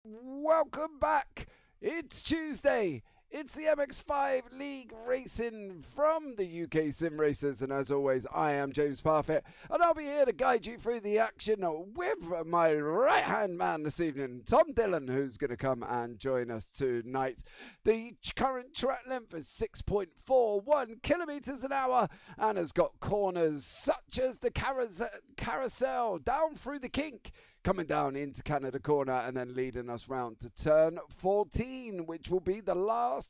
Welcome back. It's Tuesday. It's the MX5 League Racing from the UK SimRacers, and as always, I am James Parfitt, and I'll be here to guide you through the action with my right-hand man this evening, Tom Dillon, who's going to come and join us tonight. The current track length is 6.41 kilometers an hour and has got corners such as the carousel down through the kink, coming down into Canada corner and then leading us round to turn 14, which will be the last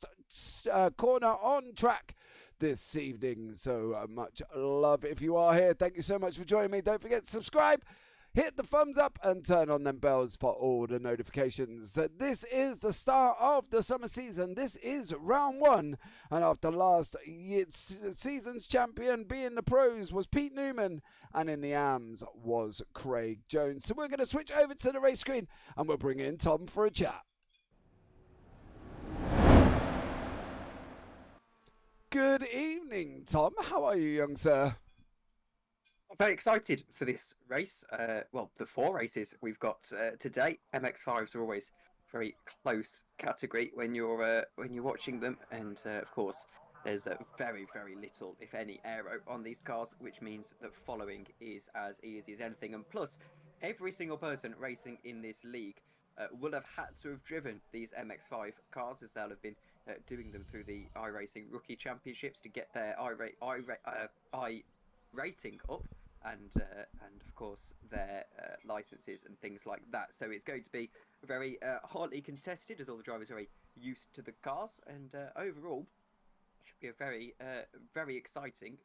corner on track this evening. So much love if you are here. Thank you so much for joining me. Don't forget to subscribe, hit the thumbs up and turn on them bells for all the notifications. This is the start of the summer season. This is round one, and after last season's champion being the pros was Pete Newman, and in the AMs was Craig Jones. So we're going to switch over to the race screen and we'll bring in Tom for a chat. Good evening, Tom. How are you, young sir? I'm very excited for this race. Well, the four races we've got today. MX5s are always very close category when you're watching them, and of course, there's very little, if any, aero on these cars, which means that following is as easy as anything. And plus, every single person racing in this league will have had to have driven these MX5 cars, as they'll have been doing them through the iRacing Rookie Championships to get their I rating up, and of course their licenses and things like that. So it's going to be very hotly contested, as all the drivers are very used to the cars, and overall it should be a very exciting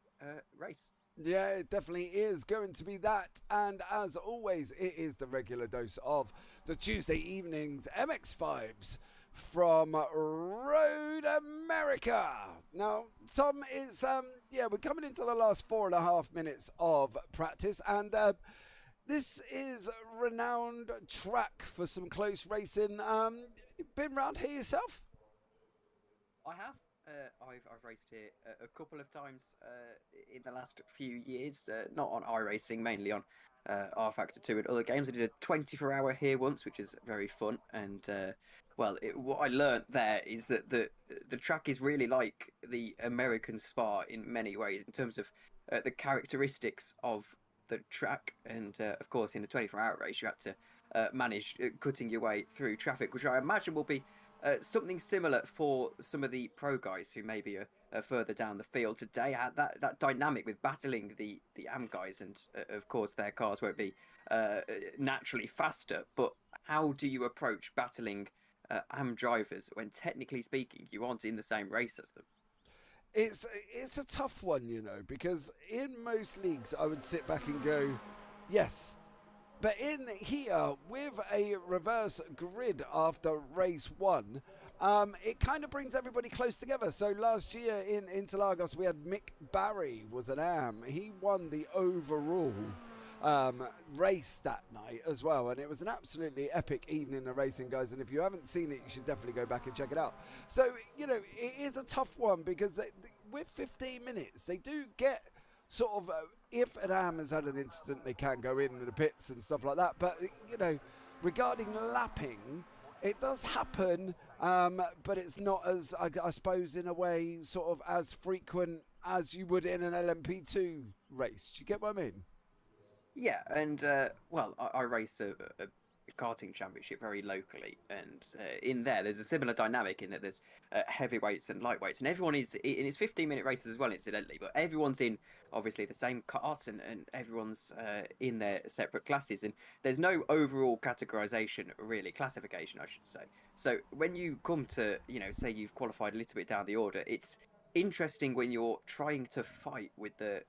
race. Yeah, it definitely is going to be that. And as always, it is the regular dose of the Tuesday evenings MX5s from Road America. Now, Tom is, we're coming into the last 4.5 minutes of practice, and this is renowned track for some close racing. Been round here yourself? I have. I've raced here a couple of times in the last few years, not on iRacing, mainly on R Factor 2 and other games. I did a 24-hour here once, which is very fun. And what I learnt there is that the track is really like the American Spa in many ways, in terms of the characteristics of the track. And of course, in a 24-hour race, you had to manage cutting your way through traffic, which I imagine will be something similar for some of the pro guys who maybe are further down the field today. That dynamic with battling the AM guys, and of course their cars won't be naturally faster, but how do you approach battling AM drivers when, technically speaking, you aren't in the same race as them? It's a tough one, because in most leagues I would sit back and go, yes. But in here, with a reverse grid after race one, it kind of brings everybody close together. So last year in Interlagos, we had Mick Barry was an AM. He won the overall race that night as well, and it was an absolutely epic evening of racing, guys. And if you haven't seen it, you should definitely go back and check it out. So, it is a tough one, because with 15 minutes, they do get sort of, if an AM has had an incident, they can go in the pits and stuff like that. But, regarding lapping, it does happen, but it's not as, I suppose, in a way, sort of as frequent as you would in an LMP2 race. Do you get what I mean? Yeah, and I race a karting championship very locally, and in there's a similar dynamic in that there's heavyweights and lightweights, and everyone is in its 15-minute races as well, incidentally, but everyone's in obviously the same kart, and everyone's in their separate classes, and there's no overall categorization, really, classification I should say. So when you come to, say you've qualified a little bit down the order, it's interesting when you're trying to fight with the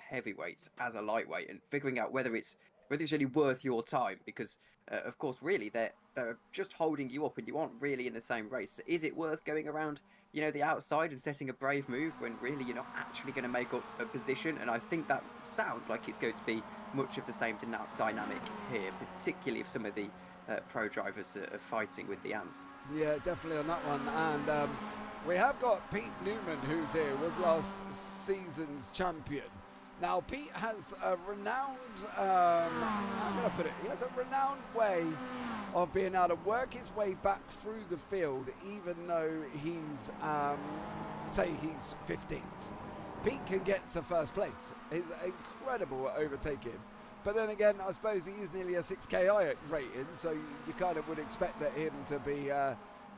heavyweights as a lightweight, and figuring out whether it's really worth your time, because of course really they're just holding you up and you aren't really in the same race. So is it worth going around the outside and setting a brave move when really you're not actually going to make up a position? And I think that sounds like it's going to be much of the same dynamic here, particularly if some of the pro drivers are fighting with the AMs. Yeah, definitely on that one. And we have got Pete Newman, who's here, was last season's champion. Now, Pete has a renowned, how can I put it? He has a renowned way of being able to work his way back through the field, even though he's, say he's 15th. Pete can get to first place. He's incredible at overtaking. But then again, I suppose he is nearly a 6KI rating, so you kind of would expect that him to be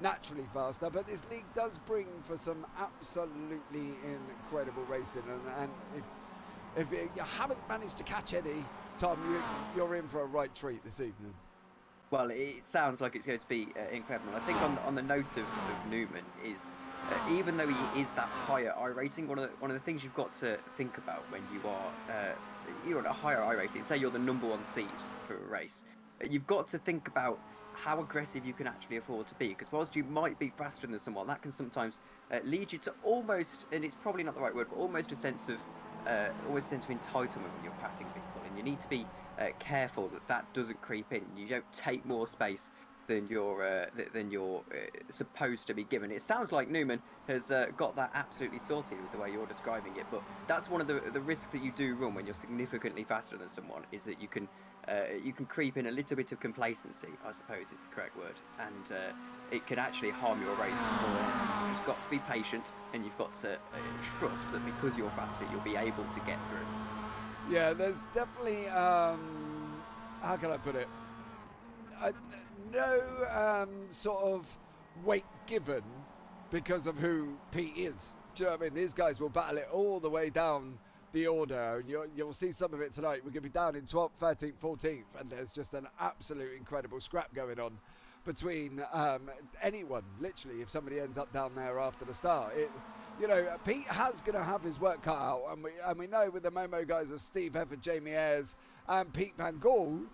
naturally faster. But this league does bring for some absolutely incredible racing. And if you haven't managed to catch any, Tom, you're in for a right treat this evening. Well, it sounds like it's going to be incredible. I think on the note of Newman is, even though he is that higher I rating, one of the things you've got to think about when you're at a higher I rating, say you're the #1 seed for a race, you've got to think about how aggressive you can actually afford to be, because whilst you might be faster than someone, that can sometimes lead you to almost, and it's probably not the right word, but almost a sense of entitlement when you're passing people, and you need to be careful that doesn't creep in. You don't take more space than you're supposed to be given. It sounds like Newman has got that absolutely sorted with the way you're describing it, but that's one of the risks that you do run when you're significantly faster than someone, is that you can creep in a little bit of complacency, I suppose is the correct word, and it can actually harm your race. You've just got to be patient, and you've got to trust that because you're faster, you'll be able to get through. Yeah, there's definitely, how can I put it? No sort of weight given because of who Pete is. Do you know what I mean? These guys will battle it all the way down the order, and you'll see some of it tonight. We're going to be down in 12th, 13th, 14th, and there's just an absolute incredible scrap going on between anyone, literally, if somebody ends up down there after the start. Pete has going to have his work cut out, and we know with the Momo guys of Steve Hefford, Jamie Ayres, and Pete Van Gaal,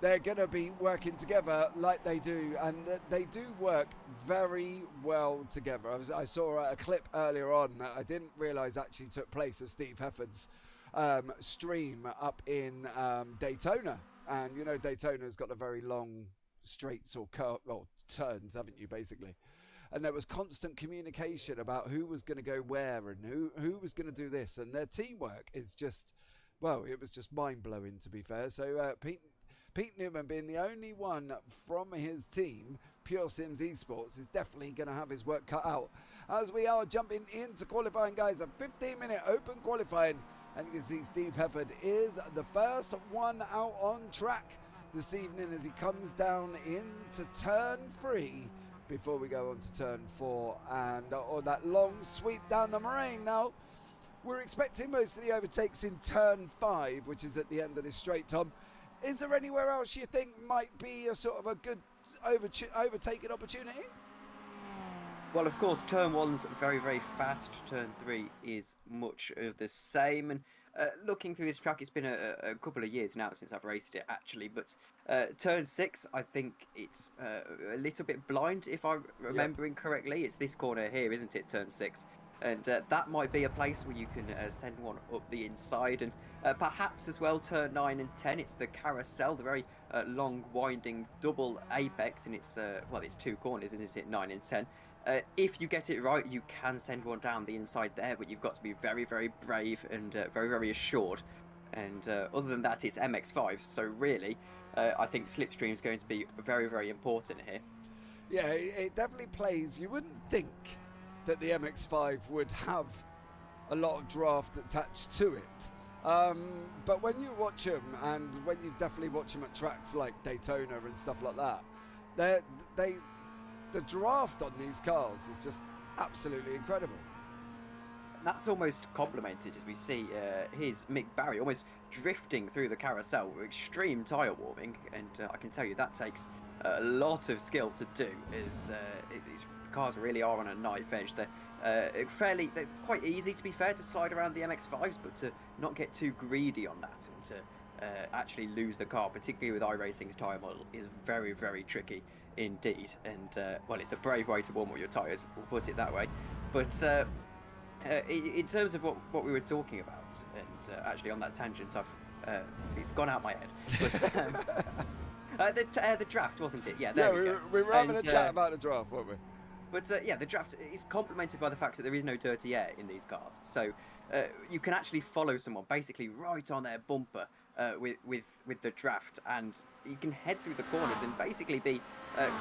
they're going to be working together like they do, and they do work very well together. I saw a clip earlier on that I didn't realise actually took place of Steve Hefford's stream up in Daytona. And, Daytona's got a very long straights or turns, haven't you, basically? And there was constant communication about who was going to go where and who was going to do this. And their teamwork is just, it was just mind-blowing, to be fair. So Pete Newman, being the only one from his team, Pure Sims Esports, is definitely going to have his work cut out. As we are jumping into qualifying, guys, a 15-minute open qualifying. And you can see Steve Hefford is the first one out on track this evening as he comes down into turn 3 before we go on to turn 4. And on that long sweep down the moraine now, we're expecting most of the overtakes in turn 5, which is at the end of this straight, Tom. Is there anywhere else you think might be a sort of a good overtaking opportunity? Well, of course, turn 1's very, very fast. Turn 3 is much of the same. And looking through this track, it's been a couple of years now since I've raced it, actually. But turn 6, I think it's a little bit blind, if I'm remembering correctly. It's this corner here, isn't it, turn 6? And that might be a place where you can send one up the inside. And perhaps as well, turn 9 and 10, it's the carousel, the very long, winding double apex. And it's, it's 2 corners, isn't it, 9 and 10. If you get it right, you can send one down the inside there, but you've got to be very, very brave and very, very assured. And other than that, it's MX5. So really, I think Slipstream is going to be very, very important here. Yeah, it definitely plays. You wouldn't think that the MX5 would have a lot of draft attached to it. But when you watch them, and when you definitely watch them at tracks like Daytona and stuff like that, the draft on these cars is just absolutely incredible. That's almost complemented as we see here's Mick Barry almost drifting through the carousel with extreme tyre warming, and I can tell you that takes a lot of skill to do. These cars really are on a knife edge. They're quite easy, to be fair, to slide around the MX5s, but to not get too greedy on that and to actually lose the car, particularly with iRacing's tyre model, is very, very tricky indeed. And it's a brave way to warm up your tyres, we'll put it that way. But in terms of what we were talking about, and actually on that tangent, it's gone out my head. But the draft, wasn't it? Yeah, there we go. We were having a chat about the draft, weren't we? But yeah, the draft is complemented by the fact that there is no dirty air in these cars. So you can actually follow someone basically right on their bumper with the draft, and you can head through the corners and basically be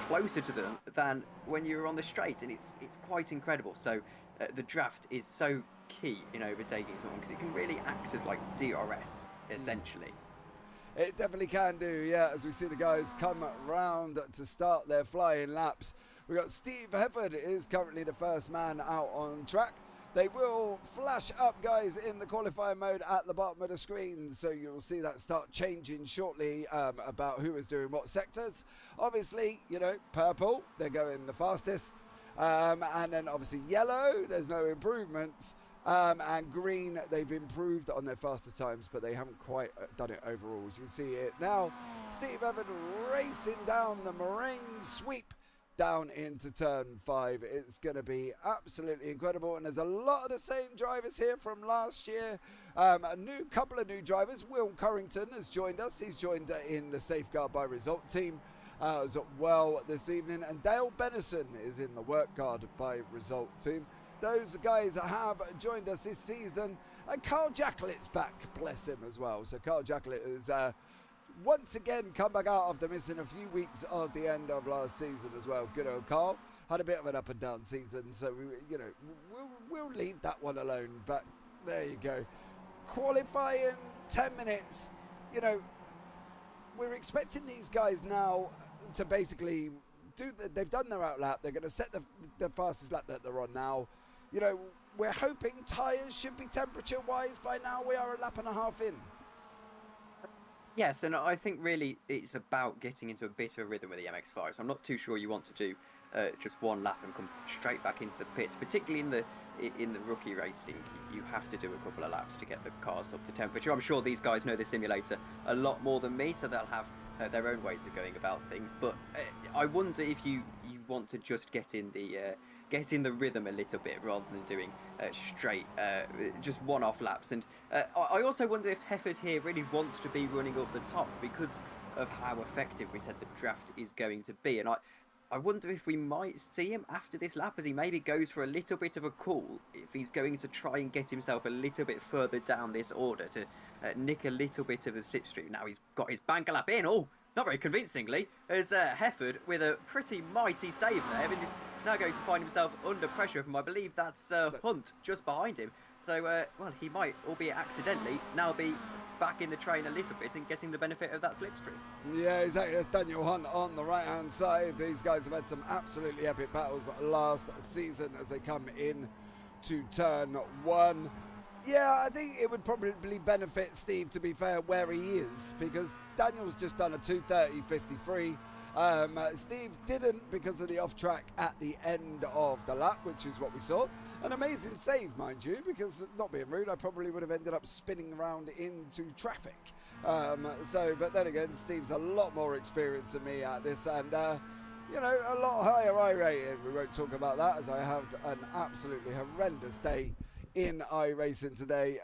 closer to them than when you're on the straight, and it's quite incredible. So the draft is so key in overtaking someone because it can really act as like DRS essentially. It definitely can do, yeah, as we see the guys come round to start their flying laps. We've got Steve Hefford is currently the first man out on track. They will flash up, guys, in the qualifying mode at the bottom of the screen, so you'll see that start changing shortly about who is doing what sectors. Obviously, purple, they're going the fastest, and then obviously yellow, there's no improvements. And green, they've improved on their fastest times, but they haven't quite done it overall. As you can see it now, Steve Evan racing down the Moraine sweep down into turn 5. It's going to be absolutely incredible, and there's a lot of the same drivers here from last year. A couple of new drivers. Will Currington has joined us. He's joined in the Safeguard by Result team as well this evening, and Dale Bennison is in the Work Guard by Result team. Those guys have joined us this season, and Carl Jacklit's back, bless him, as well. So Carl Jacklit has once again come back out after missing a few weeks at the end of last season as well. Good old Carl had a bit of an up and down season, so we'll leave that one alone. But there you go, qualifying 10 minutes. We're expecting these guys now to basically they've done their outlap. They're going to set the fastest lap that they're on now. We're hoping tyres should be temperature-wise by now. We are a lap and a half in. Yes, and I think really it's about getting into a bit of a rhythm with the MX5. So I'm not too sure you want to do just one lap and come straight back into the pits. Particularly in the rookie racing, you have to do a couple of laps to get the cars up to temperature. I'm sure these guys know the simulator a lot more than me, so they'll have their own ways of going about things. But I wonder if you want to just get in the rhythm a little bit rather than doing straight just one-off laps. And I also wonder if Hefford here really wants to be running up the top because of how effective we said the draft is going to be. And I wonder if we might see him after this lap as he maybe goes for a little bit of a cool, if he's going to try and get himself a little bit further down this order to nick a little bit of the slipstream. Now he's got his banker lap in. Oh, not very convincingly, as Hefford with a pretty mighty save there, and is now going to find himself under pressure from, I believe that's Hunt just behind him. So, well, he might, albeit accidentally, now be back in the train a little bit and getting the benefit of that slipstream. Yeah, exactly. That's Daniel Hunt on the right-hand side. These guys have had some absolutely epic battles last season as they come in to turn 1. Yeah, I think it would probably benefit Steve, to be fair, where he is, because Daniel's just done a 2:30.53. Steve didn't because of the off-track at the end of the lap, which is what we saw. An amazing save, mind you, because, not being rude, I probably would have ended up spinning around into traffic. But then again, Steve's a lot more experienced than me at this, and a lot higher I-rating. We won't talk about that, as I had an absolutely horrendous day in iRacing today.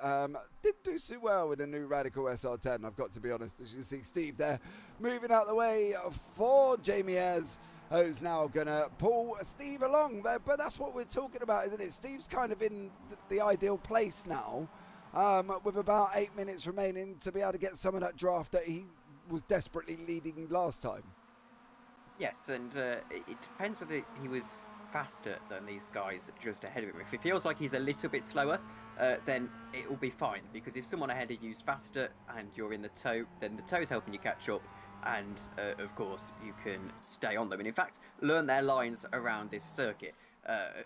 Didn't do so well with a new Radical SR10, I've got to be honest. As you see Steve there moving out the way for Jamie Ayres, who's now going to pull Steve along there. But that's what we're talking about, isn't it? Steve's kind of in the ideal place now, with about 8 minutes remaining to be able to get some of that draft that he was desperately leading last time. Yes, and it depends whether he was faster than these guys just ahead of him. If it feels like he's a little bit slower, then it will be fine, because if someone ahead of you's faster and you're in the tow, then the tow's helping you catch up, and of course you can stay on them, and in fact learn their lines around this circuit,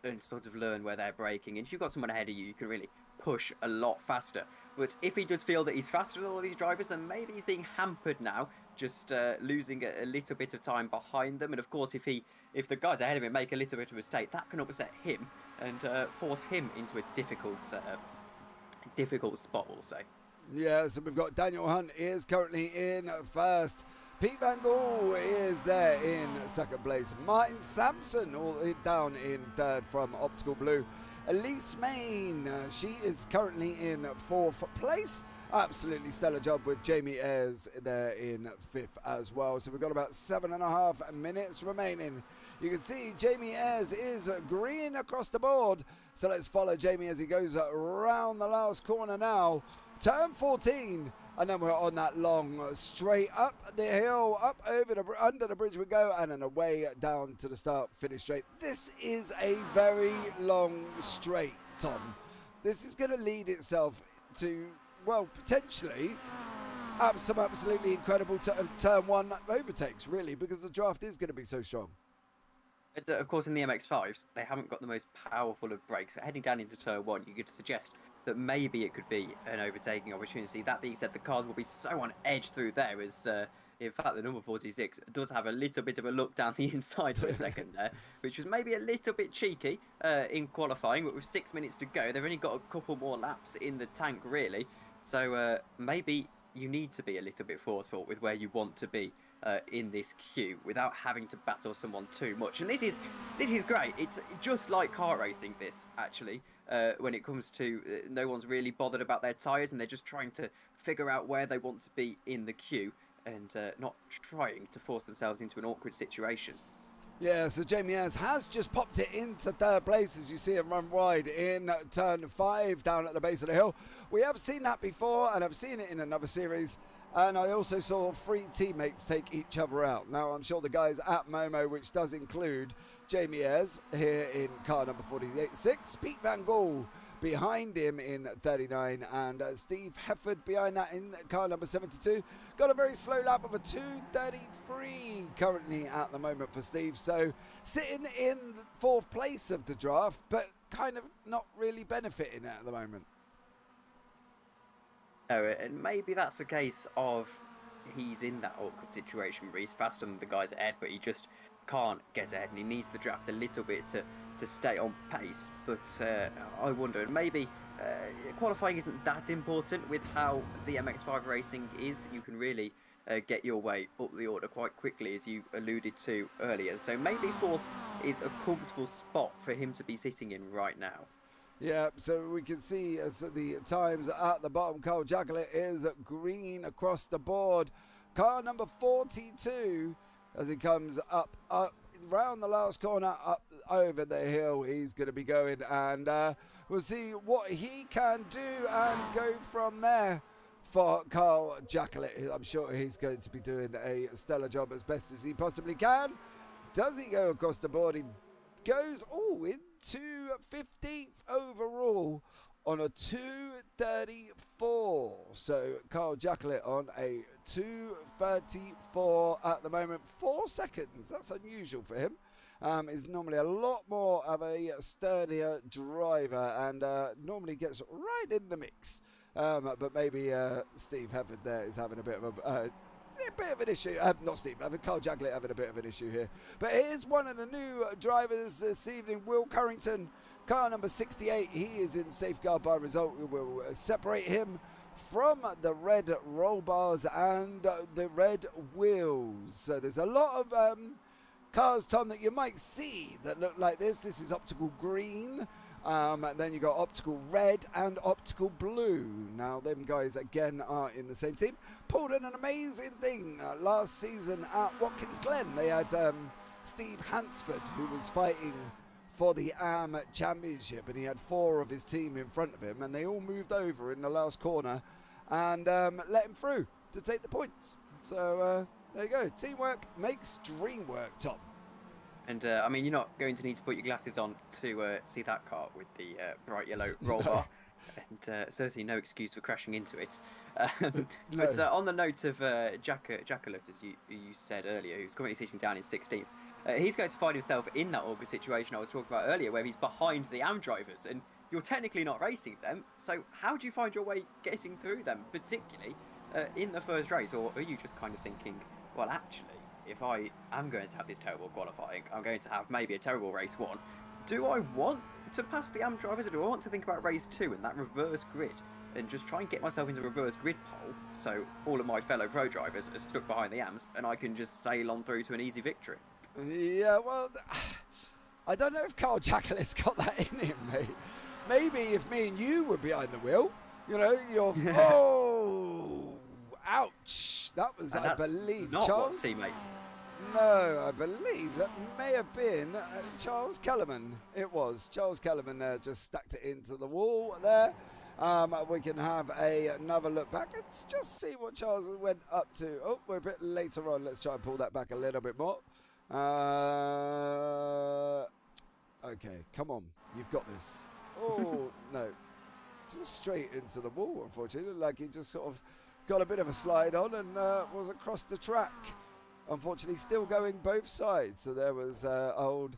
and sort of learn where they're braking. And if you've got someone ahead of you, you can really push a lot faster. But if he does feel that he's faster than all these drivers, then maybe he's being hampered now, just losing a little bit of time behind them. And of course, if the guys ahead of him make a little bit of a mistake, that can upset him and force him into a difficult spot, we'll say. Yeah, so we've got Daniel Hunt is currently in first. Pete Van Gaal is there in second place. Martin Sampson all down in third from Optical Blue. Elise Main, she is currently in fourth place. Absolutely stellar job with Jamie Ayres there in fifth as well. So we've got about 7.5 minutes remaining You can see Jamie Ayres is green across the board. So let's follow Jamie as he goes around the last corner now. Turn 14. And then we're on that long straight up the hill, up over under the bridge we go, and then away down to the start, finish straight. This is a very long straight, Tom. This is going to lead itself to, well, potentially some absolutely incredible turn one overtakes, really, because the draft is going to be so strong. Of course, in the MX5s, they haven't got the most powerful of brakes. So heading down into turn one, you could suggest that maybe it could be an overtaking opportunity. That being said, the cars will be so on edge through there as, in fact, the number 46 does have a little bit of a look down the inside for a second there, which was maybe a little bit cheeky in qualifying, but with 6 minutes to go, they've only got a couple more laps in the tank, really. So maybe you need to be a little bit forceful with where you want to be in this queue without having to battle someone too much. And this is great. It's just like kart racing, this, actually, when it comes to no one's really bothered about their tyres and they're just trying to figure out where they want to be in the queue and not trying to force themselves into an awkward situation. Yeah, so Jamie Ayres has just popped it into third place as you see him run wide in turn 5 down at the base of the hill. We have seen that before, and I've seen it in another series. And I also saw 3 teammates take each other out. Now, I'm sure the guys at Momo, which does include Jamie Ayres here in car number 46, Pete Van Gaal behind him in 39, and Steve Hefford behind that in car number 72. Got a very slow lap of a 2:33 currently at the moment for Steve. So sitting in the 4th place of the draft, but kind of not really benefiting at the moment. And maybe that's a case of he's in that awkward situation where he's faster than the guys ahead, but he just can't get ahead and he needs the draft a little bit to stay on pace. But I wonder, maybe qualifying isn't that important with how the MX5 racing is. You can really get your way up the order quite quickly, as you alluded to earlier. So maybe 4th is a comfortable spot for him to be sitting in right now. Yeah, so we can see the times at the bottom. Carl Jacqueline is green across the board. Car number 42, as he comes up around the last corner, up over the hill, he's going to be going. And we'll see what he can do and go from there for Carl Jacqueline. I'm sure he's going to be doing a stellar job as best as he possibly can. Does he go across the board? He goes into 15th overall on a 2:34. So Carl Jacqueline on a 2:34 at the moment. 4 seconds. That's unusual for him. Is normally a lot more of a sturdier driver and normally gets right in the mix. But maybe Steve Hefford there is having a bit of a bit of an issue. Not Steve, Carl Jacqueline having a bit of an issue here. But here's one of the new drivers this evening, Will Currington, car number 68. He is in safeguard by result. We will separate him from the red roll bars and the red wheels. So there's a lot of cars, Tom, that you might see that look like this. This is optical green. Then you got optical red and optical blue. Now them guys again are in the same team. Pulled in an amazing thing last season at Watkins Glen. They had Steve Hansford, who was fighting for the AM Championship, and he had 4 of his team in front of him, and they all moved over in the last corner and let him through to take the points. So there you go. Teamwork makes dream work, Tom. And I mean, you're not going to need to put your glasses on to see that car with the bright yellow roll bar, and certainly no excuse for crashing into it. But on the note of Jacqueline, as you said earlier, who's currently sitting down in 16th, he's going to find himself in that awkward situation I was talking about earlier, where he's behind the AM drivers, and you're technically not racing them. So how do you find your way getting through them, particularly in the first race? Or are you just kind of thinking, well, actually, if I am going to have this terrible qualifying, I'm going to have maybe a terrible race 1. Do I want to pass the AM drivers, or do I want to think about race 2 and that reverse grid and just try and get myself into a reverse grid pole so all of my fellow pro drivers are stuck behind the AMs and I can just sail on through to an easy victory? Yeah, well, I don't know if Carl Jacqueline's got that in him, mate. Maybe if me and you were behind the wheel, you know, you're... Oh, ouch. That was, I believe, not Charles. What teammates No, I believe that may have been Charles Kellerman. It was Charles Kellerman there, just stacked it into the wall there. We can have another look back. Let's just see what Charles went up to. Oh, we're a bit later on. Let's try and pull that back a little bit more. Okay, come on. You've got this. Oh, no. Just straight into the wall, unfortunately. Like he just sort of got a bit of a slide on and was across the track. Unfortunately, still going both sides. So there was old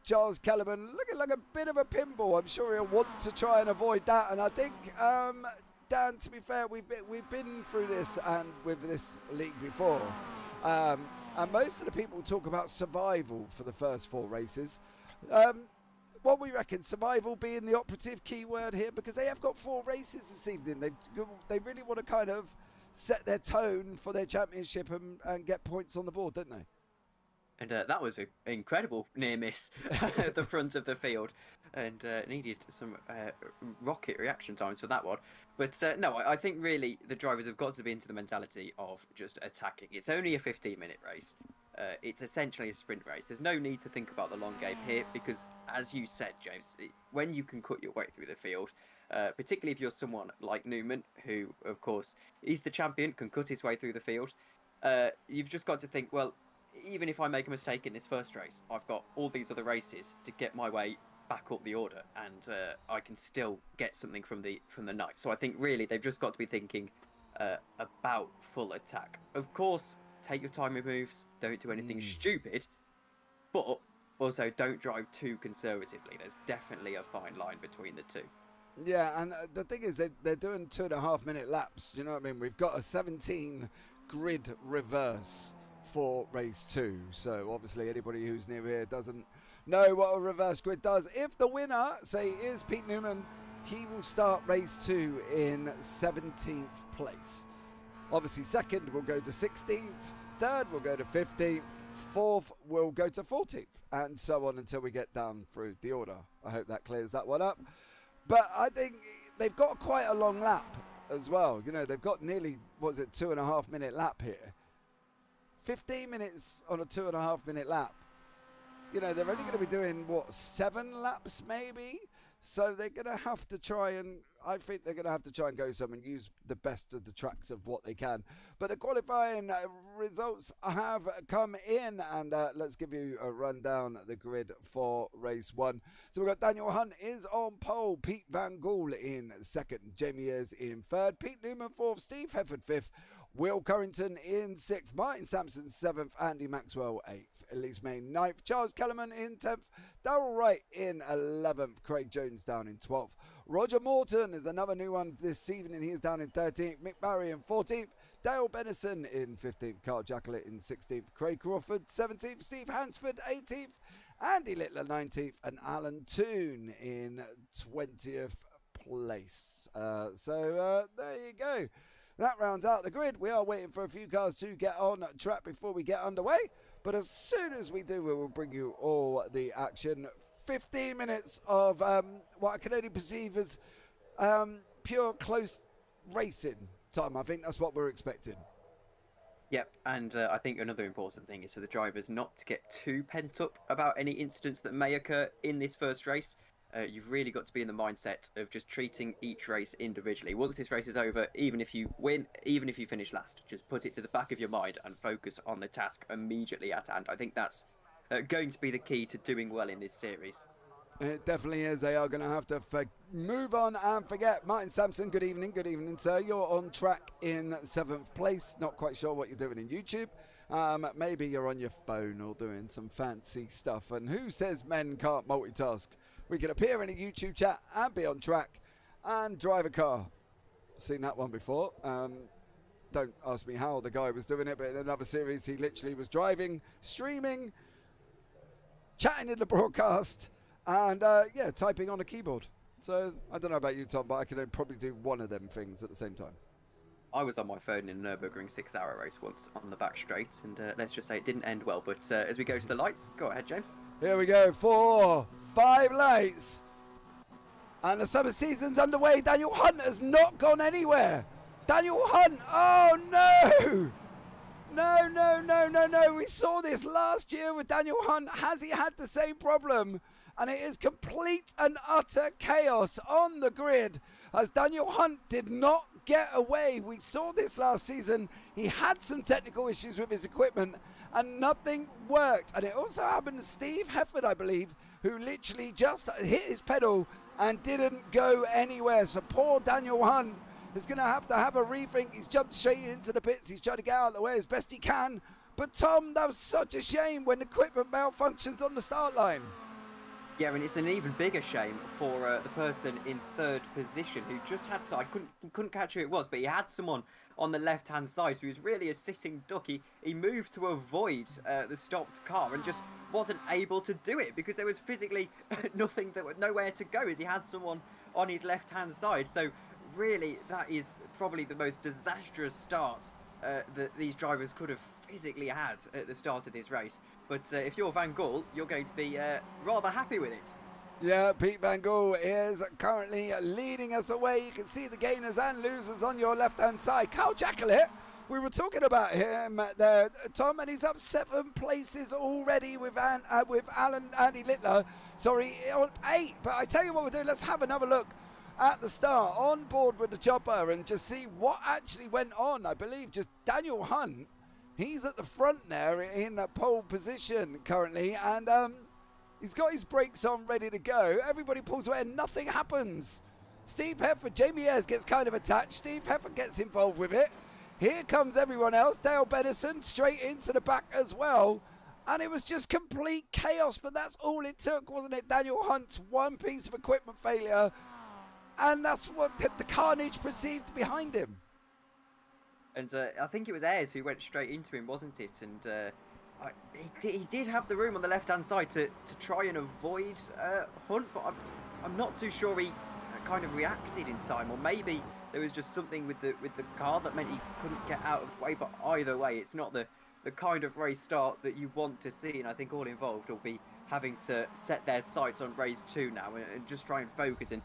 Charles Kellerman looking like a bit of a pinball. I'm sure he'll want to try and avoid that. And I think, Dan, to be fair, we've been through this and with this league before. And most of the people talk about survival for the first 4 races. What we reckon, survival being the operative keyword here, because they have got 4 races this evening. They really want to kind of set their tone for their championship and get points on the board, don't they? And that was an incredible near miss at the front of the field, and needed some rocket reaction times for that one. But no, I think really the drivers have got to be into the mentality of just attacking. It's only a 15-minute race. It's essentially a sprint race. There's no need to think about the long game here because, as you said, James, when you can cut your way through the field, particularly if you're someone like Newman, who, of course, is the champion, can cut his way through the field, you've just got to think, well, even if I make a mistake in this first race, I've got all these other races to get my way back up the order, and I can still get something from the night. So I think really they've just got to be thinking about full attack. Of course, take your time with moves, don't do anything stupid, but also don't drive too conservatively. There's definitely a fine line between the two. Yeah, and the thing is, they're doing 2.5-minute laps. You know what I mean? We've got a 17 grid reverse for race 2. So obviously anybody who's near here doesn't know what a reverse grid does. If the winner, say, is Pete Newman, he will start race 2 in 17th place. Obviously, second will go to 16th, third will go to 15th, fourth will go to 14th, and so on until we get down through the order. I hope that clears that one up. But I think they've got quite a long lap as well. You know, they've got nearly, 2.5-minute lap here. 15 minutes on a 2.5-minute lap. You know, they're only going to be doing, 7 laps maybe? So they're going to have to try and, I think they're going to have to try and go some and use the best of the tracks of what they can. But the qualifying results have come in, and let's give you a rundown of the grid for race 1. So we've got Daniel Hunt is on pole, Pete Van Gool in second, Jamie Ayres in third, Pete Newman fourth, Steve Hefford fifth, Will Currington in 6th, Martin Sampson 7th, Andy Maxwell 8th, Elise May 9th, Charles Kellerman in 10th, Darrell Wright in 11th, Craig Jones down in 12th. Roger Morton is another new one this evening, he is down in 13th, Mick Barry in 14th, Dale Bennison in 15th, Carl Jacklett in 16th, Craig Crawford 17th, Steve Hansford 18th, Andy Littler 19th, and Alan Toon in 20th place. So there you go. That rounds out the grid. We are waiting for a few cars to get on track before we get underway. But as soon as we do, we will bring you all the action. 15 minutes of what I can only perceive as pure close racing time. I think that's what we're expecting. Yep, and I think another important thing is for the drivers not to get too pent up about any incidents that may occur in this first race. You've really got to be in the mindset of just treating each race individually. Once this race is over, even if you win, even if you finish last, just put it to the back of your mind and focus on the task immediately at hand. I think that's going to be the key to doing well in this series. It definitely is. They are going to have to move on and forget. Martin Sampson, good evening. Good evening, sir. You're on track in 7th place. Not quite sure what you're doing in YouTube. Maybe you're on your phone or doing some fancy stuff. And who says men can't multitask? We can appear in a YouTube chat and be on track and drive a car. Seen that one before. Don't ask me how the guy was doing it, but in another series he literally was driving, streaming, chatting in the broadcast, and typing on a keyboard. So I don't know about you, Tom, but I can probably do one of them things at the same time. I was on my phone in a Nürburgring 6-hour race once on the back straight, and let's just say it didn't end well. But as we go to the lights, go ahead, James. Here we go, 4, 5 lights. And the summer season's underway. Daniel Hunt has not gone anywhere. Daniel Hunt, oh no! No, no, no, no, no. We saw this last year with Daniel Hunt. Has he had the same problem? And it is complete and utter chaos on the grid as Daniel Hunt did not get away. We saw this last season. He had some technical issues with his equipment and nothing worked. And it also happened to Steve Hefford, I believe, who literally just hit his pedal and didn't go anywhere. So poor Daniel Hunt is going to have a rethink. He's jumped straight into the pits. He's trying to get out of the way as best he can. But Tom, that was such a shame when equipment malfunctions on the start line. Yeah, and it's an even bigger shame for the person in third position who just had, so I couldn't catch who it was, but he had someone on the left-hand side, so he was really a sitting duck. He moved to avoid the stopped car and just wasn't able to do it because there was physically nothing, nowhere to go as he had someone on his left-hand side. So really, that is probably the most disastrous start that these drivers could have physically had at the start of this race. But if you're Van Gaal, you're going to be rather happy with it. Yeah, Pete Van Gaal is currently leading us away. You can see the gainers and losers on your left-hand side. Kyle Jackalett, we were talking about him there, Tom, and he's up 7 places already with Andy Littler. Sorry, on 8. But I tell you what we're doing, let's have another look at the start on board with the chopper and just see what actually went on. I believe just Daniel Hunt, he's at the front there in a pole position currently, and he's got his brakes on ready to go. Everybody pulls away and nothing happens. Steve Hefford, Jamie Ayres gets kind of attached. Steve Hefford gets involved with it. Here comes everyone else. Dale Benison straight into the back as well. And it was just complete chaos, but that's all it took, wasn't it? Daniel Hunt's one piece of equipment failure, and that's what the carnage perceived behind him. And I think it was Ayres who went straight into him, wasn't it? And he did have the room on the left-hand side to try and avoid Hunt, but I'm not too sure he kind of reacted in time, or maybe there was just something with the car that meant he couldn't get out of the way. But either way, it's not the kind of race start that you want to see, and I think all involved will be having to set their sights on race 2 now and just try and focus and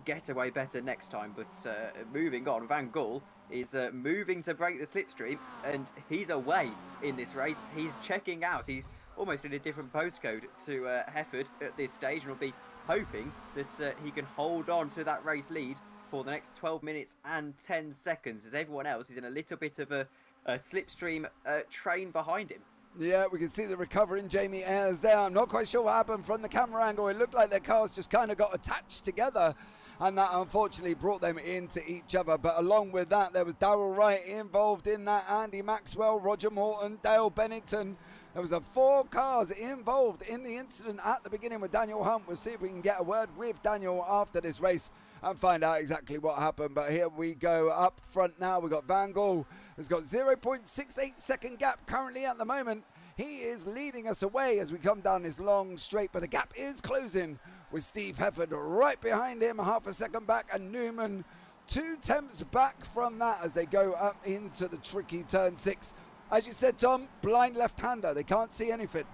get away better next time. But moving on, Van Gaal is moving to break the slipstream, and he's away in this race. He's checking out. He's almost in a different postcode to Hefford at this stage, and will be hoping that he can hold on to that race lead for the next 12 minutes and 10 seconds as everyone else is in a little bit of a slipstream train behind him. Yeah, we can see the recovering Jamie Ayres there. I'm not quite sure what happened from the camera angle. It looked like their cars just kind of got attached together, and that unfortunately brought them into each other. But along with that, there was Darrell Wright involved in that, Andy Maxwell, Roger Morton, Dale Bennington. There was 4 cars involved in the incident at the beginning with Daniel Hunt. We'll see if we can get a word with Daniel after this race and find out exactly what happened. But here we go up front now. We've got Van Gaal, who's got 0.68 second gap currently at the moment. He is leading us away as we come down this long straight, but the gap is closing with Steve Hefford right behind him, half a second back, and Newman 2 tenths back from that as they go up into the tricky turn 6. As you said, Tom, blind left-hander. They can't see anything.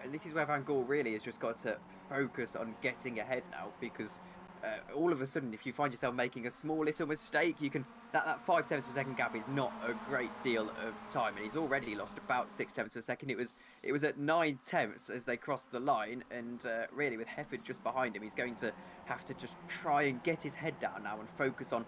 And this is where Van Gaal really has just got to focus on getting ahead now, because all of a sudden, if you find yourself making a small little mistake, you can that 5 tenths per second gap is not a great deal of time, and he's already lost about 6 tenths per second. It was at 9 tenths as they crossed the line, and really with Hefford just behind him, he's going to have to just try and get his head down now and focus on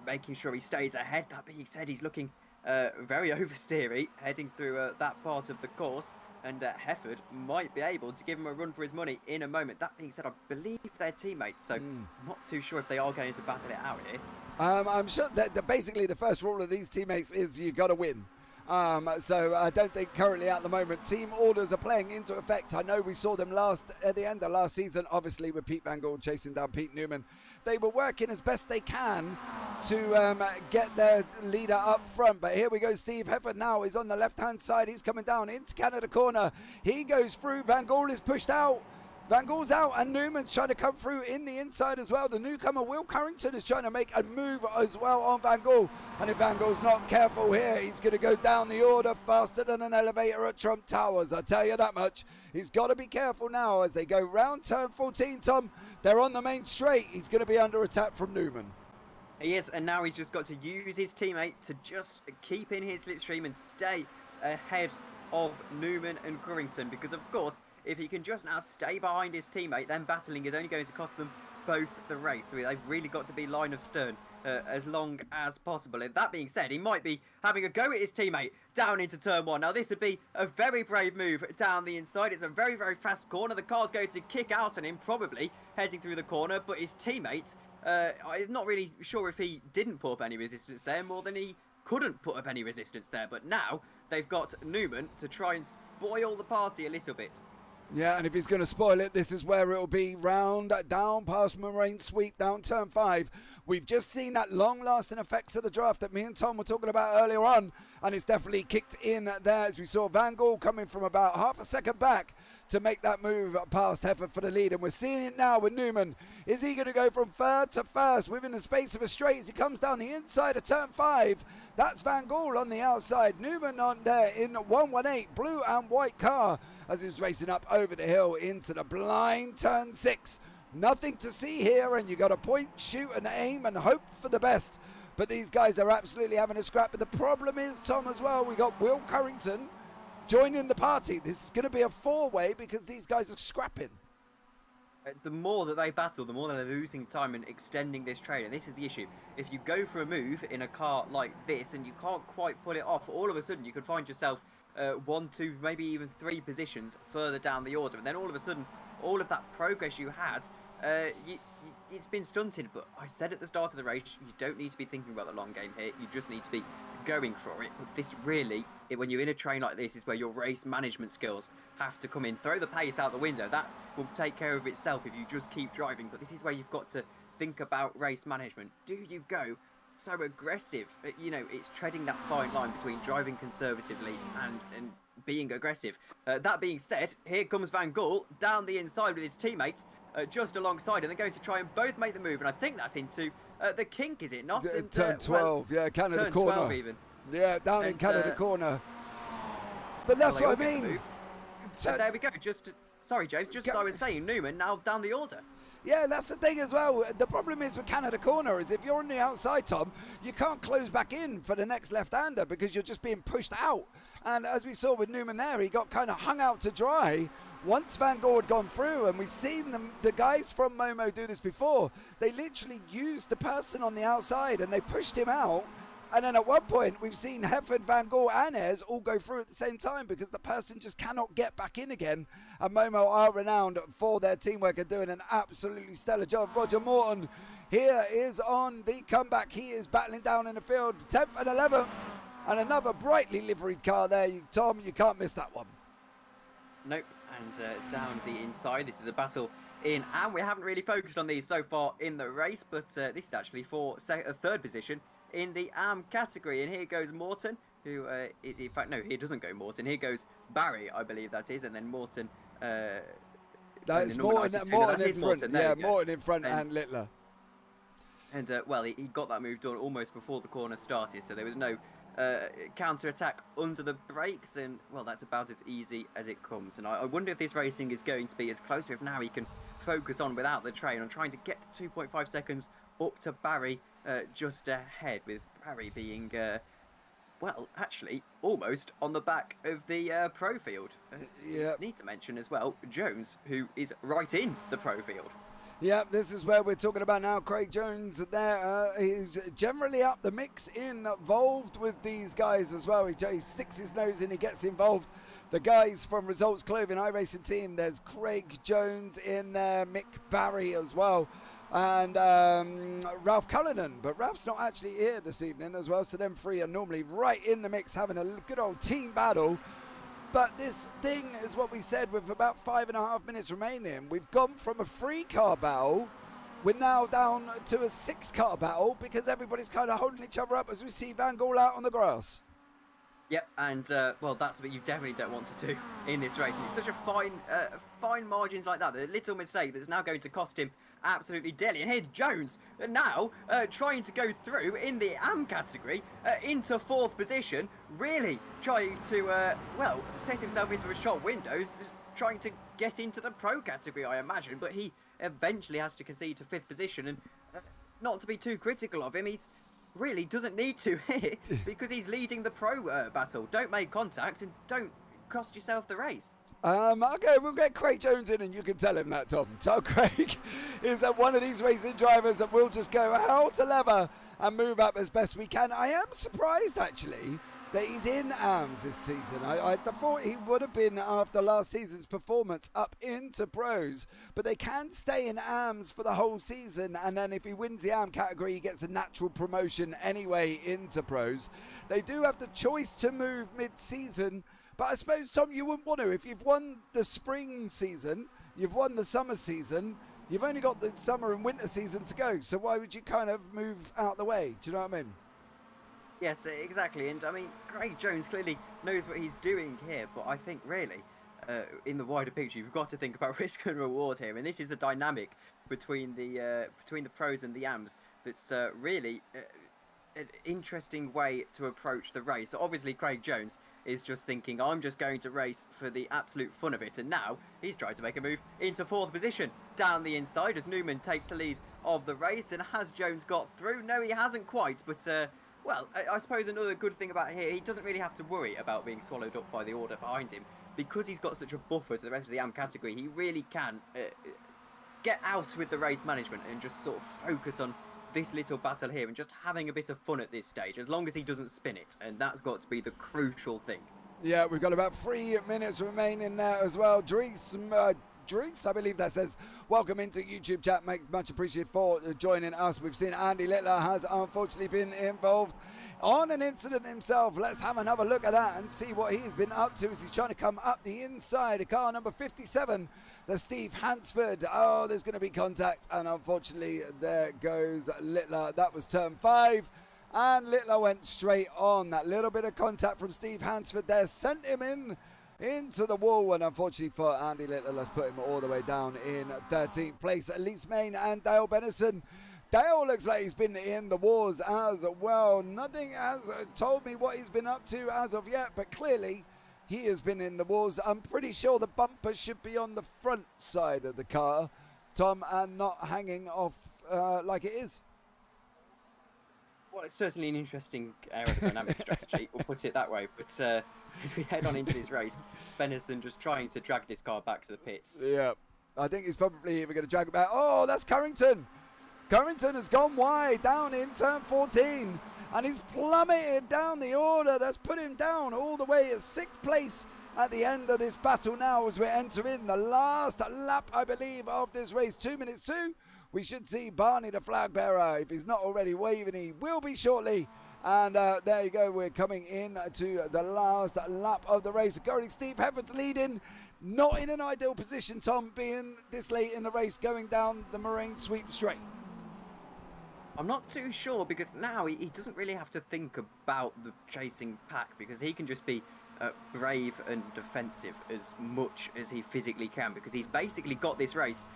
making sure he stays ahead. That being said, he's looking very oversteery heading through that part of the course, and Hefford might be able to give him a run for his money in a moment. That being said, I believe they're teammates, so not too sure if they are going to battle it out here. I'm sure that basically the first rule of these teammates is you got to win. So I don't think currently at the moment team orders are playing into effect. I know we saw them at the end of last season, obviously with Pete Van Gaal chasing down Pete Newman. They were working as best they can to get their leader up front. But here we go. Steve Hefford now is on the left-hand side. He's coming down into Canada corner. He goes through. Van Gaal is pushed out. Van Gaal's out, and Newman's trying to come through in the inside as well. The newcomer, Will Carrington, is trying to make a move as well on Van Gaal. And if Van Gaal's not careful here, he's going to go down the order faster than an elevator at Trump Towers. I tell you that much. He's got to be careful now as they go round turn 14, Tom. They're on the main straight. He's going to be under attack from Newman. He is, and now he's just got to use his teammate to just keep in his slipstream and stay ahead of Newman and Currington, because of course, if he can just now stay behind his teammate, then battling is only going to cost them both the race. So they've really got to be line of stern as long as possible. And that being said, he might be having a go at his teammate down into turn 1. Now this would be a very brave move down the inside. It's a very, very fast corner. The car's going to kick out on him, probably heading through the corner, but his teammate, I'm not really sure if he didn't put up any resistance there more than he couldn't put up any resistance there. But now they've got Newman to try and spoil the party a little bit. Yeah, and if he's going to spoil it, this is where it'll be round down past Moraine Sweep down turn 5. We've just seen that long-lasting effects of the draft that me and Tom were talking about earlier on, and it's definitely kicked in there as we saw Van Gaal coming from about half a second back to make that move past Heffer for the lead, and we're seeing it now with Newman. Is he going to go from third to first within the space of a straight as he comes down the inside of turn 5? That's Van Gaal on the outside. Newman on there in 118, blue and white car, as he's racing up over the hill into the blind turn 6. Nothing to see here, and you got to point, shoot and aim and hope for the best. But these guys are absolutely having a scrap. But the problem is, Tom, as well, we got Will Currington joining the party. This is going to be a 4-way because these guys are scrapping. The more that they battle, the more they're losing time and extending this train. And this is the issue. If you go for a move in a car like this and you can't quite pull it off, all of a sudden you could find yourself 1, 2, maybe even 3 positions further down the order. And then all of a sudden, all of that progress you had, it's been stunted. But I said at the start of the race, you don't need to be thinking about the long game here. You just need to be going for it. But this really, when you're in a train like this, is where your race management skills have to come in. Throw the pace out the window. That will take care of itself if you just keep driving. But this is where you've got to think about race management. Do you go so aggressive? You know, it's treading that fine line between driving conservatively and being aggressive. That being said, here comes Van Gaal down the inside with his teammates just alongside, and they're going to try and both make the move. And I think that's into the kink, is it not? And, turn 12, yeah, Canada turn corner. 12 even. Yeah, down in Canada corner. But that's what I mean. So there we go. Sorry, James. Just as I was saying, Newman now down the order. Yeah, that's the thing as well. The problem is with Canada corner is if you're on the outside, Tom, you can't close back in for the next left-hander because you're just being pushed out. And as we saw with Newman there, he got kind of hung out to dry once Van Gaal had gone through. And we've seen the guys from Momo do this before. They literally used the person on the outside and they pushed him out. And then at one point, we've seen Hefford, Van Gaal and Ayres all go through at the same time because the person just cannot get back in again. And Momo are renowned for their teamwork and doing an absolutely stellar job. Roger Morton here is on the comeback. He is battling down in the field, 10th and 11th. And another brightly liveried car there. Tom, you can't miss that one. Nope. And down the inside, this is a battle in, and we haven't really focused on these so far in the race, but this is actually for a third position in the AM category. And here goes Morton, who, in fact, no, here doesn't go Morton. Here goes Barry, I believe that is, and then Morton. That's Morton in front. Yeah, Morton in front and Littler. And, well, he got that move done almost before the corner started, so there was no counter-attack under the brakes, and, well, that's about as easy as it comes. And I wonder if this racing is going to be as close, or if now he can focus on without the train on trying to get to 2.5 seconds up to Barry just ahead, with Barry being, well, actually, almost on the back of the pro field. Yeah. Need to mention as well, Jones, who is right in the pro field. Yeah, this is where we're talking about now. Craig Jones there. He's generally up the mix, involved with these guys as well. He sticks his nose in, he gets involved. The guys from Results Clothing iRacing team, there's Craig Jones in there, Mick Barry as well, and Ralph Cullinan. But Ralph's not actually here this evening as well, so them three are normally right in the mix having a good old team battle. But this thing is what we said, with about 5.5 minutes remaining. We've gone from a 3-car battle. We're now down to a 6-car battle because everybody's kind of holding each other up as we see Van Gaal out on the grass. Yep, and, well, that's what you definitely don't want to do in this race. And it's such a fine margins like that. The little mistake that's now going to cost him absolutely dearly. And here's Jones now trying to go through in the AM category into 4th position, really trying to, well, set himself into a shot window, trying to get into the pro category, I imagine. But he eventually has to concede to 5th position. And not to be too critical of him, he's really doesn't need to here because he's leading the pro battle. Don't make contact and don't cost yourself the race. Okay, we'll get Craig Jones in and you can tell him that, Tom. Tell Craig is one of these racing drivers that will just go hell to leather and move up as best we can. I am surprised, actually, that he's in AMS this season. I thought he would have been after last season's performance up into pros, but they can stay in AMS for the whole season, and then if he wins the AM category, he gets a natural promotion anyway into pros. They do have the choice to move mid-season, but I suppose, Tom, you wouldn't want to. If you've won the spring season, you've won the summer season, you've only got the summer and winter season to go, so why would you kind of move out the way? Do you know what I mean? Yes, exactly. And I mean, Craig Jones clearly knows what he's doing here, but I think really, in the wider picture, you've got to think about risk and reward here. And this is the dynamic between the pros and the AMs that's really an interesting way to approach the race. So obviously, Craig Jones is just thinking, I'm just going to race for the absolute fun of it. And now he's trying to make a move into 4th position down the inside as Newman takes the lead of the race. And has Jones got through? No, he hasn't quite, but well, I suppose another good thing about here, he doesn't really have to worry about being swallowed up by the order behind him. Because he's got such a buffer to the rest of the AM category, he really can get out with the race management and just sort of focus on this little battle here and just having a bit of fun at this stage, as long as he doesn't spin it. And that's got to be the crucial thing. Yeah, we've got about 3 minutes remaining now as well. Dries, I believe that says, welcome into YouTube chat, much appreciated for joining us. We've seen Andy Littler has unfortunately been involved on an incident himself. Let's have another look at that and see what he's been up to as he's trying to come up the inside. Car number 57, the Steve Hansford. Oh, there's going to be contact, and unfortunately there goes Littler. That was turn 5. And Littler went straight on. That little bit of contact from Steve Hansford there sent him into the wall, and unfortunately for Andy Littler, let's put him all the way down in 13th place. Elise Main and Dale Bennison. Dale looks like he's been in the wars as well. Nothing has told me what he's been up to as of yet, but clearly he has been in the wars. I'm pretty sure the bumper should be on the front side of the car, Tom, and not hanging off like it is. Well, it's certainly an interesting aerodynamic strategy, we'll put it that way. But as we head on into this race, Bennison just trying to drag this car back to the pits. Yeah, I think he's probably even going to drag it back. Oh, that's Carrington. Carrington has gone wide down in turn 14, and he's plummeted down the order. That's put him down all the way at 6th place at the end of this battle now as we're entering the last lap, I believe, of this race. 2 minutes 2. We should see Barney, the flag bearer. If he's not already waving, he will be shortly. And there you go. We're coming in to the last lap of the race. Currently, Steve Hefford's leading. Not in an ideal position, Tom, being this late in the race, going down the Marine Sweep straight. I'm not too sure, because now he doesn't really have to think about the chasing pack, because he can just be brave and defensive as much as he physically can, because he's basically got this race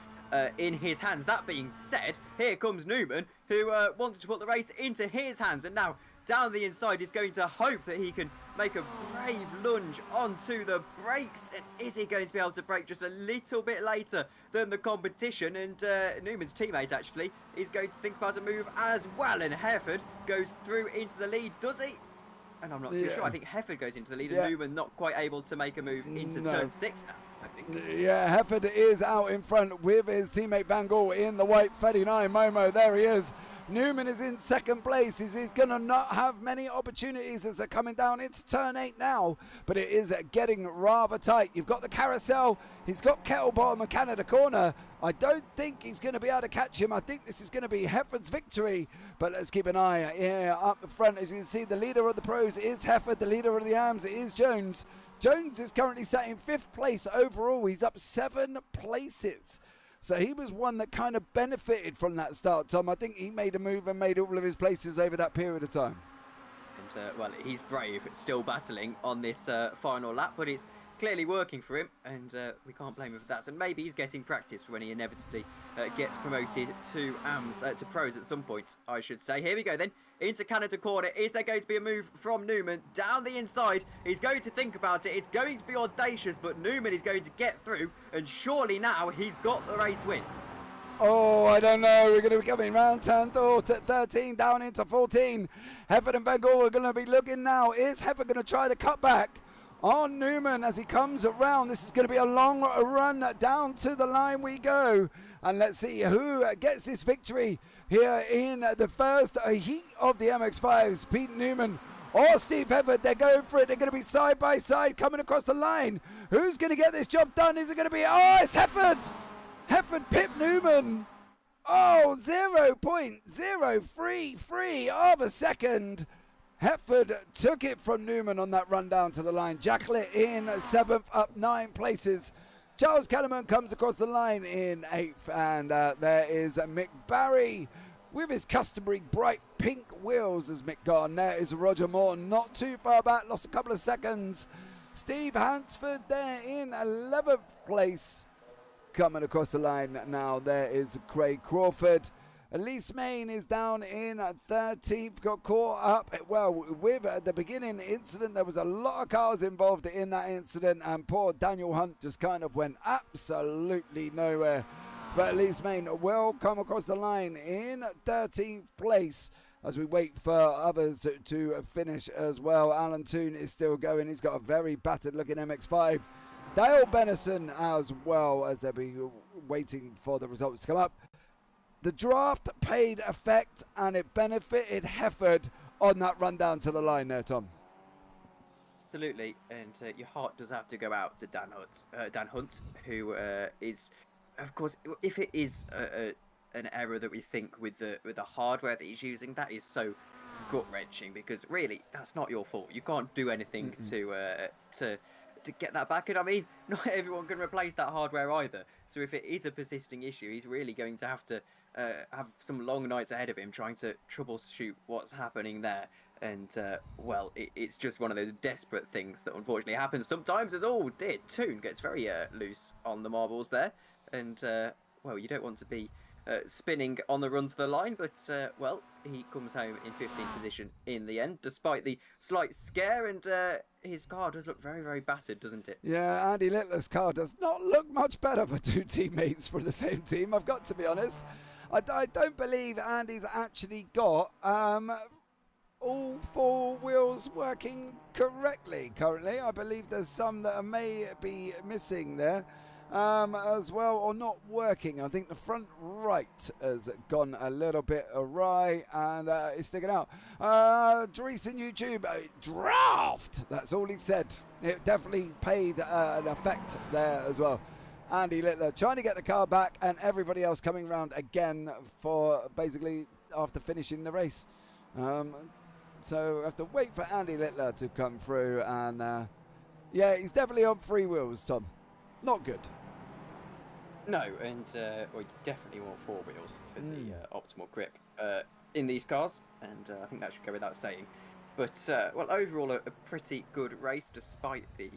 in his hands. That being said, here comes Newman, who wanted to put the race into his hands, and now down the inside is going to hope that he can make a brave lunge onto the brakes. And is he going to be able to brake just a little bit later than the competition? And Newman's teammate actually is going to think about a move as well, and Hereford goes through into the lead, does he? And I'm not too sure. I think Hereford goes into the lead, and Newman not quite able to make a move into turn 6 now. Yeah, Hereford is out in front with his teammate Van Gaal in the white 39 Momo. There he is. Newman is in 2nd place. He's going to not have many opportunities as they're coming down into turn 8 now, but it is getting rather tight. You've got the carousel. He's got Kettlebottom and Canada Corner. I don't think he's going to be able to catch him. I think this is going to be Hereford's victory, but let's keep an eye here up the front. As you can see, the leader of the pros is Hereford. The leader of the AMs is Jones. Jones is currently sat in 5th place overall. He's up 7 places. So he was one that kind of benefited from that start, Tom. I think he made a move and made all of his places over that period of time. And, well, he's brave, still battling on this final lap, but it's clearly working for him, and we can't blame him for that. And maybe he's getting practice for when he inevitably gets promoted to AMs, to pros at some point, I should say. Here we go then, into Canada Corner. Is there going to be a move from Newman down the inside? He's going to think about it. It's going to be audacious, but Newman is going to get through, and surely now he's got the race win. Oh, I don't know. We're going to be coming round turn 13 down into 14. Hefford and Van Gaal are going to be looking now. Is Hefford going to try the cutback on Newman as he comes around? This is going to be a long run. Down to the line we go. And let's see who gets this victory here in the first heat of the MX5s. Pete Newman or Steve Hefford. They're going for it. They're going to be side by side coming across the line. Who's going to get this job done? Is it going to be... Oh, it's Hefford! Hefford Pip Newman. Oh, 0.033 of a second. Hefford took it from Newman on that run down to the line. Jacklett in 7th, up 9 places. Charles Kellerman comes across the line in 8th. And there is Mick Barry with his customary bright pink wheels as Mick gone. There is Roger Moore, not too far back, lost a couple of seconds. Steve Hansford there in 11th place. Coming across the line now, there is Craig Crawford. Elise Main is down in 13th, got caught up, well, with the beginning incident. There was a lot of cars involved in that incident, and poor Daniel Hunt just kind of went absolutely nowhere. But Elise Main will come across the line in 13th place as we wait for others to finish as well. Alan Toon is still going. He's got a very battered looking MX5. Dale Bennison as well, as they'll be waiting for the results to come up. The draft paid effect and it benefited Hefford on that run down to the line there, Tom. Absolutely, and your heart does have to go out to Dan Hunt, who is, of course, if it is an error that we think with the hardware that he's using, that is so gut-wrenching, because really, that's not your fault. You can't do anything to get that back. And I mean, not everyone can replace that hardware either. So if it is a persisting issue, he's really going to have have some long nights ahead of him trying to troubleshoot what's happening there. And well, it's just one of those desperate things that unfortunately happens sometimes. As all did, Toon gets very loose on the marbles there, and well, you don't want to be spinning on the run to the line, but well, he comes home in 15th position in the end, despite the slight scare, and his car does look very, very battered, doesn't it? Yeah, Andy Littler's car does not look much better for two teammates from the same team, I've got to be honest. I don't believe Andy's actually got all 4 wheels working correctly currently. I believe there's some that may be missing there as well, or not working. I think the front right has gone a little bit awry and it's sticking out. Dries in YouTube, draft, that's all he said. It definitely paid an effect there as well. Andy Littler trying to get the car back, and everybody else coming round again for basically after finishing the race. So I have to wait for Andy Littler to come through, and yeah, he's definitely on 3 wheels, Tom. Not good. No, and well, you definitely want 4 wheels for the optimal grip in these cars, and I think that should go without saying. But well, overall, a pretty good race despite the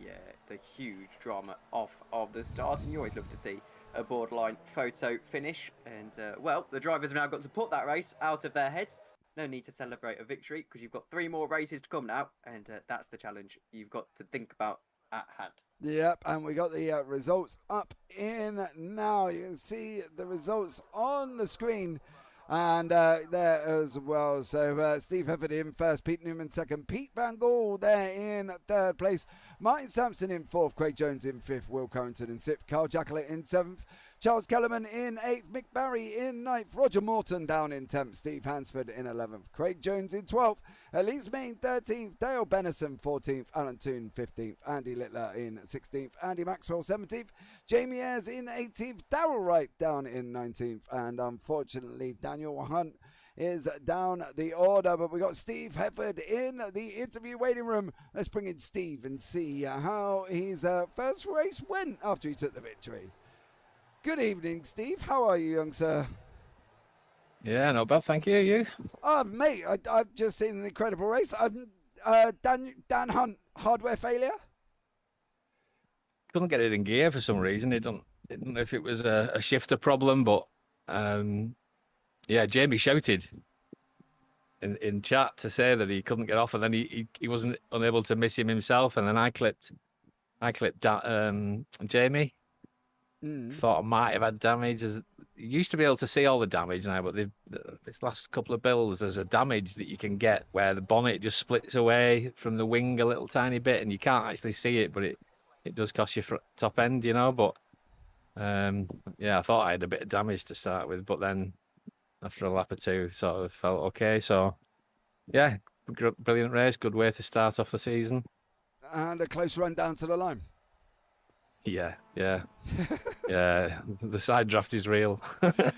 huge drama off of the start, and you always love to see a borderline photo finish. And well, the drivers have now got to put that race out of their heads. No need to celebrate a victory, because you've got 3 more races to come now, and that's the challenge you've got to think about at hand. Yep, and we got the results up in now. You can see the results on the screen, and there as well. So Steve Hefford in first, Pete Newman second, Pete Van Gaal there in 3rd place, Martin Sampson in 4th, Craig Jones in 5th, Will Carrington in 6th, Carl Jacklett in 7th, Charles Kellerman in 8th, Mick Barry in 9th, Roger Morton down in 10th, Steve Hansford in 11th, Craig Jones in 12th, Elise Main 13th, Dale Bennison 14th, Alan Toon 15th, Andy Littler in 16th, Andy Maxwell 17th, Jamie Ayres in 18th, Darrell Wright down in 19th, and unfortunately Daniel Hunt is down the order. But we got Steve Hefford in the interview waiting room. Let's bring in Steve and see how his first race went after he took the victory. Good evening, Steve. How are you, young sir? Yeah, not bad, thank you. You? Oh, mate, I've just seen an incredible race. Dan Hunt, hardware failure? Couldn't get it in gear for some reason. I don't know if it was a shifter problem, but yeah, Jamie shouted in chat to say that he couldn't get off, and then he wasn't unable to miss him himself, and then I clipped Jamie. Thought I might have had damage, as used to be able to see all the damage now, but this last couple of builds, there's a damage that you can get where the bonnet just splits away from the wing a little tiny bit, and you can't actually see it, but it does cost you top end, you know. But yeah, I thought I had a bit of damage to start with, but then after a lap or two, sort of felt okay. So yeah, brilliant race, good way to start off the season. And a close run down to the line. Yeah. Yeah, the side draft is real.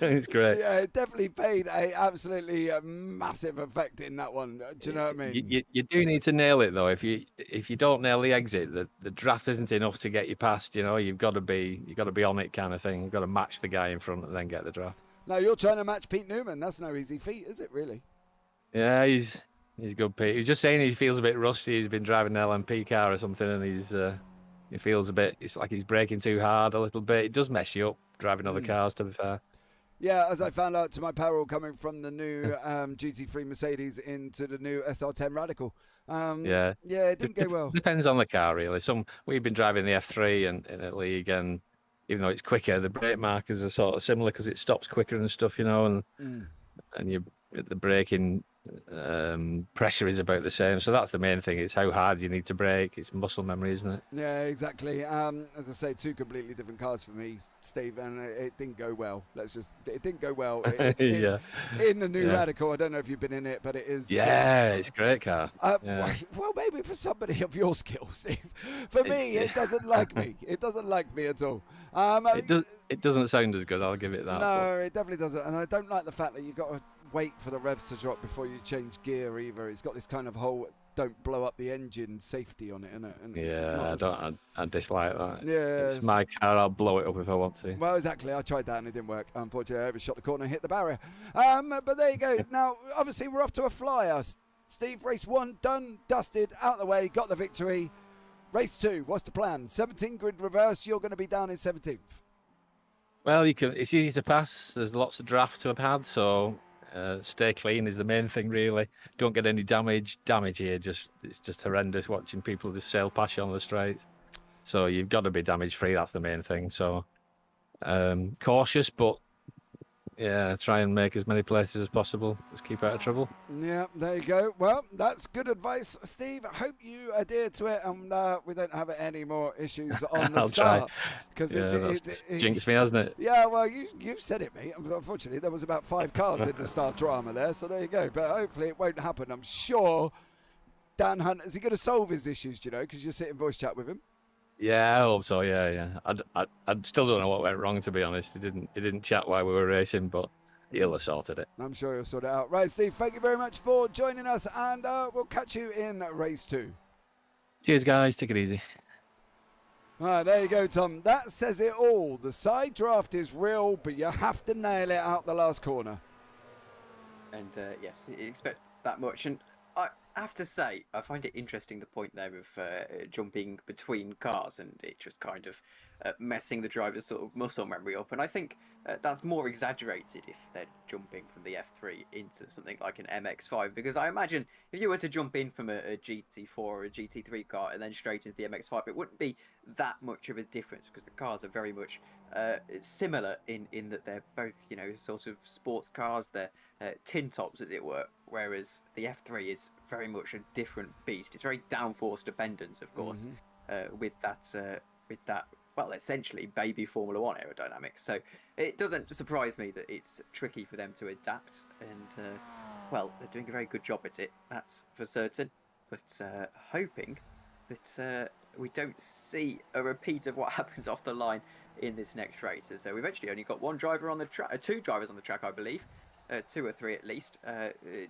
It's great. Yeah, it definitely paid a absolutely massive effect in that one. Do you know what I mean? You do need to nail it though. If you don't nail the exit, the draft isn't enough to get you past. You know, you've got to be on it, kind of thing. You've got to match the guy in front and then get the draft. No, you're trying to match Pete Newman. That's no easy feat, is it? Really? Yeah, he's good, Pete. He's just saying he feels a bit rusty. He's been driving an LMP car or something, and he feels a bit. It's like he's braking too hard a little bit. It does mess you up driving other cars, to be fair. Yeah, as I found out to my peril, coming from the new GT3 Mercedes into the new SR10 Radical. Yeah, it didn't go well. Depends on the car, really. We've been driving the F3 and in a league, and even though it's quicker, the brake markers are sort of similar because it stops quicker and stuff, you know, and the braking pressure is about the same. So that's the main thing. It's how hard you need to brake. It's muscle memory, isn't it? Yeah, exactly. As I say, two completely different cars for me, Steve, and it didn't go well. It didn't go well in the new Radical. I don't know if you've been in it, but it is. Yeah, it's a great car. Well, maybe for somebody of your skills, Steve. For me, it doesn't like me. It doesn't like me at all. It doesn't sound as good, I'll give it that. No, it definitely doesn't. And I don't like the fact that you've got to wait for the revs to drop before you change gear either. It's got this kind of whole don't blow up the engine safety on it, isn't it? And yeah, I dislike that. Yeah, it's my car. I'll blow it up if I want to. Well, exactly. I tried that and it didn't work. Unfortunately, I overshot the corner and hit the barrier. But there you go. Now, obviously, we're off to a flyer. Steve, race 1 done, dusted, out the way, got the victory. Race 2, what's the plan? 17 grid reverse. You're going to be down in 17th. Well, it's easy to pass. There's lots of draft to have had, so stay clean is the main thing, really. Don't get any damage. Damage here, it's just horrendous watching people just sail past you on the straights. So you've got to be damage free. That's the main thing. So cautious, but yeah, try and make as many places as possible. Just keep out of trouble. Yeah, there you go. Well, that's good advice, Steve. I hope you adhere to it, and we don't have any more issues on the start. Because it's jinxed me, hasn't it? Yeah, well, you've said it, mate. Unfortunately, there was about 5 cars in the start drama there, so there you go. But hopefully it won't happen. I'm sure Dan Hunt, is he going to solve his issues, do you know, because you're sitting voice chat with him? Yeah, I hope so. Yeah. I still don't know what went wrong, to be honest. He didn't chat while we were racing, but he'll have sorted it. I'm sure he'll sort it out. Right, Steve, thank you very much for joining us, and we'll catch you in race 2. Cheers, guys. Take it easy. All right, there you go, Tom. That says it all. The side draft is real, but you have to nail it out the last corner. And yes, you expect that much. And I have to say, I find it interesting, the point there of jumping between cars and it just kind of messing the driver's sort of muscle memory up. And I think that's more exaggerated if they're jumping from the F3 into something like an MX5. Because I imagine if you were to jump in from a GT4 or a GT3 car and then straight into the MX5, it wouldn't be that much of a difference because the cars are very much similar in that they're both, you know, sort of sports cars. They're tin tops, as it were. Whereas the F3 is very much a different beast. It's very downforce dependent, of course, with that, well, essentially baby Formula One aerodynamics. So it doesn't surprise me that it's tricky for them to adapt. And well, they're doing a very good job at it. That's for certain. But hoping that we don't see a repeat of what happened off the line in this next race. So we've actually only got one driver on the track, 2 drivers on the track, I believe. 2 or 3 at least,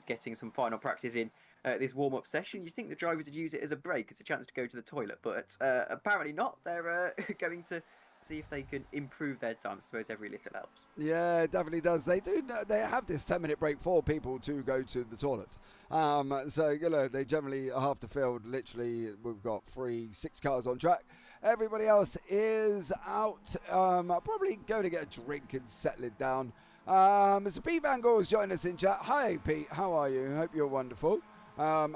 getting some final practice in this warm-up session. You'd think the drivers would use it as a break, as a chance to go to the toilet, but apparently not. They're going to see if they can improve their time. I suppose every little helps. Yeah, it definitely does. They do. They have this 10-minute break for people to go to the toilet. So, you know, they generally half the field. Literally, we've got 6 cars on track. Everybody else is out. Probably going to get a drink and settle it down. So Pete Van Gogh's joined us in chat. Hi, Pete. How are you? Hope you're wonderful.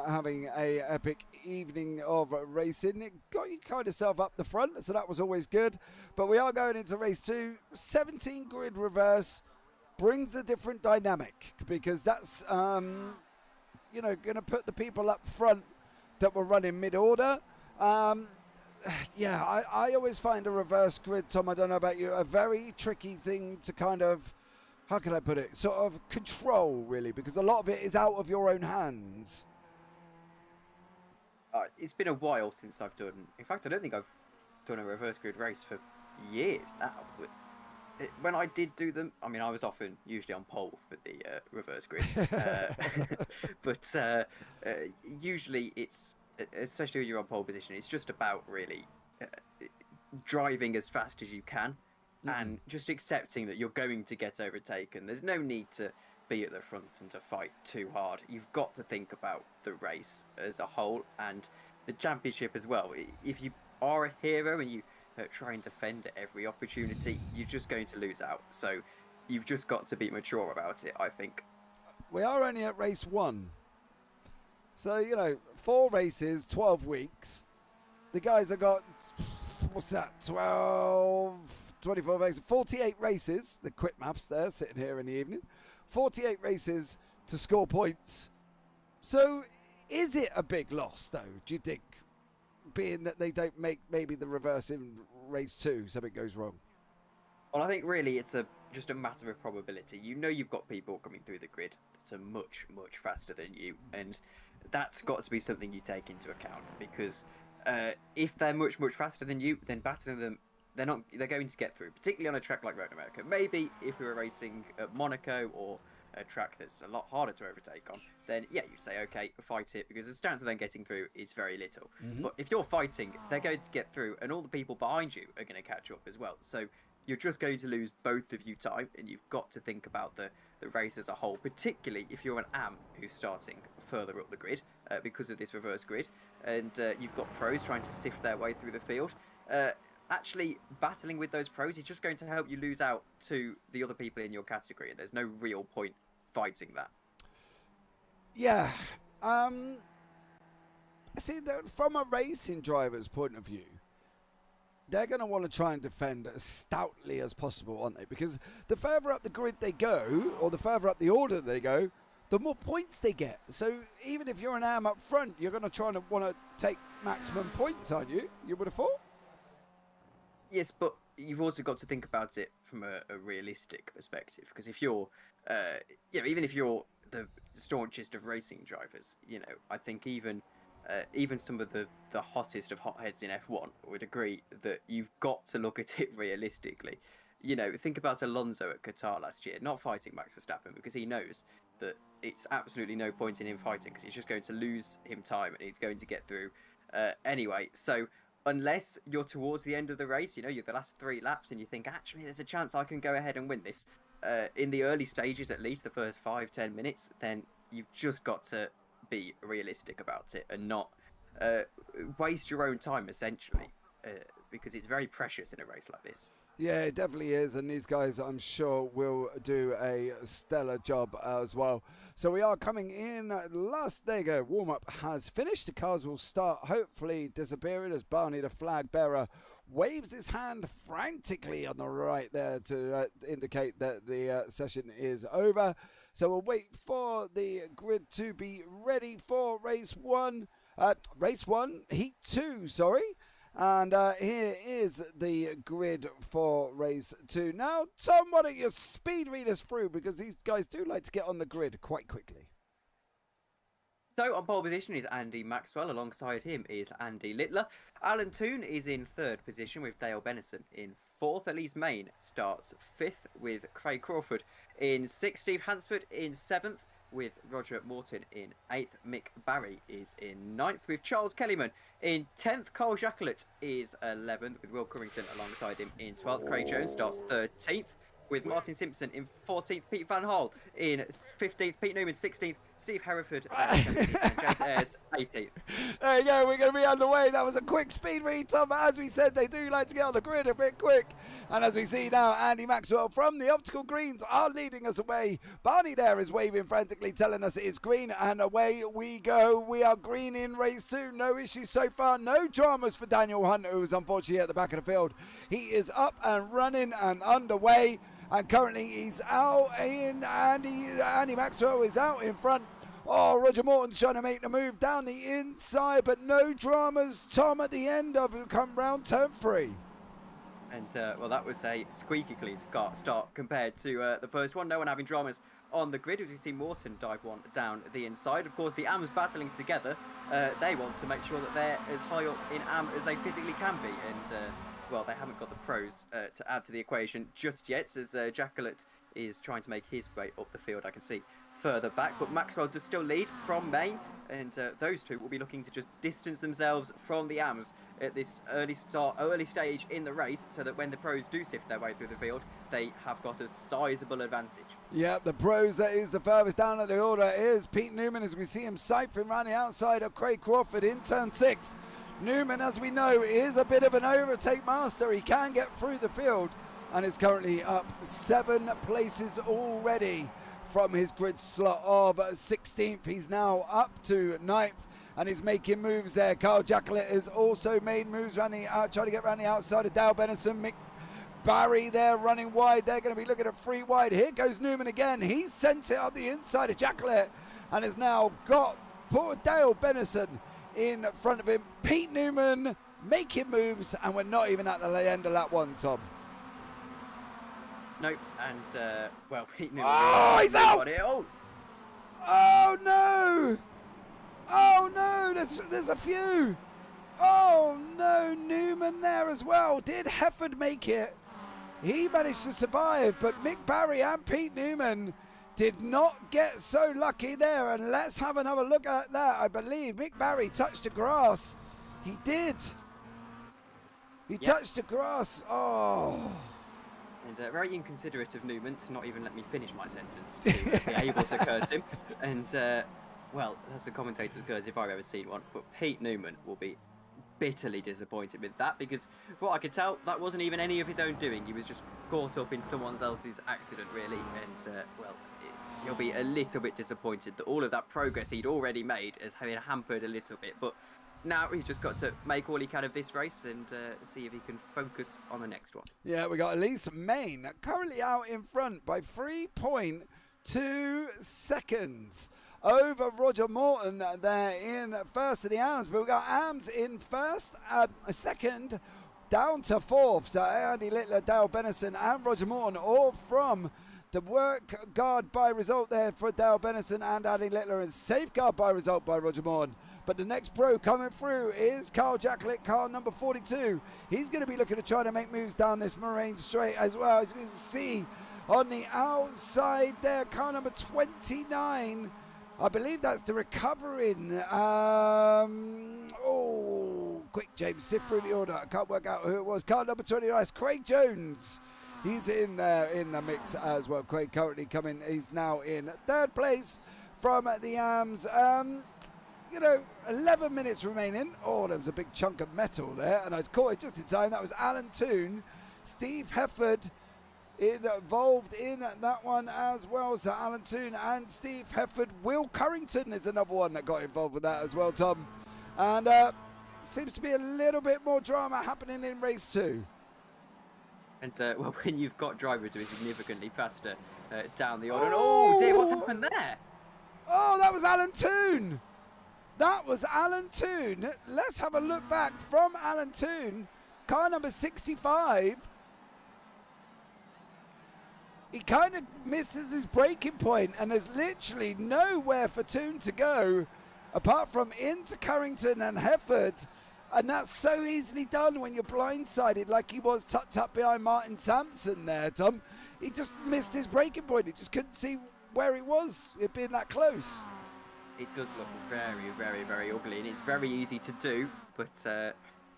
having a epic evening of racing. It got you kind of self up the front, so that was always good. But we are going into race 2. 17 grid reverse brings a different dynamic, because that's going to put the people up front that were running mid-order. I always find a reverse grid, Tom, I don't know about you, a very tricky thing to kind of, how can I put it, sort of control, really, because a lot of it is out of your own hands. It's been a while since I've done, in fact, I don't think I've done a reverse grid race for years now. But when I did do them, I mean, I was often usually on pole for the reverse grid. But usually it's, especially when you're on pole position, it's just about really driving as fast as you can and just accepting that you're going to get overtaken. There's no need to be at the front and to fight too hard. You've got to think about the race as a whole and the championship as well. If you are a hero and you try and defend at every opportunity, you're just going to lose out. So you've just got to be mature about it, I think. We are only at race 1. So, 4 races, 12 weeks. The guys have got, what's that, 12, 24 races, 48 races. The quick maths there, sitting here in the evening. 48 races to score points. So is it a big loss, though, do you think? Being that they don't make maybe the reverse in race 2, something goes wrong. Well, I think really it's just a matter of probability. You've got people coming through the grid that are much, much faster than you, and that's got to be something you take into account, because if they're much, much faster than you, then battling them, they're going to get through, particularly on a track like Road America. Maybe if we were racing at Monaco or a track that's a lot harder to overtake on, then yeah, you'd say, okay, fight it, because the chance of them getting through is very little. But if you're fighting, they're going to get through, and all the people behind you are going to catch up as well. So you're just going to lose both of you time, and you've got to think about the race as a whole, particularly if you're an AM who's starting further up the grid because of this reverse grid, and you've got pros trying to sift their way through the field. Actually, battling with those pros is just going to help you lose out to the other people in your category, and there's no real point fighting that. Yeah. See, from a racing driver's point of view, they're going to want to try and defend as stoutly as possible, aren't they? Because the further up the grid they go, or the further up the order they go, the more points they get. So even if you're an AM up front, you're going to try and want to take maximum points, aren't you? You would have thought? Yes, but you've also got to think about it from a realistic perspective. Because if you're, even if you're the staunchest of racing drivers, I think even some of the hottest of hotheads in F1 would agree that you've got to look at it realistically. Think about Alonso at Qatar last year, not fighting Max Verstappen because he knows that it's absolutely no point in him fighting because he's just going to lose him time and he's going to get through anyway. So unless you're towards the end of the race, you're the last 3 laps and you think, actually, there's a chance I can go ahead and win this. In the early stages, at least the first 5-10 minutes, then you've just got to be realistic about it and not waste your own time, essentially, because it's very precious in a race like this. Yeah, it definitely is, and these guys, I'm sure, will do a stellar job as well. So we are coming in last. There you go. Warm-up has finished. The cars will start hopefully disappearing as Barney, the flag bearer, waves his hand frantically on the right there to indicate that the session is over. So we'll wait for the grid to be ready for race 1. Heat 2, sorry. And here is the grid for race 2. Now, Tom, why don't you speed read us through, because these guys do like to get on the grid quite quickly. So on pole position is Andy Maxwell. Alongside him is Andy Littler. Alan Toon is in 3rd position with Dale Benison in 4th. Elise Main starts 5th with Craig Crawford in 6th. Steve Hansford in 7th. With Roger Morton in 8th. Mick Barry is in 9th with Charles Kellyman in 10th. Cole Jacquelet is 11th with Will Currington alongside him in 12th. Craig Jones starts 13th with Martin Simpson in 14th, Pete Van Hol in 15th, Pete Newman 16th, Steve Hereford and James Ayres 18th. There you go, we're going to be underway. That was a quick speed read, Tom. As we said, they do like to get on the grid a bit quick. And as we see now, Andy Maxwell from the Optical Greens are leading us away. Barney there is waving frantically, telling us it is green, and away we go. We are green in race 2. No issues so far. No dramas for Daniel Hunt, who is unfortunately at the back of the field. He is up and running and underway. And currently he's out in, Andy Maxwell is out in front. Oh, Roger Morton's trying to make the move down the inside, but no dramas, Tom, at the end of it, come round turn 3. And, well, that was a squeaky clean start compared to the first one. No one having dramas on the grid. As you see Morton dive one down the inside. Of course, the AMs battling together. They want to make sure that they're as high up in AM as they physically can be. And, well, they haven't got the pros to add to the equation just yet, as Jacqueline is trying to make his way up the field. I can see further back, but Maxwell does still lead from main, and those two will be looking to just distance themselves from the AMs at this early stage in the race, so that when the pros do sift their way through the field, they have got a sizable advantage. Yeah, the pros, that is the furthest down at the order is Pete Newman, as we see him siphoning around the outside of Craig Crawford in turn 6. Newman, as we know, is a bit of an overtake master. He can get through the field and is currently up 7 places already from his grid slot of 16th. He's now up to 9th and is making moves there. Carl Jacqueline has also made moves trying to get around the outside of Dale Benison. Mick Barry there running wide. They're going to be looking at 3 wide. Here goes Newman again. He sent it up the inside of Jacqueline and has now got poor Dale Benison in front of him. Pete Newman making moves, and we're not even at the end of lap 1, Tom. Nope, and well, Pete Newman. Oh, he's out! Oh no! Oh no! There's a few. Oh no! Newman there as well. Did Hefford make it? He managed to survive, but Mick Barry and Pete Newman did not get so lucky there. And let's have another look at that. I believe Mick Barry touched the grass. He did. He touched the grass. Oh. And very inconsiderate of Newman to not even let me finish my sentence, to be able to curse him. And, well, that's a commentator's curse if I've ever seen one. But Pete Newman will be bitterly disappointed with that, because from what I could tell, that wasn't even any of his own doing. He was just caught up in someone else's accident, really. And, well, he'll be a little bit disappointed that all of that progress he'd already made has been hampered a little bit. But now he's just got to make all he can of this race and see if he can focus on the next one. Yeah, we got Elise Main currently out in front by 3.2 seconds over Roger Morton there in first of the AMs. But we got AMs in first, second, down to 4th. So Andy Littler, Dale Benison and Roger Morton all from the work guard by result there for Dale Benison and Andy Littler, and safeguard by result by Roger Morton. But the next pro coming through is Carl Jacqueline, car number 42. He's going to be looking to try to make moves down this Moraine Straight as well. As you can see on the outside there, car number 29. I believe that's the recovering. Quick, James, sift through the order. I can't work out who it was. Car number 29, Craig Jones. He's in there in the mix as well. Craig currently coming. He's now in 3rd place from the AMs. 11 minutes remaining. Oh, there was a big chunk of metal there, and I was caught it just in time. That was Alan Toon. Steve Hefford involved in that one as well. So Alan Toon and Steve Hefford. Will Currington is another one that got involved with that as well, Tom. And seems to be a little bit more drama happening in race 2. And, well, when you've got drivers who are significantly faster down the order. Oh, dear, what's happened there? Oh, that was Alan Toon. That was Alan Toon. Let's have a look back from Alan Toon. Car number 65. He kind of misses his braking point, and there's literally nowhere for Toon to go apart from into Currington and Hefford. And that's so easily done when you're blindsided like he was tucked up behind Martin Sampson there, Tom. He just missed his braking point. He just couldn't see where he was. It being that close. It does look very, very, very ugly, and it's very easy to do. But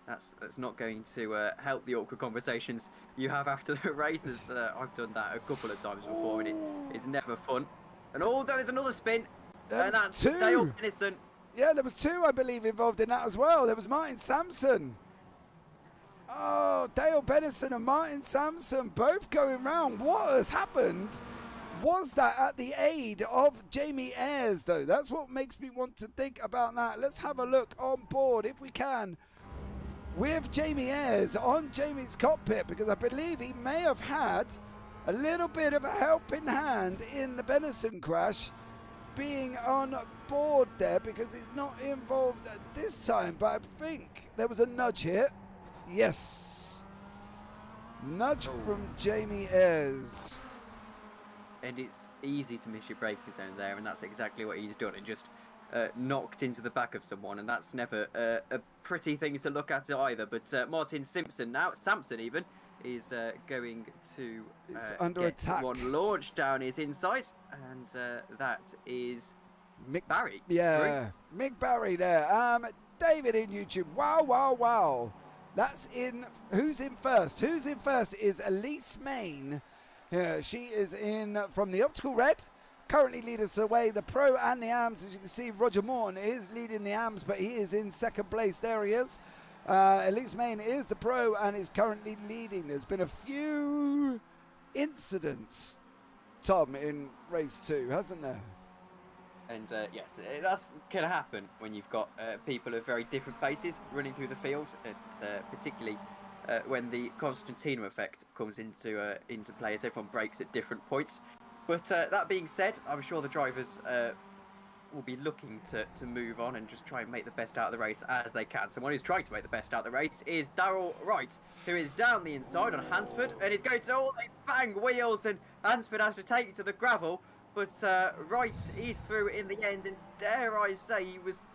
That's not going to help the awkward conversations you have after the races. I've done that a couple of times before, and it's never fun. And there's another spin, and that's Dale Bennison. Yeah, there was two, I believe, involved in that as well. There was Martin Sampson. Oh, Dale Bennison and Martin Sampson both going round. What has happened? Was that at the aid of Jamie Ayres, though? That's what makes me want to think about that. Let's have a look on board, if we can, with Jamie Ayres on Jamie's cockpit, because I believe he may have had a little bit of a helping hand in the Bennison crash, being on board there, because he's not involved at this time. But I think there was a nudge here. Yes. Nudge from Jamie Ayres. And it's easy to miss your braking zone there, and that's exactly what he's done. It just knocked into the back of someone, and that's never a pretty thing to look at either. But Martin Sampson even, is going to under get attack. One launched down his inside, and that is Mick Barry. Yeah, Mick Barry there. David in YouTube. Wow. That's in. Who's in first? Who's in first is Elise Main. Yeah, she is in from the Optical Red. Currently leading us away, the Pro and the AMS. As you can see, Roger Morton is leading the AMS, but he is in second place. There he is. Elise Main is the Pro and is currently leading. There's been a few incidents, Tom, in race 2, hasn't there? And yes, that's going to happen when you've got people of very different paces running through the field, and particularly when the Constantino effect comes into play, as everyone breaks at different points. But that being said, I'm sure the drivers will be looking to move on and just try and make the best out of the race as they can. Someone who's trying to make the best out of the race is Darrell Wright, who is down the inside on Hansford, and is going to bang wheels, and Hansford has to take it to the gravel. But Wright is through in the end, and dare I say he was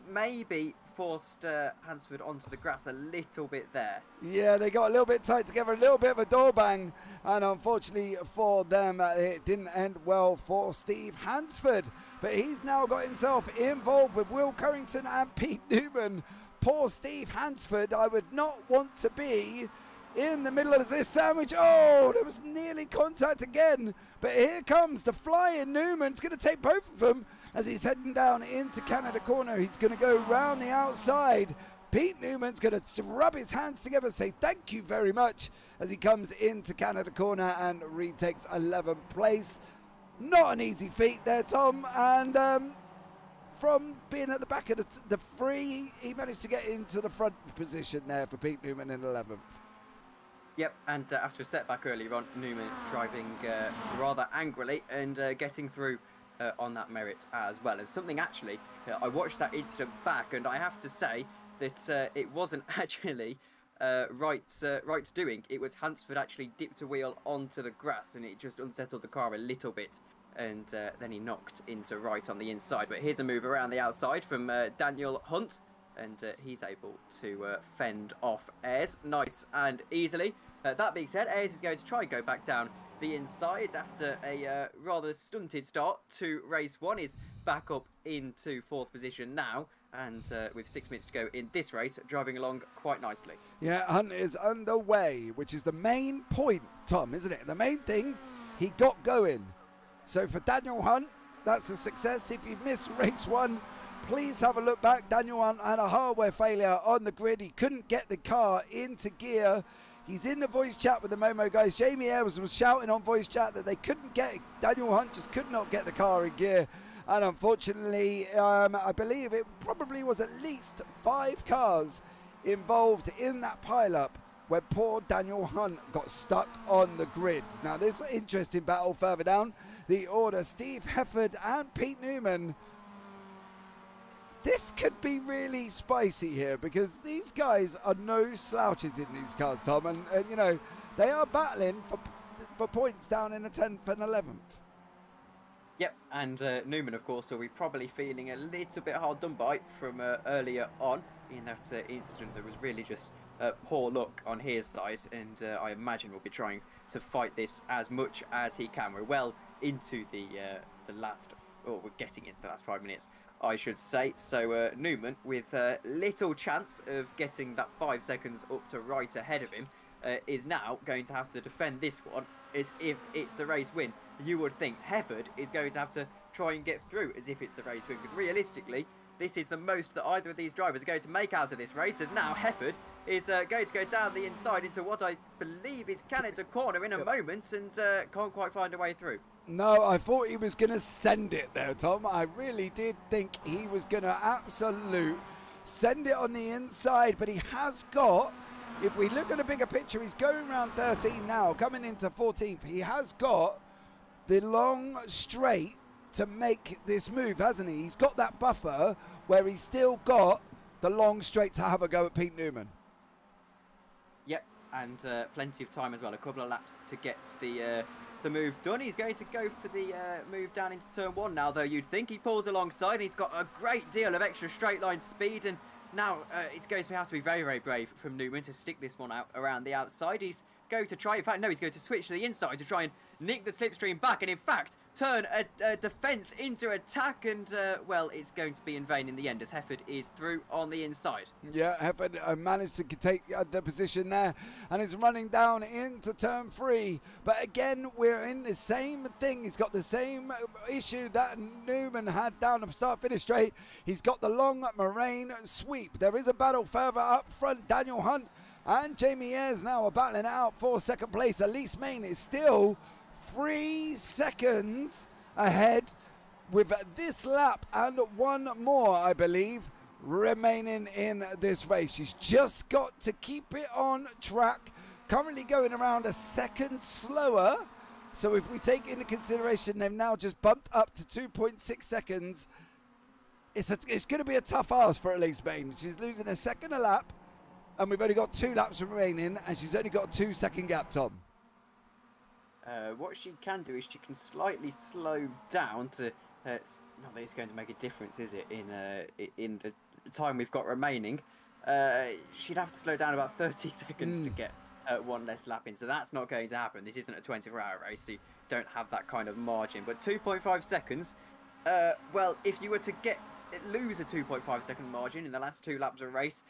maybe forced Hansford onto the grass a little bit there. Yeah, they got a little bit tight together, a little bit of a door bang, and unfortunately for them, it didn't end well for Steve Hansford. But he's now got himself involved with Will Currington and Pete Newman. Poor Steve Hansford. I would not want to be in the middle of this sandwich. Oh, there was nearly contact again. But here comes the flying Newman. It's going to take both of them as he's heading down into Canada Corner. He's going to go round the outside. Pete Newman's going to rub his hands together, say thank you very much as he comes into Canada Corner and retakes 11th place. Not an easy feat there, Tom. And from being at the back of the free, he managed to get into the front position there for Pete Newman in 11th. Yep, and after a setback earlier on, Newman driving rather angrily and getting through on that merit as well. And something actually, I watched that incident back, and I have to say that it wasn't actually Wright's doing. It was Hansford actually dipped a wheel onto the grass, and it just unsettled the car a little bit. And then he knocked into Wright on the inside. But here's a move around the outside from Daniel Hunt. And he's able to fend off Ayres nice and easily. That being said, Ayres is going to try and go back down the inside after a rather stunted start to race 1. Is back up into 4th position now, and with 6 minutes to go in this race, driving along quite nicely. Yeah, Hunt is underway, which is the main point, Tom, isn't it? The main thing, he got going. So for Daniel Hunt, that's a success. If you've missed race 1, please have a look back. Daniel Hunt had a hardware failure on the grid. He couldn't get the car into gear. He's in the voice chat with the Momo guys. Jamie Ayres was shouting on voice chat that they couldn't get it. Daniel Hunt just could not get the car in gear. And unfortunately, I believe it probably was at least 5 cars involved in that pile-up where poor Daniel Hunt got stuck on the grid. Now, there's an interesting battle further down the order. Steve Hefford and Pete Newman. This could be really spicy here, because these guys are no slouches in these cars, Tom, and you know, they are battling for points down in the 10th and 11th. Yep, and Newman, of course, will be probably feeling a little bit hard done by from earlier on in that incident. There was really just poor luck on his side, and I imagine we'll be trying to fight this as much as he can. We're well into the last, or we're getting into the last 5 minutes I should say. So Newman, with little chance of getting that 5 seconds up to right ahead of him, is now going to have to defend this one as if it's the race win. You would think Hefford is going to have to try and get through as if it's the race win, because realistically, this is the most that either of these drivers are going to make out of this race, as now Hefford is going to go down the inside into what I believe is Canada corner in a moment, and can't quite find a way through. No, I thought he was going to send it there, Tom. I really did think he was going to absolute send it on the inside, but he has got, if we look at the bigger picture, he's going around 13 now, coming into 14th. He has got the long straight to make this move, hasn't he? He's got that buffer where he's still got the long straight to have a go at Pete Newman. Yep, and plenty of time as well. A couple of laps to get the move done. He's going to go for the move down into turn 1 now, though. You'd think he pulls alongside. He's got a great deal of extra straight line speed, and now it's going to have to be very, very brave from Newman to stick this one out around the outside. He's going to try, in fact, no, he's going to switch to the inside to try and nick the slipstream back, and in fact, turn a defence into attack, and, well, it's going to be in vain in the end as Hefford is through on the inside. Yeah, Hefford managed to take the position there and is running down into turn 3. But again, we're in the same thing. He's got the same issue that Newman had down the start-finish straight. He's got the long moraine sweep. There is a battle further up front. Daniel Hunt and Jamie Ayres now are battling it out for second place. Elise Main is still 3 seconds ahead with this lap and one more, I believe, remaining in this race. She's just got to keep it on track. Currently going around a second slower. So if we take into consideration they've now just bumped up to 2.6 seconds, it's going to be a tough ask for Elise Main. She's losing a second a lap, and we've only got 2 laps remaining, and she's only got a 2-second gap, Tom. What she can do is she can slightly slow down to. Not that it's going to make a difference, is it? In the time we've got remaining, she'd have to slow down about 30 seconds to get one less lap in. So that's not going to happen. This isn't a 24-hour race, so you don't have that kind of margin. But 2.5 seconds. Well, if you were to lose a 2.5 second margin in the last 2 laps of a race,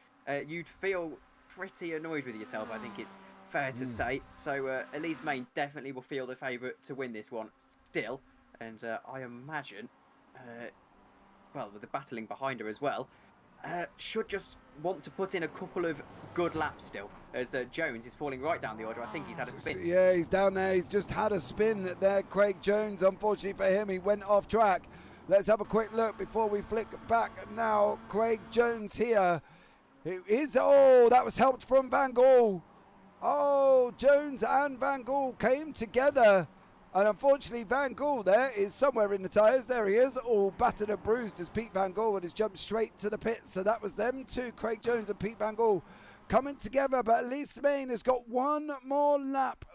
you'd feel pretty annoyed with yourself, I think it's fair to say. So Elise Main definitely will feel the favourite to win this one still, and I imagine, well, with the battling behind her as well, should just want to put in a couple of good laps still, as Jones is falling right down the order. I think he's had a spin. Yeah, he's down there. He's just had a spin there. Craig Jones, unfortunately for him, he went off track. Let's have a quick look before we flick back now. Craig Jones here. Oh, that was helped from Van Gaal. Oh, Jones and Van Gaal came together. And unfortunately, Van Gaal there is somewhere in the tyres. There he is, all battered and bruised as Pete Van Gaal has jumped straight to the pits. So that was them two, Craig Jones and Pete Van Gaal, coming together. But Elise Main has got one more lap.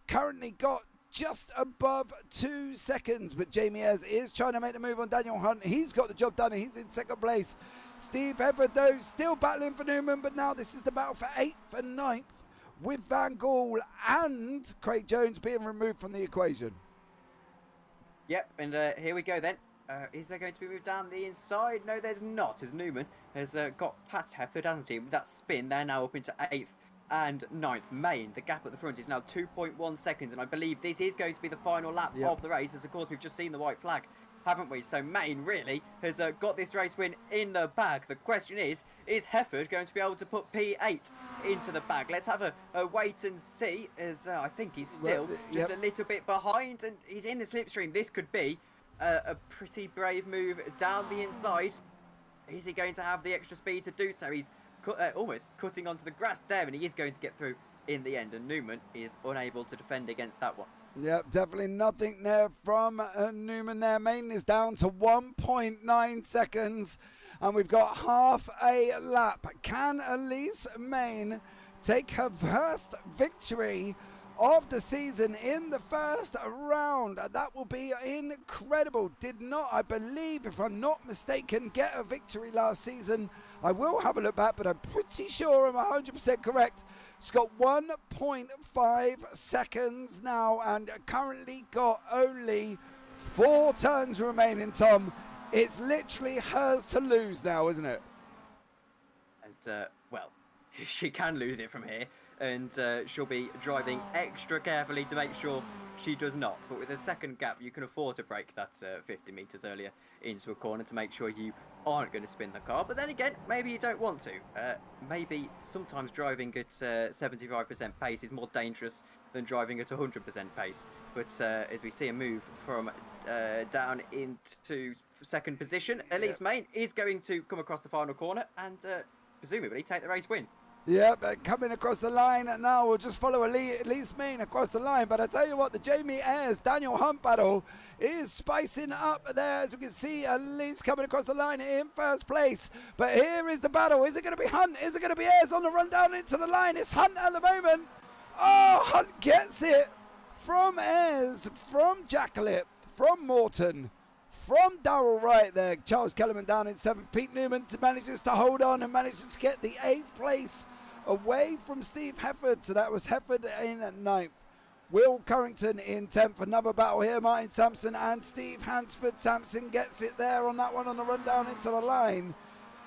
Currently got just above 2 seconds. But Jamie Ayres is trying to make the move on Daniel Hunt. He's got the job done and he's in second place. Steve Hefford, though, still battling for Newman. But now this is the battle for 8th and 9th, with Van Gaal and Craig Jones being removed from the equation. Yep, and here we go then. Is there going to be moved down the inside? No, there's not, as Newman has got past Hefford, hasn't he? With that spin, they're now up into 8th and 9th. Main, the gap at the front is now 2.1 seconds, and I believe this is going to be the final lap of the race, as of course we've just seen the white flag, haven't we? So Main really has got this race win in the bag. The question is Hefford going to be able to put P8 into the bag? Let's have a wait and see, as I think he's still just a little bit behind, and he's in the slipstream. This could be a pretty brave move down the inside. Is he going to have the extra speed to do so? He's almost cutting onto the grass there, and he is going to get through in the end, and Newman is unable to defend against that one. Yep, definitely nothing there from Newman there. Main is down to 1.9 seconds, and we've got half a lap. Can Elise Main take her first victory of the season in the first round? That will be incredible. Did not, I believe, if I'm not mistaken, get a victory last season. I will have a look back, but I'm pretty sure I'm 100% correct. She's got 1.5 seconds now and currently got only 4 turns remaining, Tom. It's literally hers to lose now, isn't it? And, well, she can lose it from here. And she'll be driving extra carefully to make sure she does not. But with a second gap, you can afford to brake that 50 metres earlier into a corner to make sure you aren't going to spin the car. But then again, maybe you don't want to. Maybe sometimes driving at 75% pace is more dangerous than driving at 100% pace. But as we see a move from down into second position, Elise Main is going to come across the final corner and presumably take the race win. Yep, coming across the line now. We'll just follow Elise Main across the line. But I tell you what, the Jamie Ayres Daniel Hunt battle is spicing up there. As we can see, Elise coming across the line in first place. But here is the battle. Is it going to be Hunt? Is it going to be Ayres on the run down into the line? It's Hunt at the moment. Oh, Hunt gets it from Ayres, from Jackalip, from Morton, from Darrell Wright there. Charles Kellerman down in 7th. Pete Newman manages to hold on and manages to get the 8th place away from Steve Hefford. So that was Hefford in 9th. Will Currington in 10th. Another battle here. Martin Sampson and Steve Hansford. Sampson gets it there on that one on the run down into the line.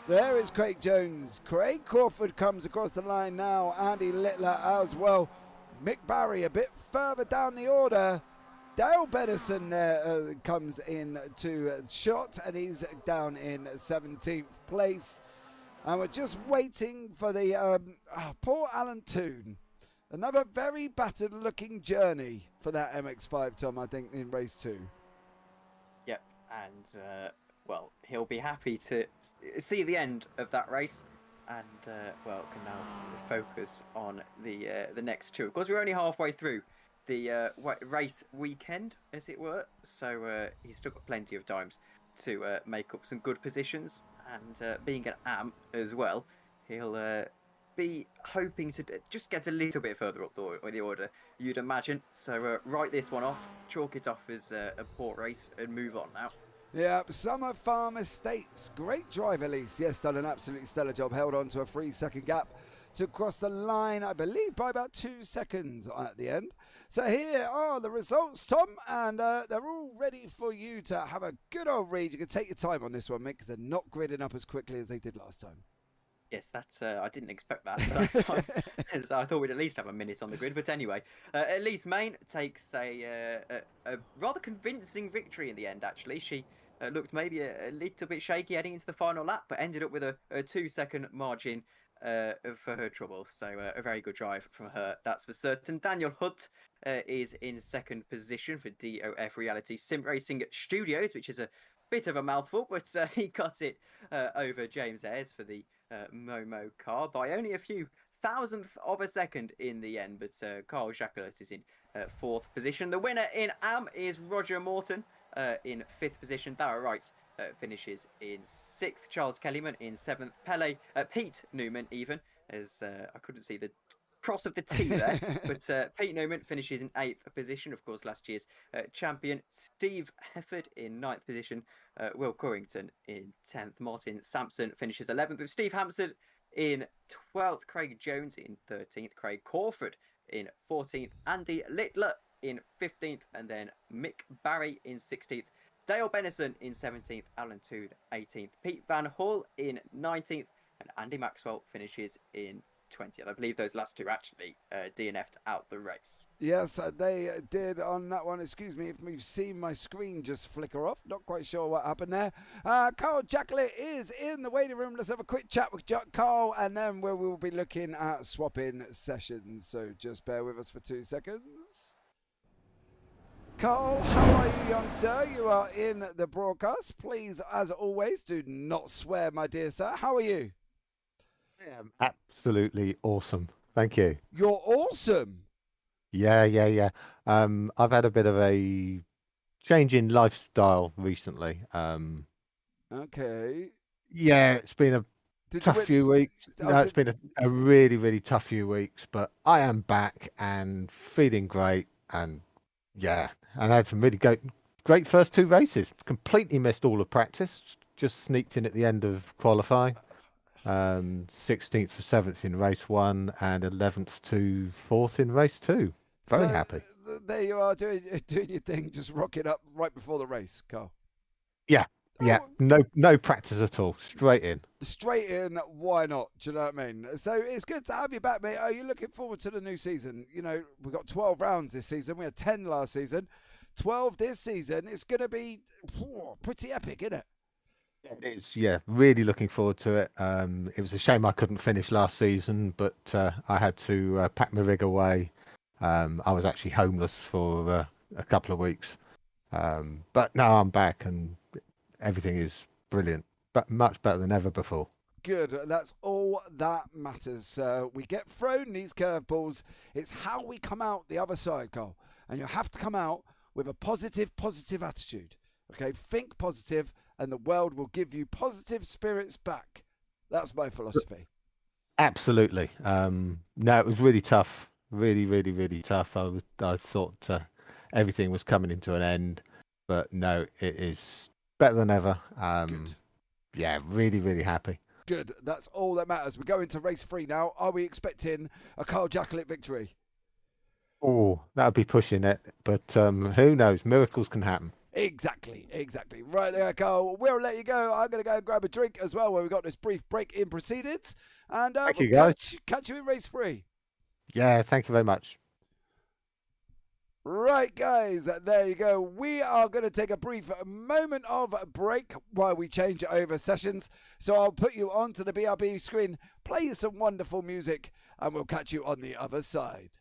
There is Craig Jones. Craig Crawford comes across the line now. Andy Littler as well. Mick Barry a bit further down the order. Dale Bedison there comes in to shot, and he's down in 17th place. And we're just waiting for the poor Alan Toon. Another very battered looking journey for that MX5, Tom, I think, in race 2. Yep, and well, he'll be happy to see the end of that race, and well, can now focus on the next 2. Of course, we're only halfway through the race weekend, as it were, so he's still got plenty of times to make up some good positions, and being an AM as well, he'll be hoping to just get a little bit further up the order, you'd imagine. So write this one off, chalk it off as a poor race, and move on now. Yeah, Summer Farm Estates. Great drive, Elise. Yes, done an absolutely stellar job. Held on to a 3-second gap to cross the line, I believe, by about 2 seconds at the end. So here are the results, Tom, and they're all ready for you to have a good old read. You can take your time on this one, mate, because they're not gridding up as quickly as they did last time. Yes, that's. I didn't expect that last time. So I thought we'd at least have a minute on the grid. But anyway, Elise Main takes a rather convincing victory in the end, actually. She looked maybe a little bit shaky heading into the final lap, but ended up with a 2-second margin for her trouble. So a very good drive from her, that's for certain. Daniel Hunt is in second position for DOF Reality Sim Racing Studios, which is a bit of a mouthful, but he got it over James Ayres for the Momo car by only a few thousandth of a second in the end. But Carl Jacquelet is in 4th position. The winner in AM is Roger Morton in 5th position. Darrell Wright finishes in 6th. Charles Kellyman in 7th. Pete Newman even, as I couldn't see the cross of the T there, but Pete Newman finishes in 8th position. Of course, last year's champion. Steve Hefford in 9th position. Will Currington in 10th. Martin Sampson finishes 11th, with Steve Hampson in 12th. Craig Jones in 13th. Craig Crawford in 14th. Andy Littler in 15th, and then Mick Barry in 16th. Dale Benison in 17th. Alan Toon 18th. Pete Van Hull in 19th, and Andy Maxwell finishes in 20th. I believe those last two actually DNF'd out the race. Yes, they did on that one. Excuse me if you've seen my screen just flicker off. Not quite sure what happened there. Carl Jacquelet is in the waiting room. Let's have a quick chat with Carl, and then we will be looking at swapping sessions. So just bear with us for 2 seconds. Carl, how are you, young sir? You are in the broadcast. Please, as always, do not swear, my dear sir. How are you? I am absolutely awesome. Thank you. You're awesome. Yeah. I've had a bit of a change in lifestyle recently. Okay. Yeah, it's been a tough few weeks. No, it's been a really, really tough few weeks, but I am back and feeling great. And yeah, and I had some really great first 2 races. Completely missed all of practice. Just sneaked in at the end of qualifying. 16th to 7th in race 1 and 11th to 4th in race 2. Very happy. there you are doing your thing, just rocking up right before the race, Carl. Yeah. Yeah, no practice at all. Straight in. Straight in, why not? Do you know what I mean? So it's good to have you back, mate. Are you looking forward to the new season? You know, we've got 12 rounds this season. We had 10 last season. 12 this season. It's going to be pretty epic, isn't it? It is, yeah. Really looking forward to it. It was a shame I couldn't finish last season, but I had to pack my rig away. I was actually homeless for a couple of weeks. But now I'm back and everything is brilliant, but much better than ever before. Good. That's all that matters. We get thrown these curveballs. It's how we come out the other side, Carl. And you have to come out with a positive attitude. Okay, think positive, and the world will give you positive spirits back. That's my philosophy. Absolutely. No, it was really tough. Really tough. I thought everything was coming into an end, but no, it is better than ever. Good. Yeah, really happy. Good. That's all that matters. We're going to race 3 now. Are we expecting a Carl Jacklett victory? Oh, that would be pushing it, but who knows? Miracles can happen. Exactly. Right there, Carl. We'll let you go. I'm going to go and grab a drink as well, where we got this brief break in proceedings. And thank you, guys. Catch you in race 3. Yeah, thank you very much. Right, guys, there you go. We are going to take a brief moment of break while we change over sessions. So I'll put you onto the BRB screen, play you some wonderful music, and we'll catch you on the other side.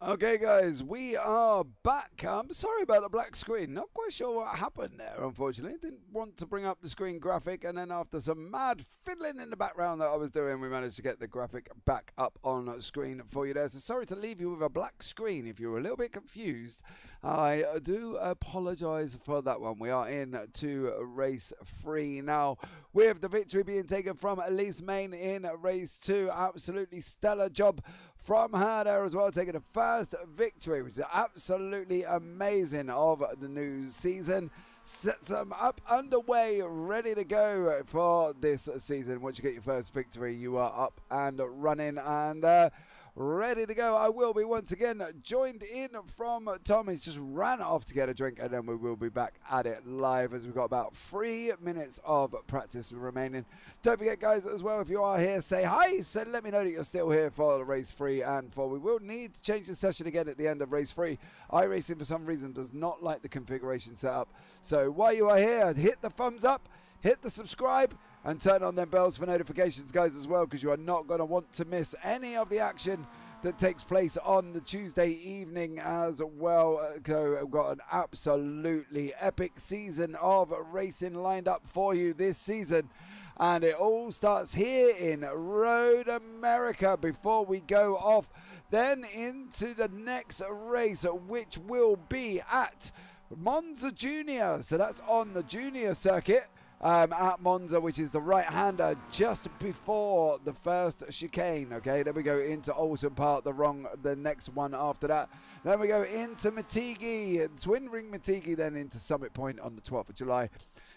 Okay, guys, we are back. I'm sorry about the black screen. Not quite sure what happened there, unfortunately. Didn't want to bring up the screen graphic, and then after some mad fiddling in the background that I was doing, we managed to get the graphic back up on screen for you there. So sorry to leave you with a black screen. If you were a little bit confused, I do apologise for that one. We are in to race 3 now, with the victory being taken from Elise Main in race 2. Absolutely stellar job from her there as well, taking the first victory, which is absolutely amazing of the new season. Sets them up underway, ready to go for this season. Once you get your first victory, you are up and running and ready to go. I will be once again joined in from Tom. He's just ran off to get a drink, and then we will be back at it live, as we've got about 3 minutes of practice remaining. Don't forget, guys, as well, if you are here, say hi. So let me know that you're still here for race 3 and 4. We will need to change the session again at the end of race 3. iRacing, for some reason, does not like the configuration setup. So while you are here, hit the thumbs up, hit the subscribe, and turn on them bells for notifications, guys, as well, because you are not going to want to miss any of the action that takes place on the Tuesday evening as well. So we've got an absolutely epic season of racing lined up for you this season. And it all starts here in Road America before we go off then into the next race, which will be at Monza Junior. So that's on the junior circuit. At Monza, which is the right-hander just before the first chicane. Okay, then we go into Alton Park, the next one after that. Then we go into Matigi, Twin Ring Matigi, then into Summit Point on the 12th of July.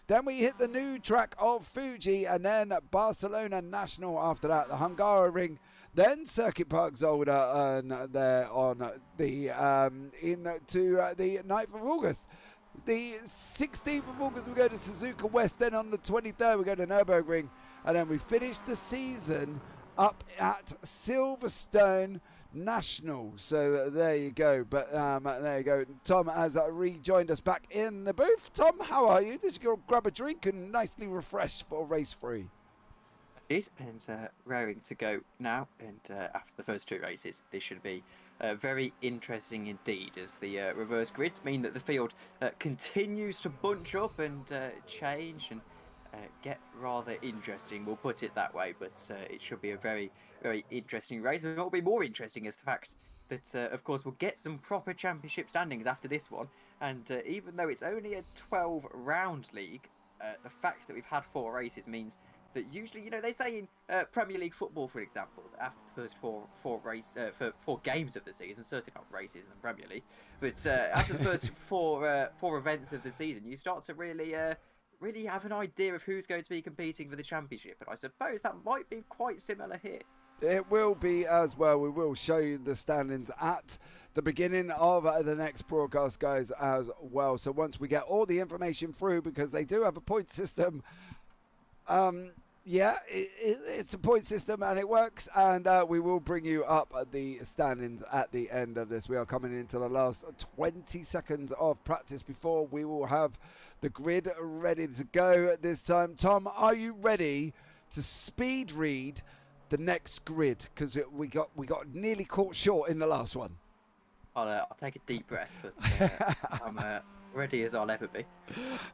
Then we hit the new track of Fuji, and then Barcelona National after that, the Hungaro Ring, then Circuit Park Zolder, and there on the into the 9th of August. The 16th of August, we go to Suzuka West. Then on the 23rd, we go to Nürburgring. And then we finish the season up at Silverstone National. So there you go. But there you go. Tom has rejoined us back in the booth. Tom, how are you? Did you go grab a drink and nicely refresh for race 3? And raring to go now, and after the first 2 races, this should be very interesting indeed, as the reverse grids mean that the field continues to bunch up and change and get rather interesting, we'll put it that way. But it should be a very, very interesting race, and what will be more interesting is the fact that of course we'll get some proper championship standings after this one, and even though it's only a 12-round league, the fact that we've had 4 races means that usually, you know, they say in Premier League football, for example, after the first four games of the season, certainly not races in the Premier League, but after the first four events of the season, you start to really have an idea of who's going to be competing for the championship. And I suppose that might be quite similar here. It will be as well. We will show you the standings at the beginning of the next broadcast, guys, as well. So once we get all the information through, because they do have a point system, yeah, it's a point system and it works, and we will bring you up the standings at the end of this. We are coming into the last 20 seconds of practice before we will have the grid ready to go this time. Tom, are you ready to speed read the next grid? Because we got nearly caught short in the last one. I'll take a deep breath, but I'm ready as I'll ever be.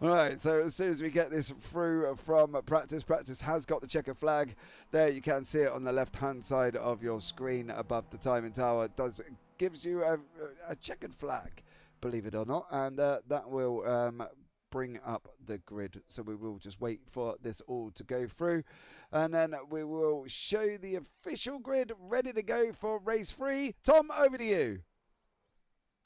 All right, so as soon as we get this through from practice has got the checker flag there. You can see it on the left-hand side of your screen above the timing tower. It gives you a checkered flag, believe it or not, and that will bring up the grid. So we will just wait for this all to go through, and then we will show you the official grid ready to go for race 3. Tom, over to you.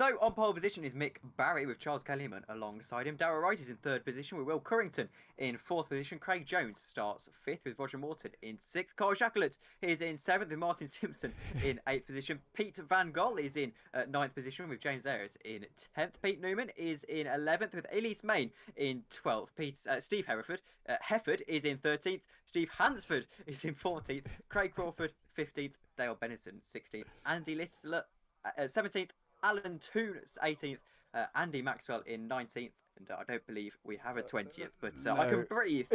So, on pole position is Mick Barry with Charles Kellyman alongside him. Darrell Rice is in 3rd position with Will Currington in 4th position. Craig Jones starts 5th with Roger Morton in 6th. Carl Jacquelet is in 7th with Martin Simpson in 8th position. Pete Van Gogh is in 9th position with James Ayres in 10th. Pete Newman is in 11th with Elise Main in 12th. Steve Hefford is in 13th. Steve Hansford is in 14th. Craig Crawford 15th. Dale Bennison 16th. Andy Littler 17th. Alan Toon 18th, Andy Maxwell in 19th, and I don't believe we have a 20th, but no. I can breathe.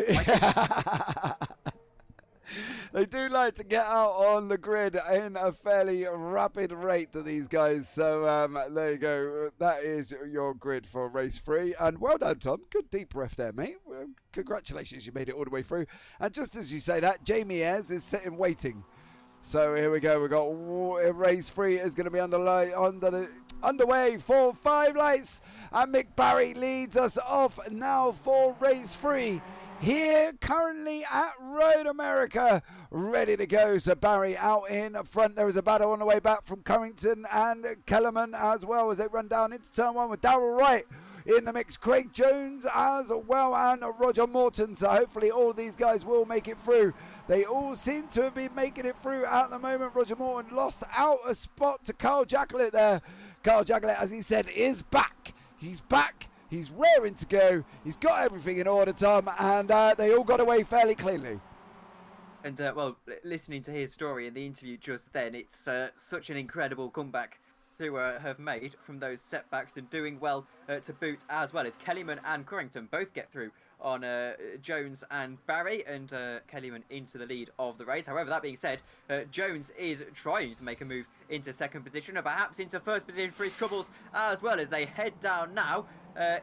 They do like to get out on the grid in a fairly rapid rate to these guys. So there you go. That is your grid for race 3. And well done, Tom. Good deep ref there, mate. Well, congratulations. You made it all the way through. And just as you say that, Jamie Ayres is sitting waiting. So here we go. We've got race 3 is going to be underway for 5 lights. And Mick Barry leads us off now for race 3. Here currently at Road America, ready to go. So Barry out in front. There is a battle on the way back from Currington and Kellerman as well as they run down into turn 1 with Darrell Wright in the mix. Craig Jones as well and Roger Morton. So hopefully all of these guys will make it through. They all seem to be making it through at the moment. Roger Morton lost out a spot to Carl Jacklett there. Carl Jacklett, as he said, is back. He's back. He's raring to go. He's got everything in order, Tom, and they all got away fairly cleanly. And, well, listening to his story in the interview just then, it's such an incredible comeback to have made from those setbacks and doing well to boot as well as Kellyman and Currington both get through on Jones and Barry, and Kellyman into the lead of the race. However, that being said, Jones is trying to make a move into second position and perhaps into first position for his troubles as well as they head down now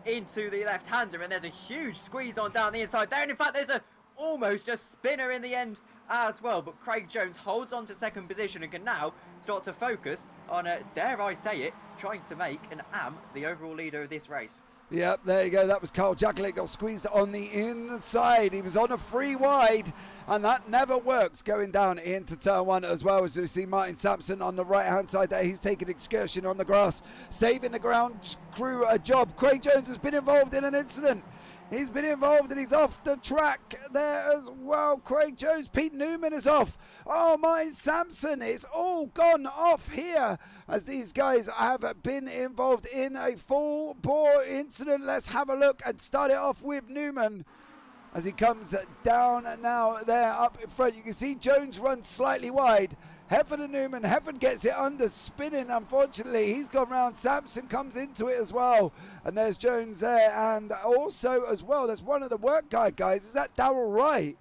into the left-hander, and there's a huge squeeze on down the inside there, and in fact there's almost a spinner in the end as well, but Craig Jones holds on to second position and can now start to focus on, dare I say it, trying to make and am the overall leader of this race. Yep, there you go. That was Carl Jacklett, got squeezed on the inside. He was on a free wide, and that never works going down into turn 1 as well. As we see Martin Sampson on the right-hand side there. He's taking excursion on the grass, saving the ground crew a job. Craig Jones has been involved in an incident. He's been involved and he's off the track there as well. Craig Jones, Pete Newman is off. Oh, Martin Sampson, it's all gone off here as these guys have been involved in a full-bore incident. Let's have a look and start it off with Newman as he comes down now there up in front. You can see Jones runs slightly wide. Hefford and Newman. Hefford gets it under spinning, unfortunately. He's gone round. Sampson comes into it as well. And there's Jones there. And also as well, there's one of the work guide guys. Is that Darrell Wright?